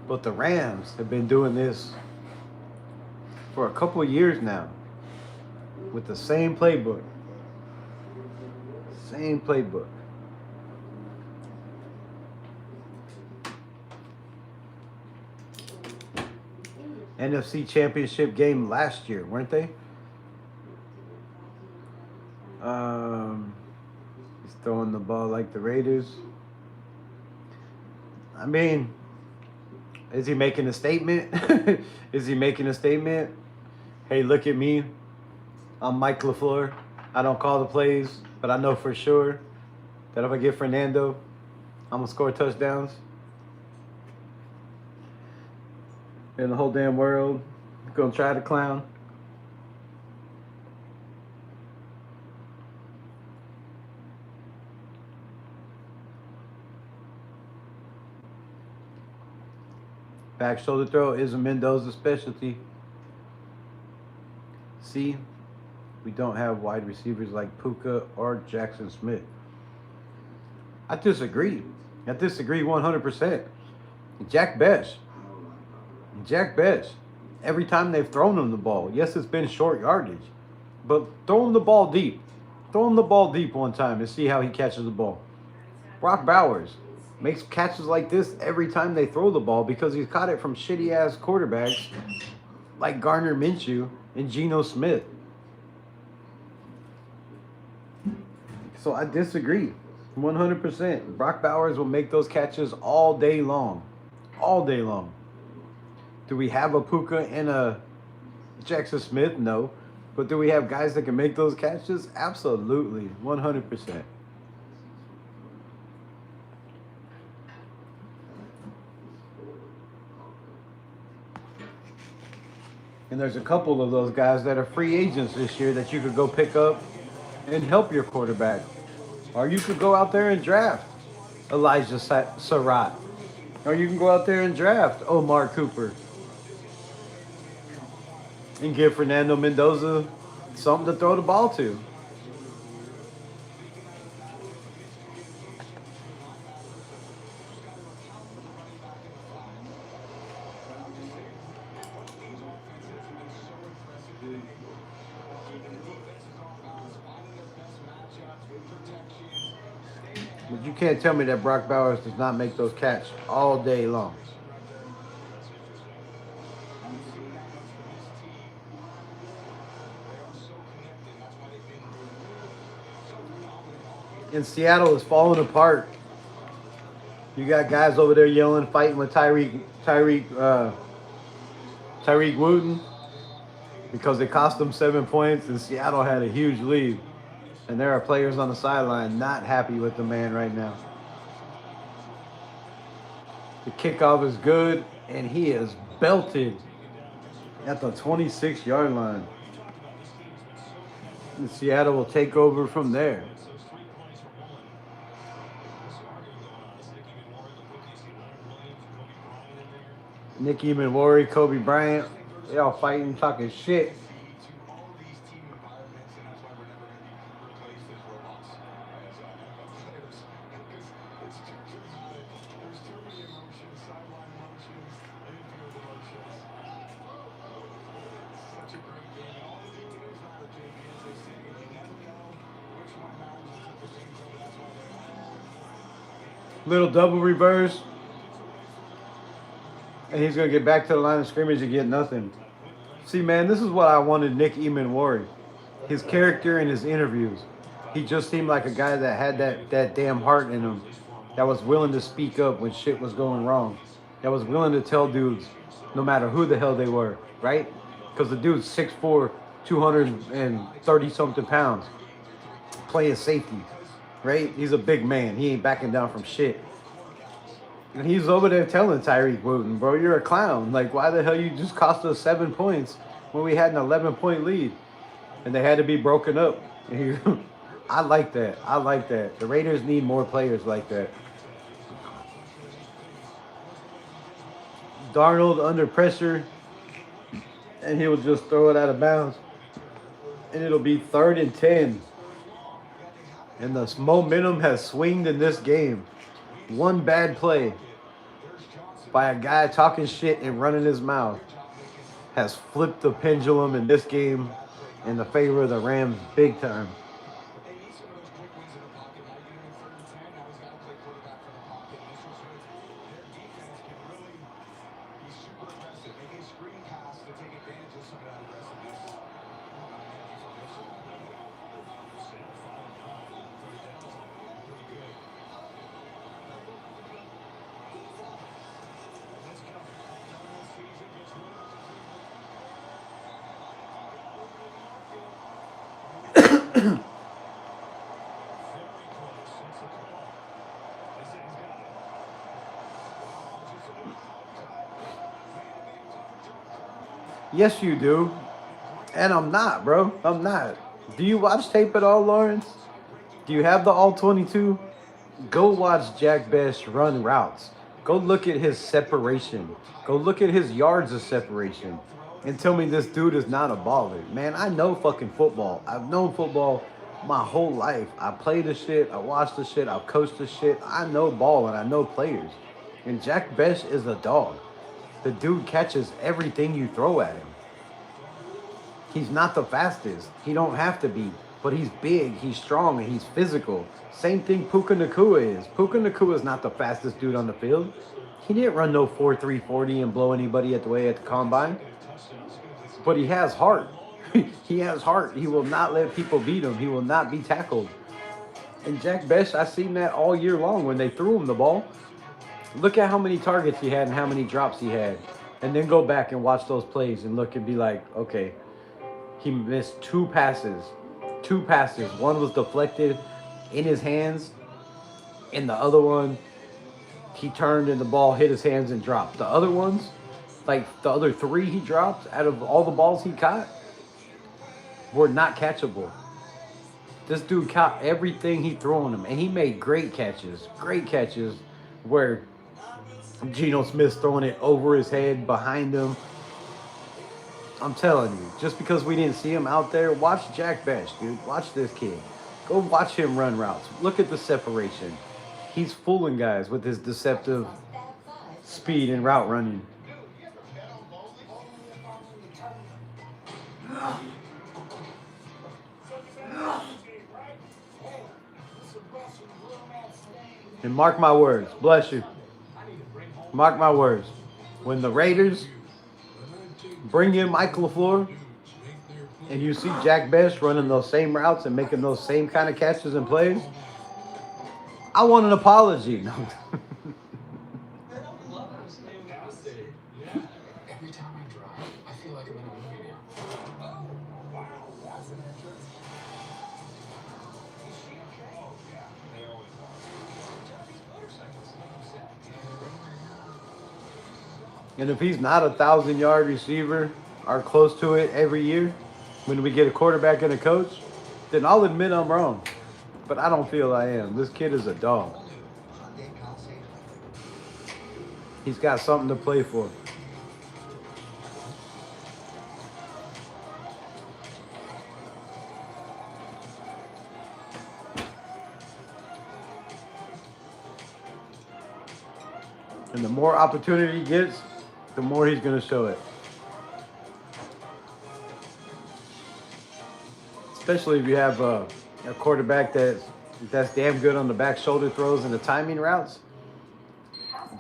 but the Rams have been doing this for a couple of years now with the same playbook. Same playbook. NFC Championship game last year, weren't they? He's throwing the ball like the Raiders. I mean, is he making a statement? Is he making a statement? Hey, look at me. I'm Mike LeFleur. I don't call the plays, but I know for sure that if I get Fernando, I'm going to score touchdowns. In the whole damn world, gonna try to clown. Back shoulder throw is a Mendoza specialty. See, we don't have wide receivers like Puka or Jackson Smith. I disagree. I disagree 100%. Jack Best, every time they've thrown him the ball, yes, it's been short yardage, but throw him the ball deep. Throw him the ball deep one time and see how he catches the ball. Brock Bowers makes catches like this every time they throw the ball because he's caught it from shitty-ass quarterbacks like Gardner Minshew and Geno Smith. So I disagree 100%. Brock Bowers will make those catches all day long. All day long. Do we have a Puka and a Jackson Smith? No. But do we have guys that can make those catches? Absolutely. 100%. And there's a couple of those guys that are free agents this year that you could go pick up and help your quarterback. Or you could go out there and draft Elijah Surratt. Or you can go out there and draft Omar Cooper. And give Fernando Mendoza something to throw the ball to. But you can't tell me that Brock Bowers does not make those catches all day long. And Seattle is falling apart. You got guys over there yelling, fighting with Tyreek Wooten because it cost them 7 points, and Seattle had a huge lead. And there are players on the sideline not happy with the man right now. The kickoff is good, and he is belted. at the 26-yard line. And Seattle will take over from there. Nicky Manwari, Kobe Bryant, they all fighting, talking shit. All of these team environments, and that's why we're never going to be replaced as robots, as NFL players, because it's too dramatic. There's too many emotions, sideline emotions, infield emotions. It's such a great game, and all the details matter, JB, as they say, and you never know which one matters until the game's over. That's why they matter. Little double reverse. And he's going to get back to the line of scrimmage and get nothing. See, man, this is what I wanted Nick Eamon-Wari. His character in his interviews. He just seemed like a guy that had that damn heart in him. That was willing to speak up when shit was going wrong. That was willing to tell dudes, no matter who the hell they were, right? Because the dude's 6'4", 230-something pounds. Playing safety, right? He's a big man. He ain't backing down from shit. And he's over there telling Tyreek Wooten, bro, you're a clown. Like, why the hell you just cost us 7 points when we had an 11-point lead? And they had to be broken up. I like that. I like that. The Raiders need more players like that. Darnold under pressure, and he'll just throw it out of bounds. And it'll be 3rd and 10. And the momentum has swinged in this game. One bad play by a guy talking shit and running his mouth has flipped the pendulum in this game in the favor of the Rams big time. They need some of those quick wins in the pocket. Now you're in 3rd and 10. Now he's got to play quarterback from the pocket. And this was their defense can really be super aggressive. Make a screen pass to take advantage of some of that aggressiveness. Yes, you do. And I'm not, bro. I'm not. Do you watch tape at all, Lawrence? Do you have the all-22? Go watch Jack Best run routes. Go look at his separation. Go look at his yards of separation. And tell me this dude is not a baller. Man, I know fucking football. I've known football my whole life. I play the shit. I watch the shit. I've coached the shit. I know ball and I know players. And Jack Best is a dog. The dude catches everything you throw at him. He's not the fastest. He don't have to be. But he's big, he's strong, and he's physical. Same thing Puka Nacua is. Puka Nacua is not the fastest dude on the field. He didn't run no 4.3 40 and blow anybody at the combine. But he has heart. He has heart. He will not let people beat him. He will not be tackled. And Jack Best, I seen that all year long when they threw him the ball. Look at how many targets he had and how many drops he had. And then go back and watch those plays and look and be like, okay, he missed 2 passes. 2 passes. One was deflected in his hands, and the other one, he turned and the ball hit his hands and dropped. The other ones, like the other 3 he dropped out of all the balls he caught, were not catchable. This dude caught everything he threw on him, and he made great catches where Geno Smith's throwing it over his head, behind him. I'm telling you, just because we didn't see him out there, watch Jack Best, dude. Watch this kid. Go watch him run routes. Look at the separation. He's fooling guys with his deceptive speed and route running. And mark my words. Bless you. Mark my words. When the Raiders bring in Mike LeFleur, and you see Jack Best running those same routes and making those same kind of catches and plays, I want an apology. Every time I drive, I feel like I'm in a movie now. Wow, that's an entrance. Is she okay? Oh, yeah, they always are. These motorcycles, like you said. And if he's not a 1,000-yard receiver, are close to it every year when we get a quarterback and a coach, then I'll admit I'm wrong. But I don't feel I am. This kid is a dog. He's got something to play for. And the more opportunity he gets, the more he's going to show it. Especially if you have a quarterback that's damn good on the back shoulder throws and the timing routes.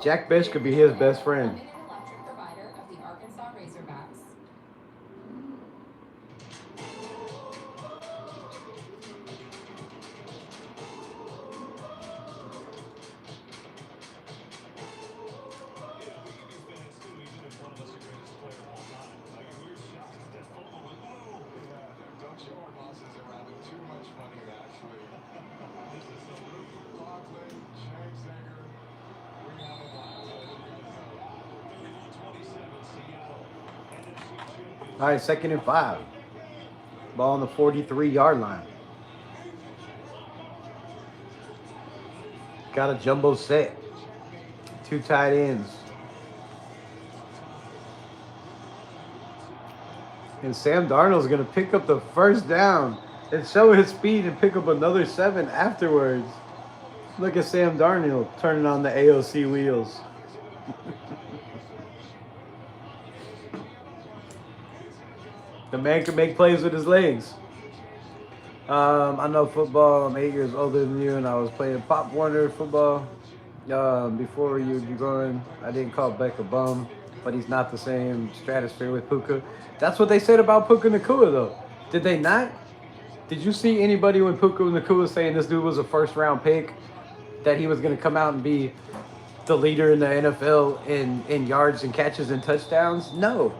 Jack Bech could be his best friend. Electric provider of the Arkansas Razorbacks. Don't show our bosses that we're having too much fun here, actually. This is the Luke Conklin, Shank Sanger. We have a blast. All right, 2nd and 5. Ball on the 43-yard line. Got a jumbo set. 2 tight ends. And Sam Darnold's going to pick up the first down and show his speed and pick up another 7 afterwards. Look at Sam Darnold turning on the AOC wheels. The man can make plays with his legs. I know football. I'm 8 years older than you, and I was playing Pop Warner football before you were growing. I didn't call Beck a bum, but he's not the same stratosphere with Puka. That's what they said about Puka Nacua, though. Did they not? Did you see anybody when Puka Nacua saying this dude was a first-round pick, that he was going to come out and be the leader in the NFL in yards and catches and touchdowns? No.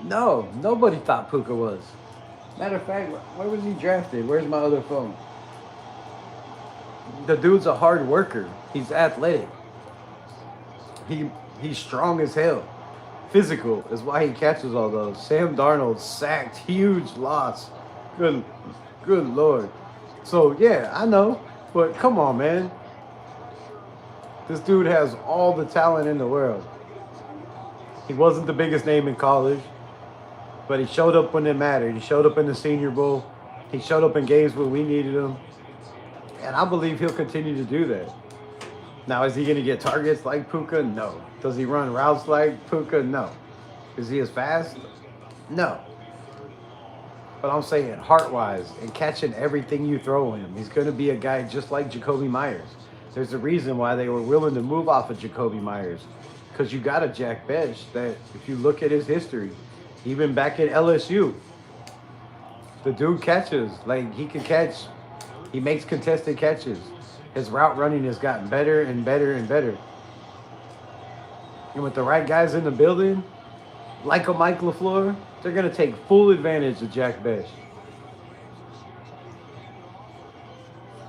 No, nobody thought Puka was. Matter of fact, where was he drafted? Where's my other phone? The dude's a hard worker. He's athletic. He's strong as hell. Physical is why he catches all those. Sam Darnold sacked, huge loss. Good Lord. So yeah, I know, but come on, man. This dude has all the talent in the world. He wasn't the biggest name in college, but he showed up when it mattered. He showed up in the Senior Bowl. He showed up in games where we needed him. And I believe he'll continue to do that. Now, is he going to get targets like Puka? No. Does he run routes like Puka? No. Is he as fast? No. But I'm saying heart-wise and catching everything you throw him. He's going to be a guy just like Jacoby Myers. There's a reason why they were willing to move off of Jacoby Myers. Because you got a Jack Bech that, if you look at his history, even back at LSU, the dude catches. Like, he can catch. He makes contested catches. His route running has gotten better and better and better. And with the right guys in the building, like a Mike LeFleur, they're going to take full advantage of Jack Bech.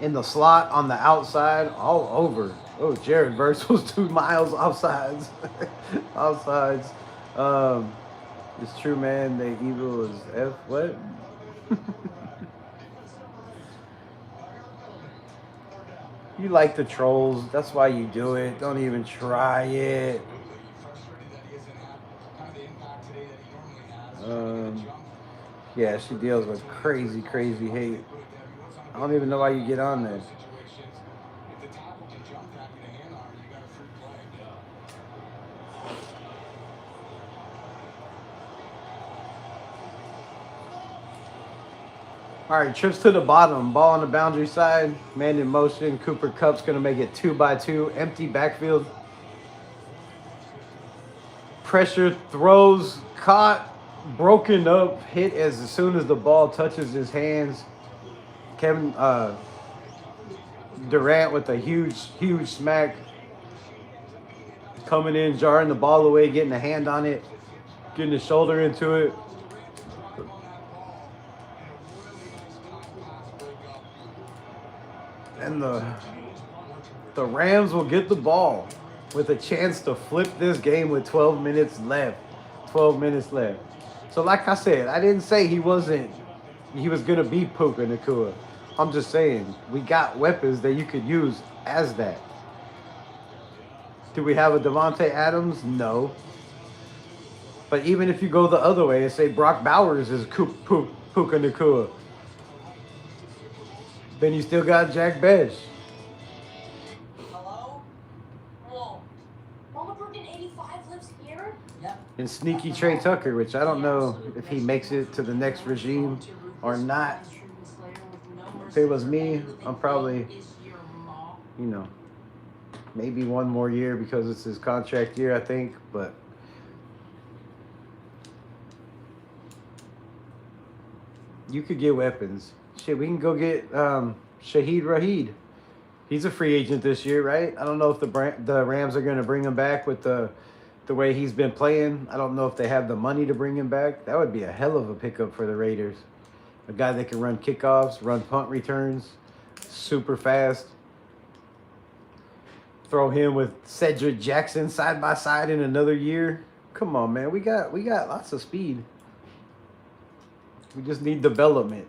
In the slot, on the outside, all over. Oh, Jared Verse was 2 miles offsides. Offsides. It's true, man. The evil is F. What? You like the trolls. That's why you do it. Don't even try it. Yeah, she deals with crazy hate. I don't even know why you get on there. All right, trips to the bottom. Ball on the boundary side. Man in motion. Cooper Kupp's going to make it 2-by-2. Empty backfield. Pressure, throws, caught, broken up, hit as soon as the ball touches his hands. Kevin Durant with a huge smack. Coming in, jarring the ball away, getting a hand on it, getting his shoulder into it. And the Rams will get the ball with a chance to flip this game with 12 minutes left. 12 minutes left. So like I said, I didn't say he was gonna be Puka Nacua. I'm just saying we got weapons that you could use as that. Do we have a Devontae Adams? No. But even if you go the other way and say Brock Bowers is Puka Nacua, then you still got Jack Besh. Hello? Whoa. Mama Brooklyn 85 lives here? Yep. And sneaky Trey Tucker, which I don't know if he makes it to the next regime or not. If it was me, I'm probably, you know, maybe one more year because it's his contract year, I think. But you could get weapons. Shit, we can go get Shaheed Rahid. He's a free agent this year, right? I don't know if the Rams are going to bring him back with the way he's been playing. I don't know if they have the money to bring him back. That would be a hell of a pickup for the Raiders. A guy that can run kickoffs, run punt returns, super fast. Throw him with Cedric Jackson side by side in another year. Come on, man. We got lots of speed. We just need development.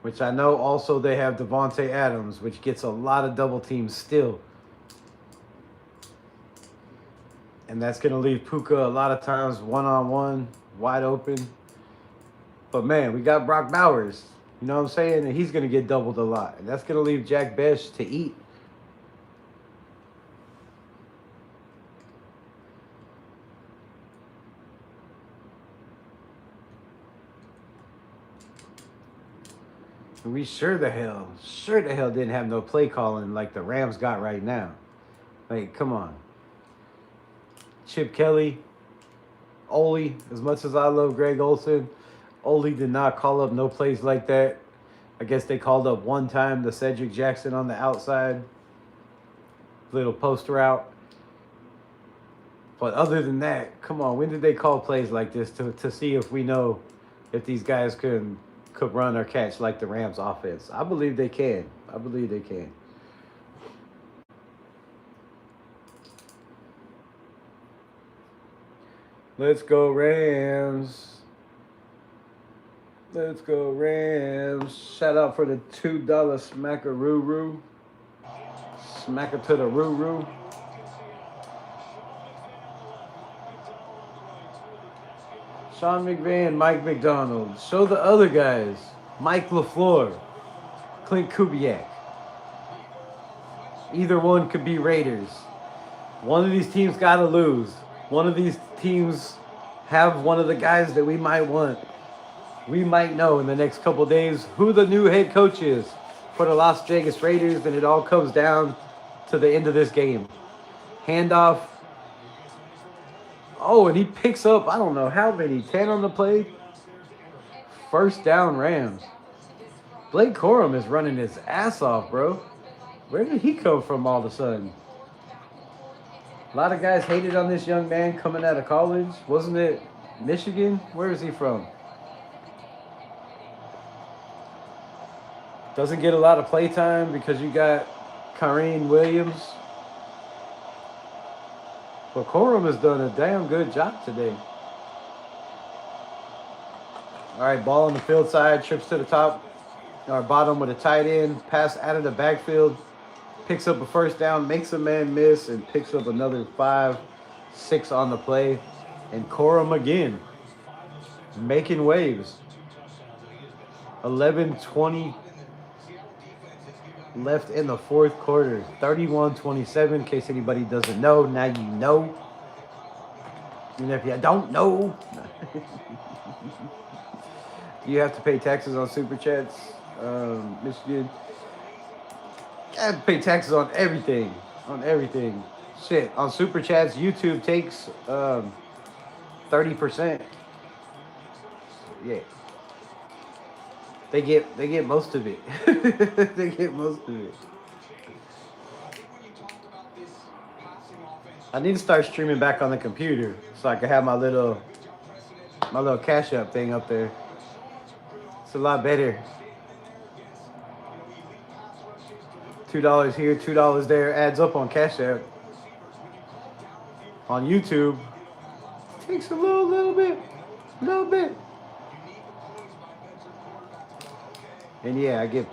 Which I know also they have Devontae Adams, which gets a lot of double teams still. And that's going to leave Puka a lot of times one-on-one, wide open. But, man, we got Brock Bowers. You know what I'm saying? And he's going to get doubled a lot. And that's going to leave Jack Besh to eat. And we sure the hell didn't have no play calling like the Rams got right now. Like, come on. Chip Kelly, Ole, as much as I love Greg Olsen, Ole did not call up no plays like that. I guess they called up one time the Cedric Jackson on the outside. Little post route. But other than that, come on, when did they call plays like this to see if we know if these guys could run or catch like the Rams offense? I believe they can. Let's go Rams. Let's go Rams. Shout out for the $2 smackaroo. Smack it to the roo. Sean McVay and Mike McDonald. Show the other guys. Mike LeFleur. Klint Kubiak. Either one could be Raiders. One of these teams got to lose. One of these teams have one of the guys that we might want. We might know in the next couple of days who the new head coach is for the Las Vegas Raiders, and it all comes down to the end of this game. Handoff. Oh, and he picks up, I don't know how many, 10 on the play. First down Rams. Blake Corum is running his ass off, bro. Where did he come from all of a sudden? A lot of guys hated on this young man coming out of college. Wasn't it Michigan? Where is he from? Doesn't get a lot of play time because you got Kyren Williams. But Corum has done a damn good job today. All right, ball on the field side, trips to the top or bottom with a tight end, pass out of the backfield, picks up a first down, makes a man miss, and picks up another 5-6 on the play. And Corum again, making waves. 11:20 left in the fourth quarter. 31-27, in case anybody doesn't know. Now you know. And if you don't know, you have to pay taxes on Super Chats. Michigan. You have to pay taxes on everything. Shit, on Super Chats, YouTube takes 30%. Yeah. They get most of it. They get most of it. I need to start streaming back on the computer so I can have my little Cash App thing up there. It's a lot better. $2 here, $2 there adds up on Cash App. on YouTube. Takes a little bit. And yeah, I get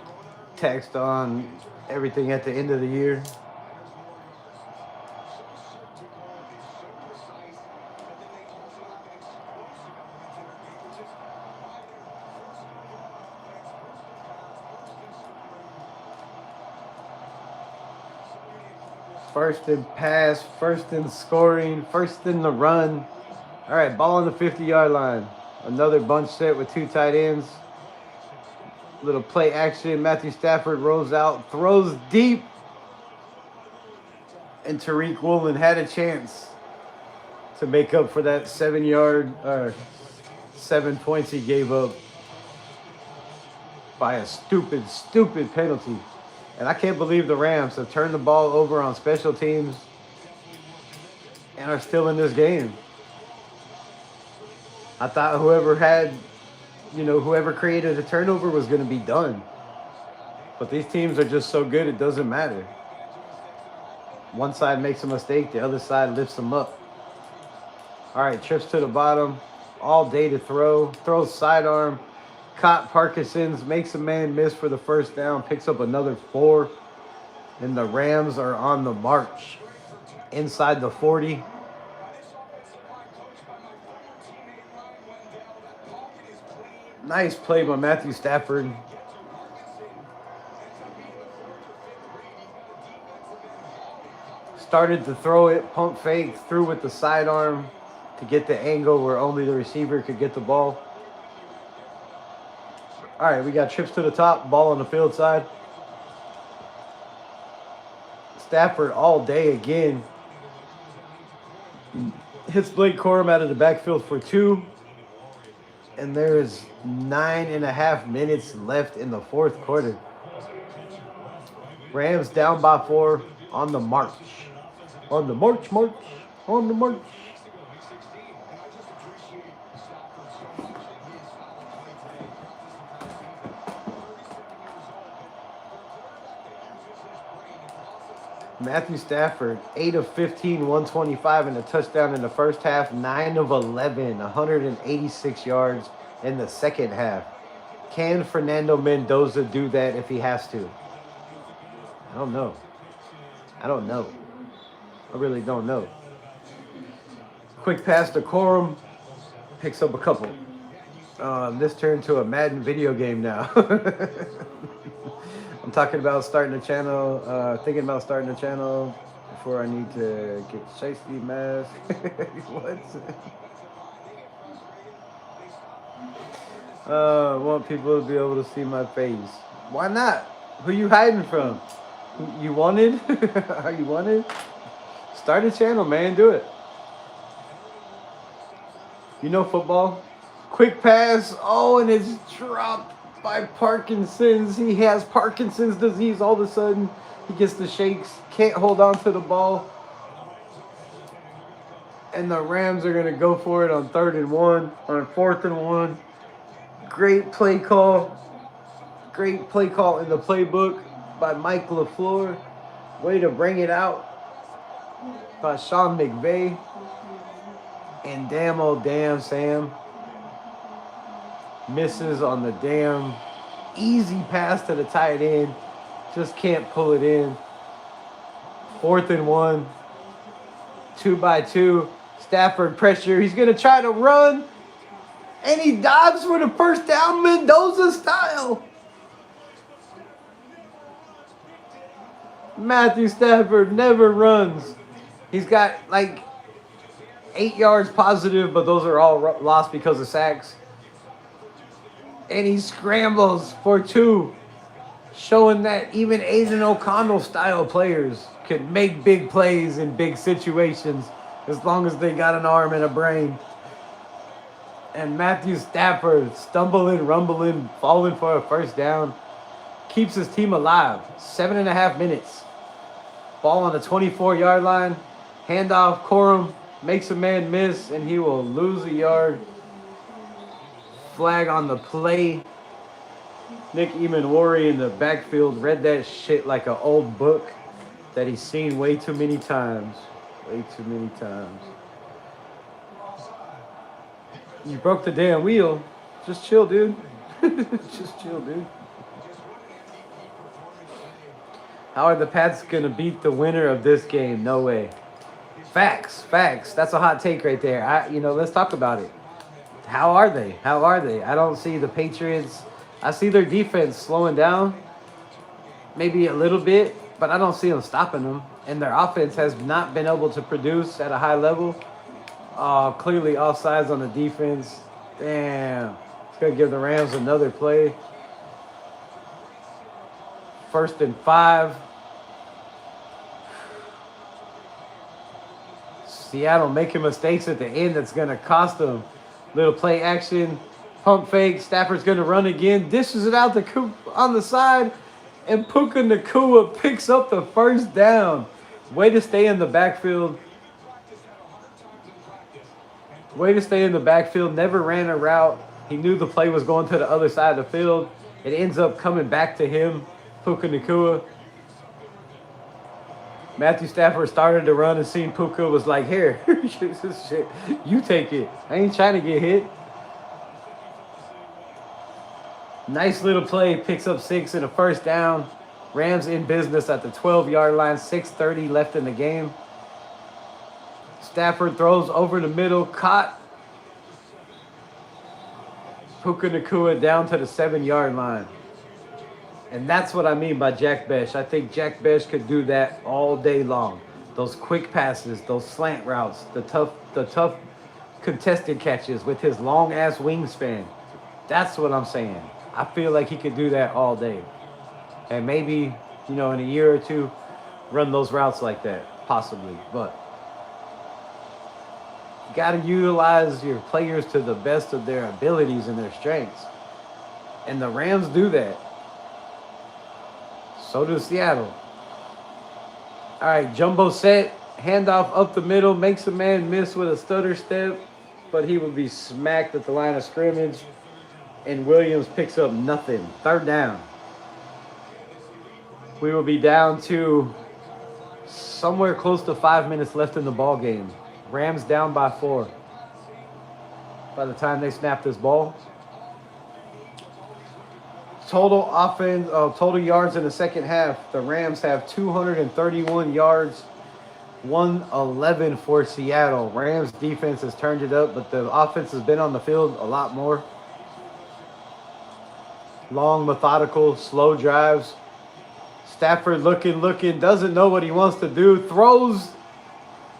text on everything at the end of the year. First in pass, first in scoring, first in the run. All right, ball on the 50-yard line. Another bunch set with 2 tight ends. Little play action. Matthew Stafford rolls out, throws deep. And Tariq Woolen had a chance to make up for that 7 points he gave up by a stupid penalty. And I can't believe the Rams have turned the ball over on special teams and are still in this game. I thought whoever created a turnover was going to be done. But these teams are just so good, it doesn't matter. One side makes a mistake, the other side lifts them up. All right, trips to the bottom, all day to throw. Throws sidearm. Caught Parkinson's, makes a man miss for the first down, picks up another 4. And the Rams are on the march inside the 40. Nice play by Matthew Stafford. Started to throw it, pump fake, threw with the sidearm to get the angle where only the receiver could get the ball. All right, we got trips to the top, ball on the field side. Stafford all day again. Hits Blake Corum out of the backfield for 2. And there is 9.5 minutes left in the 4th quarter. Rams down by 4 on the march. On the march. Matthew Stafford, 8 of 15, 125, and a touchdown in the first half. 9 of 11, 186 yards in the second half. Can Fernando Mendoza do that if he has to? I don't know. I really don't know. Quick pass to Corum. Picks up a couple. This turned to a Madden video game now. I'm talking about starting a channel, thinking about starting a channel before I need to get shiesty mask. What? Want people to be able to see my face. Why not? Who you hiding from? You wanted? Are you wanted? Start a channel, man. Do it. You know football? Quick pass. Oh, and it's dropped by Parkinson's. He has Parkinson's disease. All of a sudden, he gets the shakes. Can't hold on to the ball. And the Rams are going to go for it on 3rd and 1. On 4th and 1. Great play call. Great play call in the playbook by Mike LeFleur. Way to bring it out by Sean McVay. And damn Sam misses on the damn easy pass to the tight end. Just can't pull it in. 4th and 1. 2-by-2. Stafford pressure. He's going to try to run. And he dives for the first down, Mendoza style. Matthew Stafford never runs. He's got like 8 yards positive, but those are all lost because of sacks. And he scrambles for 2, showing that even Aiden O'Connell style players could make big plays in big situations as long as they got an arm and a brain. And Matthew Stafford, stumbling, rumbling, falling for a first down, keeps his team alive. 7.5 minutes. Ball on the 24-yard line. Handoff, Corum makes a man miss, and he will lose a yard. Flag on the play. Nick Emanwari in the backfield read that shit like an old book that he's seen way too many times. Way too many times. You broke the damn wheel. Just chill, dude. Just chill, dude. How are the Pats gonna beat the winner of this game? No way. Facts, facts. That's a hot take right there. Let's talk about it. How are they? How are they? I don't see the Patriots. I see their defense slowing down, maybe a little bit, but I don't see them stopping them. And their offense has not been able to produce at a high level. Clearly offsides on the defense. Damn. It's going to give the Rams another play. 1st and 5. Seattle making mistakes at the end that's going to cost them. Little play action. Pump fake. Stafford's going to run again. Dishes it out to Coop on the side. And Puka Nacua picks up the first down. Way to stay in the backfield. Way to stay in the backfield. Never ran a route. He knew the play was going to the other side of the field. It ends up coming back to him, Puka Nacua. Matthew Stafford started to run and seen Puka was like, here, shit, you take it. I ain't trying to get hit. Nice little play. Picks up 6 and a first down. Rams in business at the 12-yard line. 6:30 left in the game. Stafford throws over the middle. Caught. Puka Nacua down to the 7-yard line. And that's what I mean by Jack Besh. I think Jack Besh could do that all day long. Those quick passes, those slant routes, the tough contested catches with his long-ass wingspan. That's what I'm saying. I feel like he could do that all day. And maybe, in a year or two, run those routes like that, possibly. But you got to utilize your players to the best of their abilities and their strengths. And the Rams do that. So does Seattle. All right, jumbo set, handoff up the middle, makes a man miss with a stutter step, but he will be smacked at the line of scrimmage. And Williams picks up nothing. 3rd down. We will be down to somewhere close to 5 minutes left in the ball game. Rams down by 4 by the time they snap this ball. Total offense, total yards in the second half. The Rams have 231 yards, 111 for Seattle. Rams defense has turned it up, but the offense has been on the field a lot more. Long, methodical, slow drives. Stafford looking, doesn't know what he wants to do. Throws,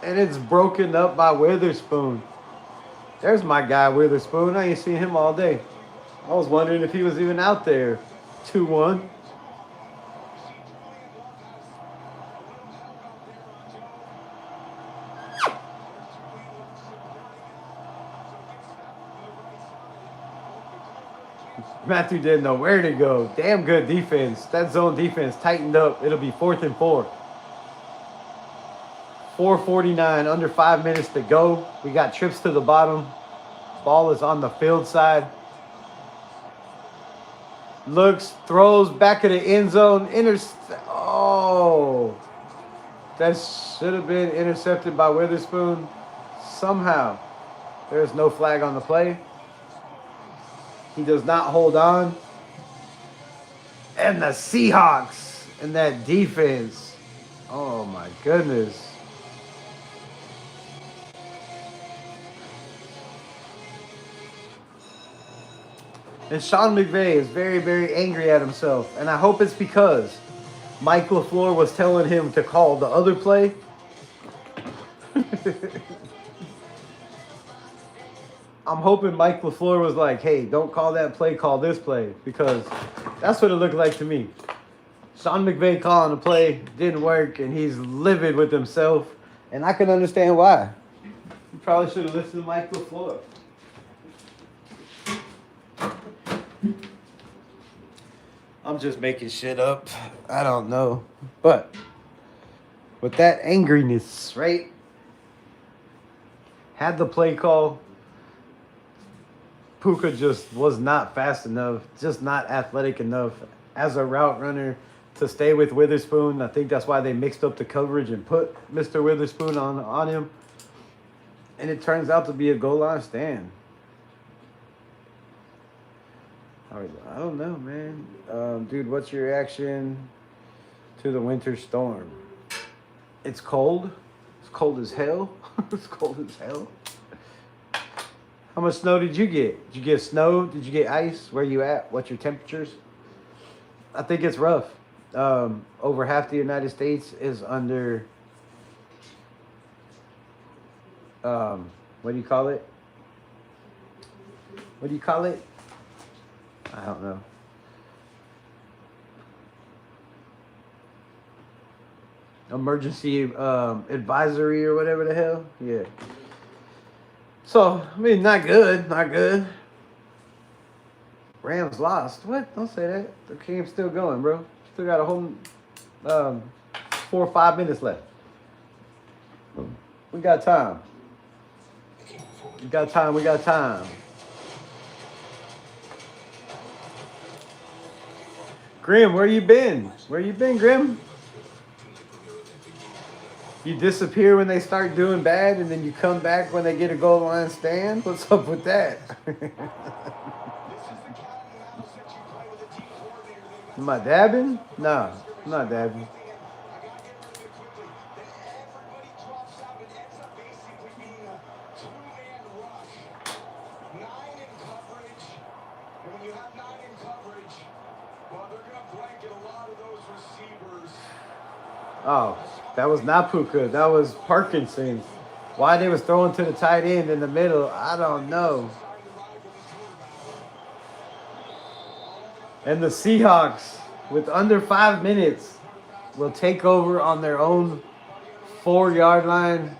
and it's broken up by Witherspoon. There's my guy, Witherspoon. I ain't seen him all day. I was wondering if he was even out there. 2-1. Matthew didn't know where to go. Damn good defense. That zone defense tightened up. It'll be 4th and 4. 4:49, under 5 minutes to go. We got trips to the bottom. Ball is on the field side. Looks, throws back of the end zone. Oh. That should have been intercepted by Witherspoon. Somehow. There's no flag on the play. He does not hold on. And the Seahawks and that defense. Oh, my goodness. And Sean McVay is very, very angry at himself. And I hope it's because Mike LeFleur was telling him to call the other play. I'm hoping Mike LeFleur was like, hey, don't call that play, call this play. Because that's what it looked like to me. Sean McVay calling the play, didn't work, and he's livid with himself. And I can understand why. He probably should have listened to Mike LeFleur. I'm just making shit up. I don't know. But with that angriness, right? Had the play call. Puka just was not fast enough, just not athletic enough as a route runner to stay with Witherspoon. I think that's why they mixed up the coverage and put Mr. Witherspoon on him. And it turns out to be a goal line stand. I don't know, man. Dude, what's your reaction to the winter storm? It's cold. It's cold as hell. It's cold as hell. How much snow did you get? Did you get snow? Did you get ice? Where you at? What's your temperatures? I think it's rough. Over half the United States is under, what do you call it? What do you call it? I don't know. Emergency advisory or whatever the hell. Yeah. So, I mean, not good. Not good. Rams lost. What? Don't say that. The game's still going, bro. Still got a whole 4 or 5 minutes left. We got time. We got time. We got time. Grim, where you been? Where you been, Grim? You disappear when they start doing bad, and then you come back when they get a goal line stand? What's up with that? Am I dabbing? No, I'm not dabbing. Oh, that was not Puka. That was Parkinson. Why they was throwing to the tight end in the middle, I don't know. And the Seahawks, with under 5 minutes, will take over on their own 4-yard line,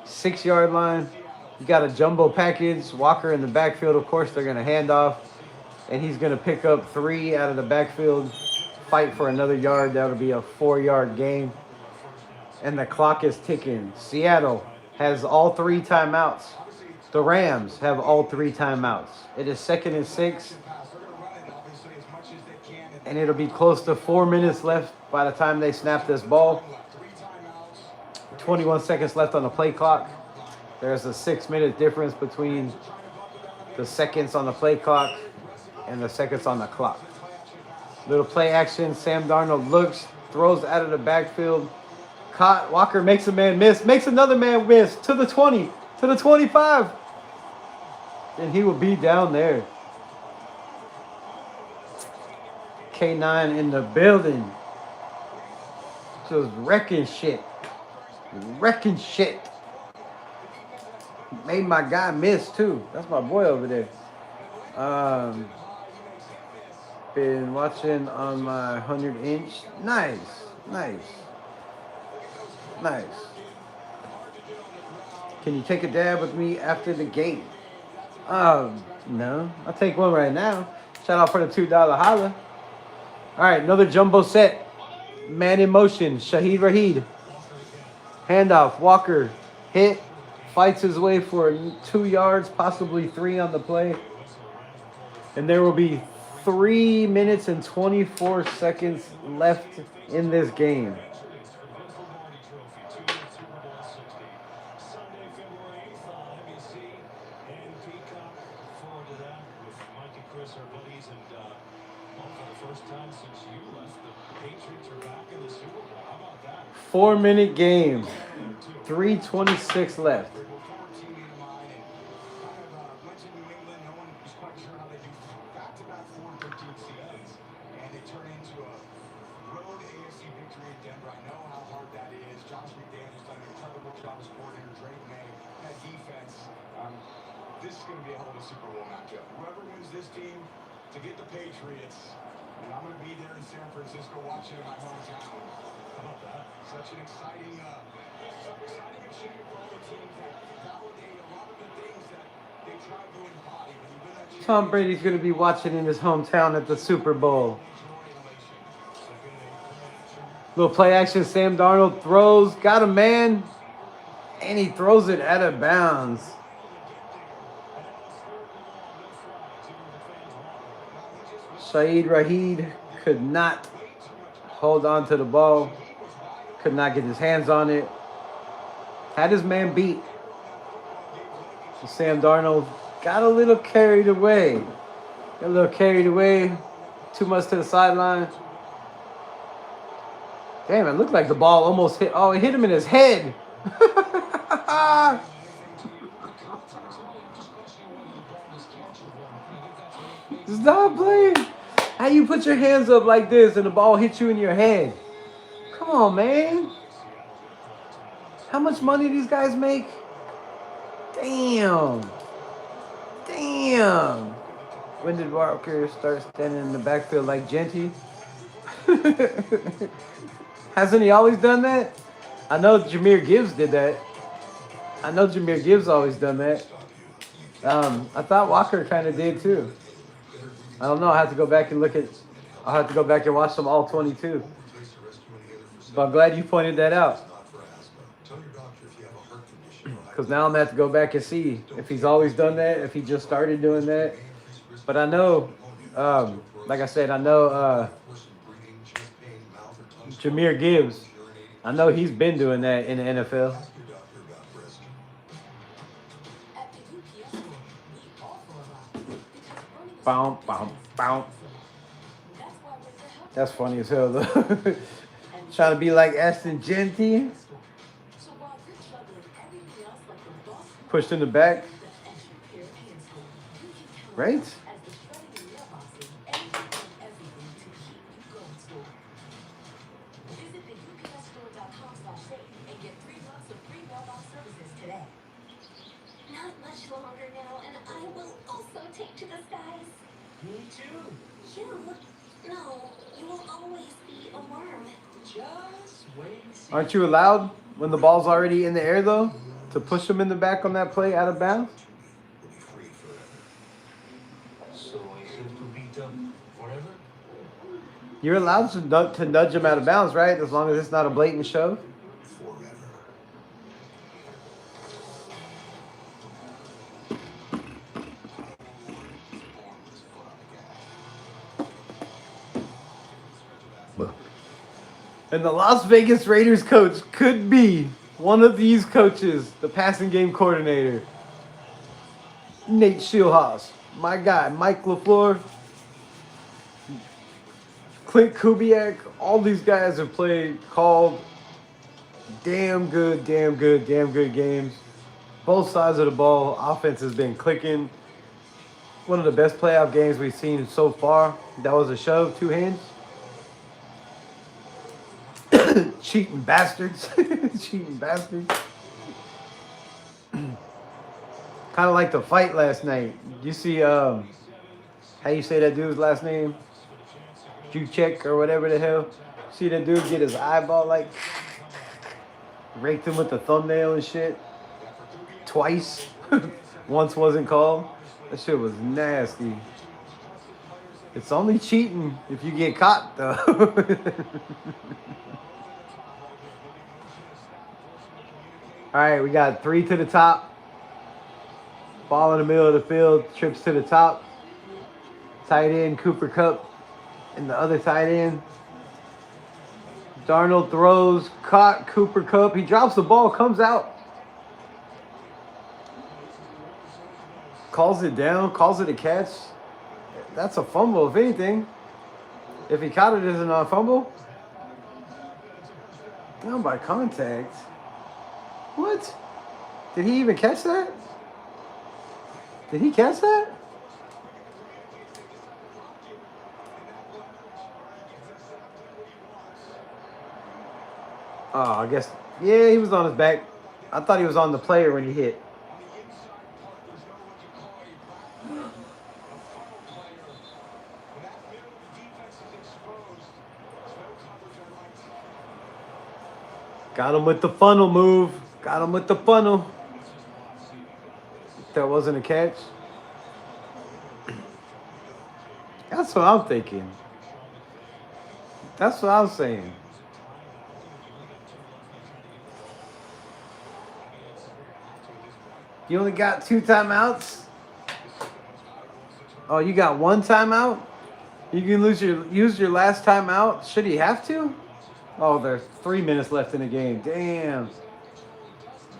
6-yard line. You got a jumbo package. Walker in the backfield, of course, they're going to hand off. And he's going to pick up 3 out of the backfield, fight for another yard. That'll be a 4-yard game. And the clock is ticking. Seattle has all 3 timeouts. The Rams have all 3 timeouts. It is 2nd and 6. And it'll be close to 4 minutes left by the time they snap this ball. 21 seconds left on the play clock. There's a 6-minute difference between the seconds on the play clock and the seconds on the clock. Little play action. Sam Darnold looks, throws out of the backfield. Caught. Walker makes a man miss. Makes another man miss. To the 20. To the 25. And he will be down there. K9 in the building. Just wrecking shit. Wrecking shit. Made my guy miss too. That's my boy over there. Been watching on my 100-inch. Nice. Nice. Nice. Can you take a dab with me after the game? No. I'll take one right now. Shout out for the $2 holla. All right, another jumbo set. Man in motion. Shaheed Rahid. Handoff. Walker. Hit. Fights his way for 2 yards, possibly 3 on the play. And there will be 3 minutes and 24 seconds left in this game. Our buddies, and for the first time since you left, the Patriots are back in the Super Bowl. How about that? 4-minute game. 3:26 left. This is going to be a hell of a Super Bowl matchup. Whoever wins this game to get the Patriots, and I'm going to be there in San Francisco watching in my hometown. How about that? Such an exciting achievement for all the teams that validate a lot of the things that they try to embody. When you win that championship, Tom Brady's going to be watching in his hometown at the Super Bowl. Little play action. Sam Darnold throws. Got a man. And he throws it out of bounds. Shaheed Rahid could not hold on to the ball. Could not get his hands on it. Had his man beat. Sam Darnold got a little carried away. Got a little carried away. Too much to the sideline. Damn, it looked like the ball almost hit. Oh, it hit him in his head. Stop playing. How you put your hands up like this and the ball hits you in your head? Come on, man. How much money these guys make? Damn. Damn. When did Walker start standing in the backfield like Genty? Hasn't he always done that? I know Jahmyr Gibbs did that. I know Jahmyr Gibbs always done that. I thought Walker kind of did too. I don't know. I have to go back and look at. I'll have to go back and watch them all 22. But I'm glad you pointed that out. Because now I'm going to have to go back and see if he's always done that, if he just started doing that. But I know, like I said, I know Jahmyr Gibbs. I know he's been doing that in the NFL. Bow, bow, bow. That's funny as hell, though. Trying to be like Ashton Genty. Pushed in the back. Right? Not much longer now, and I will also take to the skies. Me too. You? No, you will always be a worm. Just wait and see. Aren't you allowed, when the ball's already in the air, though, to push him in the back on that play out of bounds? So I said to beat them forever? You're allowed to nudge him out of bounds, right? As long as it's not a blatant shove. And the Las Vegas Raiders coach could be one of these coaches, the passing game coordinator. Nate Shieldhouse, my guy, Mike LeFleur, Klint Kubiak, all these guys have called damn good games. Both sides of the ball, offense has been clicking. One of the best playoff games we've seen so far. That was a shove, 2 hands. Cheating bastards. Cheating bastards. Kind of like the fight last night. You see, how you say that dude's last name? Juchek or whatever the hell. See that dude get his eyeball like raked him with the thumbnail and shit. Twice. Once wasn't called. That shit was nasty. It's only cheating if you get caught though. All right, we got 3 to the top. Ball in the middle of the field, trips to the top. Tight end, Cooper Kupp, and the other tight end. Darnold throws, caught Cooper Kupp. He drops the ball, comes out. Calls it down, calls it a catch. That's a fumble, if anything. If he caught it as a non-fumble. Down by contact. What? Did he even catch that? Did he catch that? Oh, I guess. Yeah, he was on his back. I thought he was on the player when he hit. Got him with the funnel move. Got him with the funnel. That wasn't a catch. That's what I'm thinking. That's what I'm saying. You only got 2 timeouts? Oh, you got 1 timeout? You can use your last timeout. Should he have to? Oh, there's 3 minutes left in the game. Damn.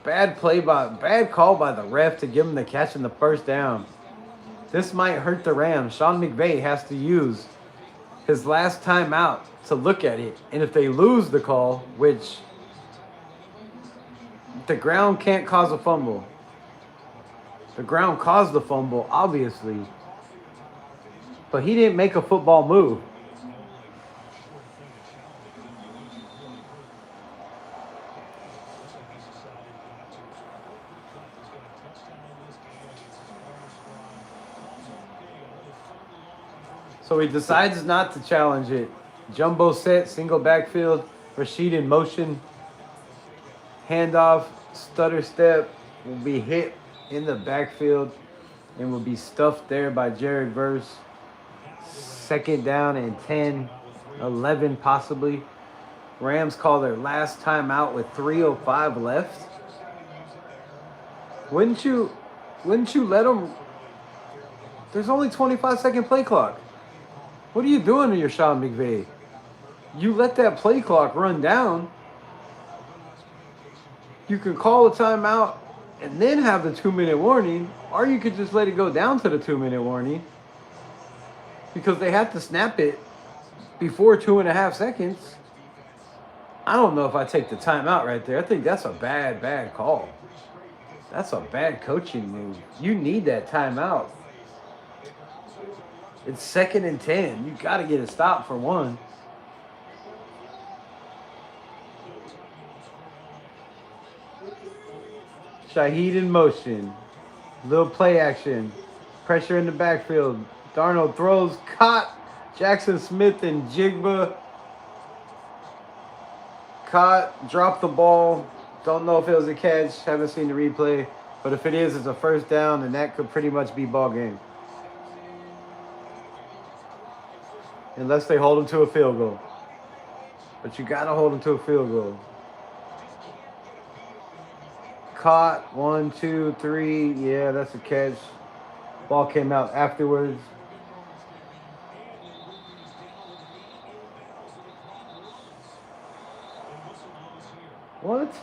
Bad call by the ref to give him the catch in the first down. This might hurt the Rams. Sean McVay has to use his last timeout to look at it. And if they lose the call, which the ground can't cause a fumble. The ground caused the fumble, obviously. But he didn't make a football move. So he decides not to challenge it. Jumbo set, single backfield, Rashid in motion. Handoff, stutter step will be hit in the backfield and will be stuffed there by Jared Verse. Second down and 10, 11 possibly. Rams call their last timeout with 3:05 left. Wouldn't you let them? There's only 25-second play clock. What are you doing to your Sean McVay? You let that play clock run down. You can call a timeout and then have the 2-minute warning, or you could just let it go down to the 2-minute warning because they have to snap it before 2.5 seconds. I don't know if I take the timeout right there. I think that's a bad call. That's a bad coaching move. You need that timeout. It's 2nd and 10. You got to get a stop for one. Shaheed in motion. Little play action. Pressure in the backfield. Darnold throws. Caught. Jackson Smith and Jigba. Caught. Dropped the ball. Don't know if it was a catch. Haven't seen the replay. But if it is, it's a first down, and that could pretty much be ball game. Unless they hold him to a field goal. But you got to hold him to a field goal. Caught. 1, 2, 3. Yeah, that's a catch. Ball came out afterwards. What?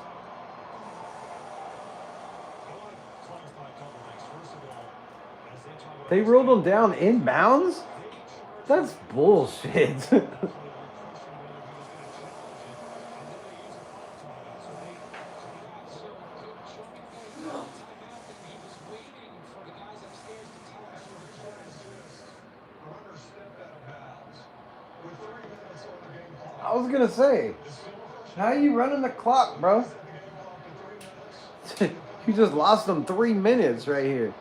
They ruled him down inbounds? That's bullshit. I was gonna say, how are you running the clock, bro? You just lost them 3 minutes right here.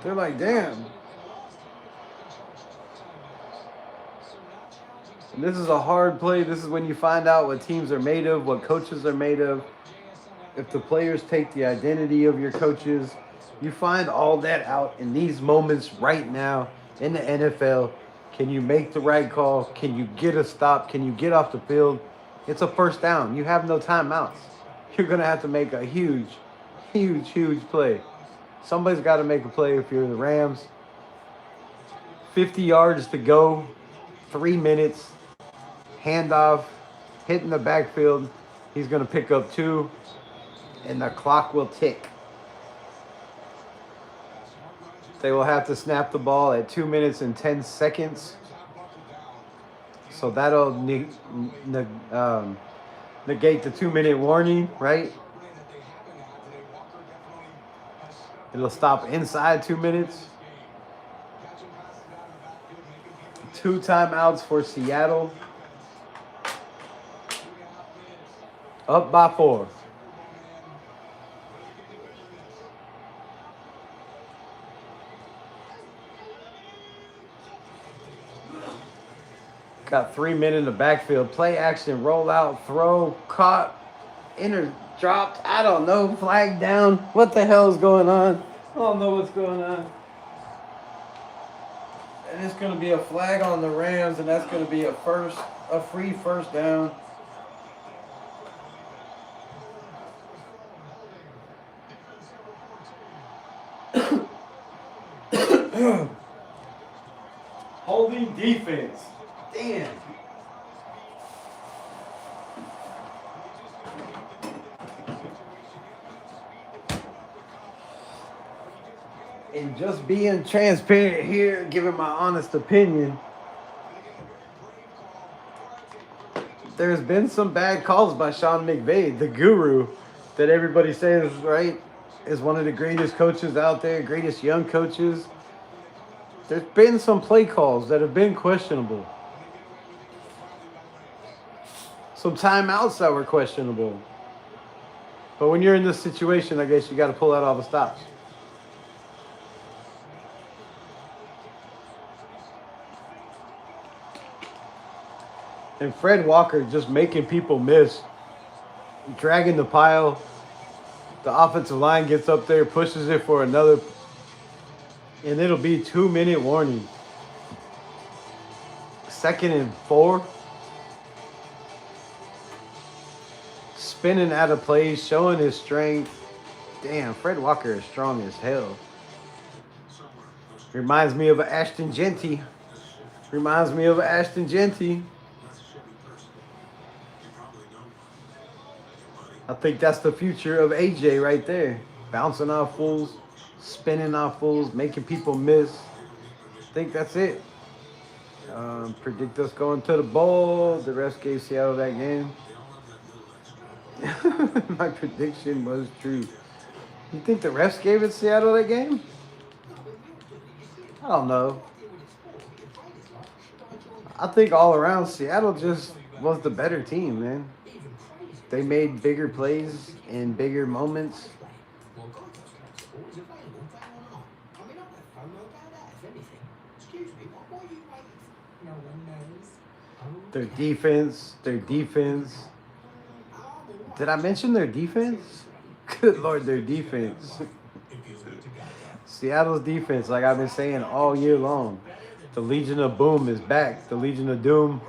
They're like, damn. And this is a hard play. This is when you find out what teams are made of, what coaches are made of. If the players take the identity of your coaches, you find all that out in these moments right now in the NFL. Can you make the right call? Can you get a stop? Can you get off the field? It's a first down. You have no timeouts. You're going to have to make a huge play. Somebody's got to make a play if you're the Rams. 50 yards to go. 3 minutes. Handoff. Hitting the backfield. He's going to pick up 2. And the clock will tick. They will have to snap the ball at 2 minutes and 10 seconds. So that'll negate the 2-minute warning, right? It'll stop inside 2 minutes. 2 timeouts for Seattle. Up by 4. Got 3 men in the backfield. Play action, roll out, throw, caught, dropped. I don't know. Flag down. What the hell is going on? I don't know what's going on. And it's going to be a flag on the Rams, and that's going to be a free first down. Holding defense. Damn. And just being transparent here, giving my honest opinion, there's been some bad calls by Sean McVay, the guru, that everybody says, right, is one of the greatest coaches out there, greatest young coaches. There's been some play calls that have been questionable. Some timeouts that were questionable. But when you're in this situation, I guess you got to pull out all the stops. And Fred Walker just making people miss, dragging the pile. The offensive line gets up there, pushes it for another, and it'll be 2-minute warning. 2nd and 4. Spinning out of place, showing his strength. Damn, Fred Walker is strong as hell. Reminds me of Ashton Genty. I think that's the future of AJ right there. Bouncing off fools, spinning off fools, making people miss. I think that's it. Predict us going to the bowl. The refs gave Seattle that game. My prediction was true. You think the refs gave it Seattle that game? I don't know. I think all around Seattle just was the better team, man. They made bigger plays in bigger moments. Their defense. Did I mention their defense? Good Lord, their defense. Seattle's defense, like I've been saying all year long. The Legion of Boom is back. The Legion of Doom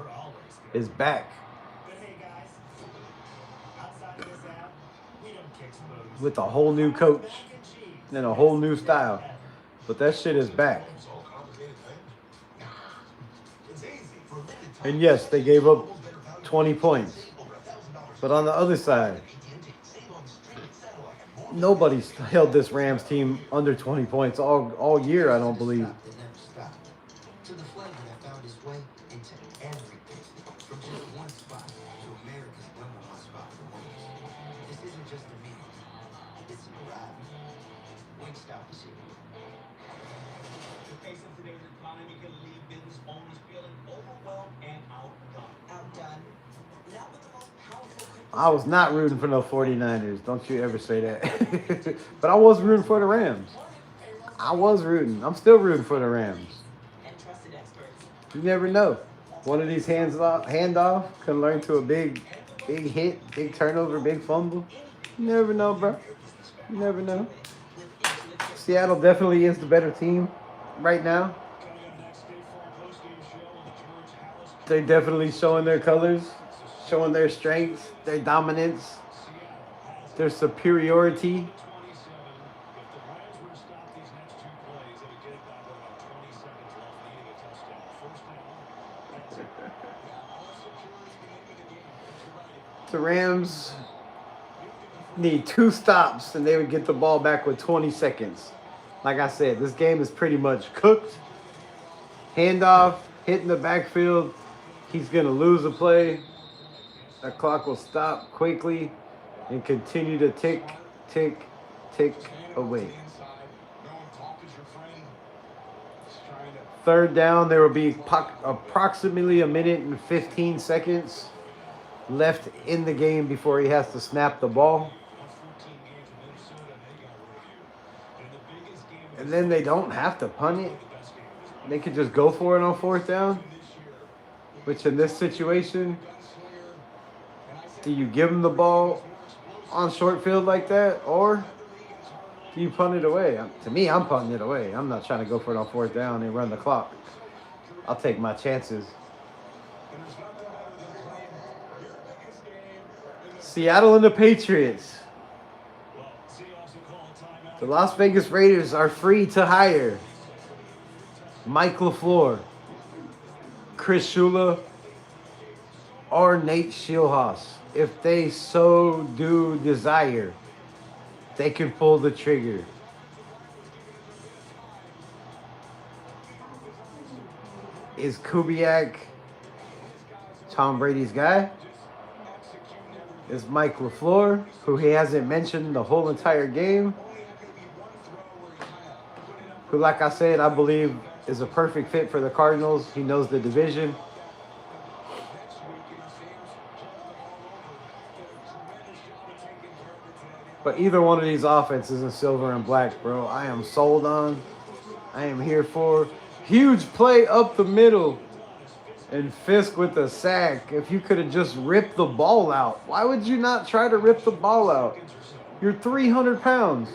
is back. With a whole new coach and a whole new style. But that shit is back. And yes, they gave up 20 points. But on the other side, nobody's held this Rams team under 20 points all year, I don't believe. To the flag that found its way into everything, from just one spot to America's number one spot for wings. This isn't just a meal, it's a ride. Wingstop is here. The pace of today's economy can leave business owners feeling overwhelmed and outdone. Outdone. Not with the most powerful. I was not rooting for no 49ers. Don't you ever say that. But I was rooting for the Rams. I'm still rooting for the Rams. And trusted experts. You never know. One of these handoff can learn to a big hit, big turnover, big fumble. You never know, bro. You never know. Seattle definitely is the better team right now. They're definitely showing their colors, showing their strengths, their dominance, their superiority. The Rams need 2 stops and they would get the ball back with 20 seconds. Like I said, this game is pretty much cooked. Handoff, hitting the backfield. He's going to lose a play. The clock will stop quickly and continue to tick away. 3rd down, there will be approximately 1 minute and 15 seconds left in the game before he has to snap the ball. And then they don't have to punt it. They could just go for it on 4th down. Which in this situation, do you give them the ball on short field like that? Or do you punt it away? To me, I'm punting it away. I'm not trying to go for it on 4th down and run the clock. I'll take my chances. Seattle and the Patriots. The Las Vegas Raiders are free to hire Mike LeFleur. Chris Shula or Nate Schilhaus, if they so do desire, they can pull the trigger. Is Kubiak Tom Brady's guy? Is Mike LeFleur, who he hasn't mentioned the whole entire game, who, like I said, I believe is a perfect fit for the Cardinals. He knows the division. But either one of these offenses in silver and black, bro, I am sold on. I am here for. Huge play up the middle. And Fisk with the sack. If you could have just ripped the ball out. Why would you not try to rip the ball out? You're 300 pounds.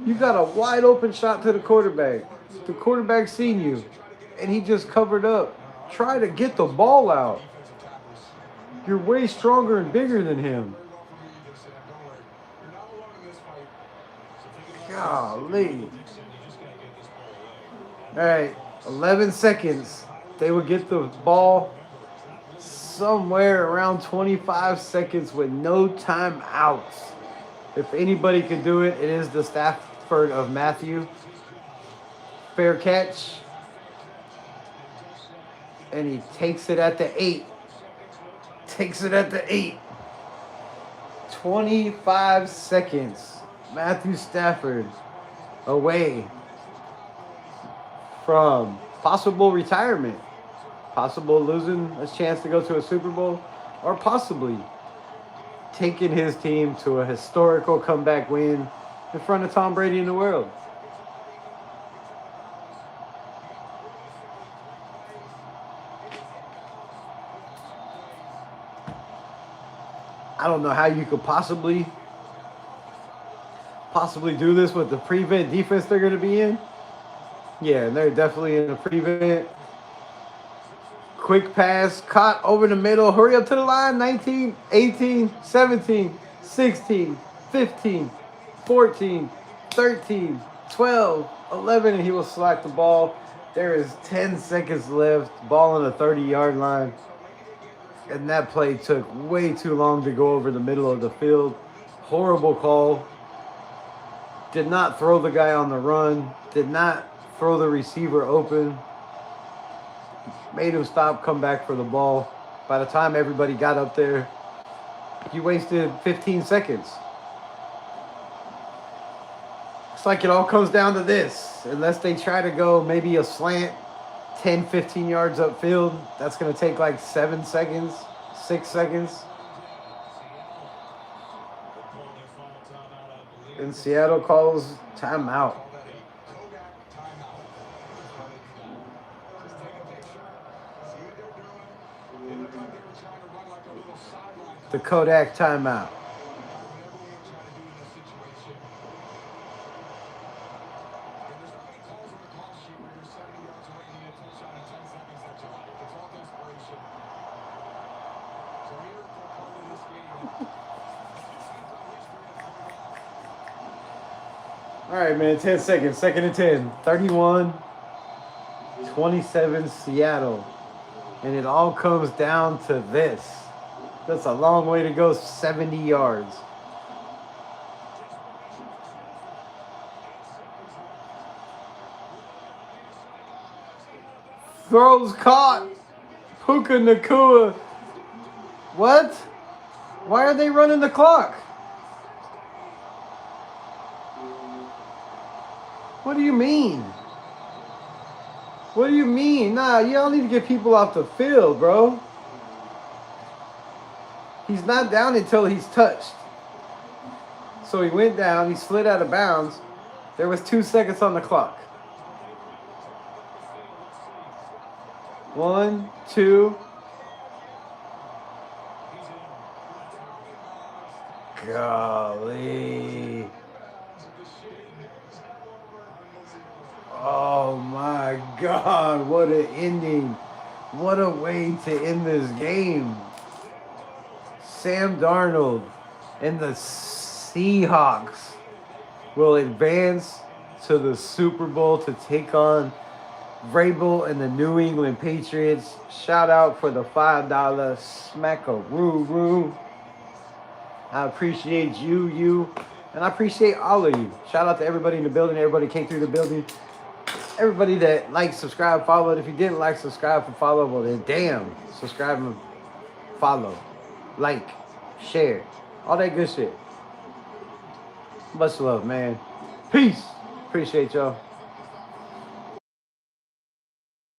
You got a wide open shot to the quarterback. The quarterback seen you. And he just covered up. Try to get the ball out. You're way stronger and bigger than him. Golly. All right. 11 seconds. They would get the ball somewhere around 25 seconds with no timeouts. If anybody could do it, it is the Stafford of Matthew. Fair catch. And he takes it at the 8. Takes it at the 8. 25 seconds. Matthew Stafford away from possible retirement, possible losing a chance to go to a Super Bowl, or possibly taking his team to a historical comeback win in front of Tom Brady in the world. I don't know how you could possibly do this with the prevent defense they're going to be in. Yeah, they're definitely in a prevent. Quick pass, caught over the middle. Hurry up to the line. 19, 18, 17, 16, 15, 14, 13, 12, 11, and he will slack the ball. There is 10 seconds left. Ball on the 30-yard line. And that play took way too long to go over the middle of the field. Horrible call. Did not throw the guy on the run. Did not throw the receiver open. Made him stop, come back for the ball. By the time everybody got up there, you wasted 15 seconds. It's like it all comes down to this. Unless they try to go maybe a slant 10, 15 yards upfield, that's going to take like 7 seconds, 6 seconds. And Seattle calls timeout. The Kodak timeout. All right, man, 10 seconds. Second and 10. 31-27 Seattle. And it all comes down to this. That's a long way to go, 70 yards. Throws caught. Puka Nacua. What? Why are they running the clock? What do you mean? What do you mean? Nah, y'all need to get people off the field, bro. He's not down until he's touched. So he went down, he slid out of bounds. There was 2 seconds on the clock. 1, 2. Golly. Oh my God, what an ending. What a way to end this game. Sam Darnold and the Seahawks will advance to the Super Bowl to take on Vrabel and the New England Patriots. Shout out for the $5 smackaroo. I appreciate you, and I appreciate all of you. Shout out to everybody in the building, everybody came through the building. Everybody that liked, subscribe, followed. If you didn't like, subscribe, and follow, well then damn. Subscribe and follow. Like, share. All that good shit. Much love, man. Peace. Appreciate y'all.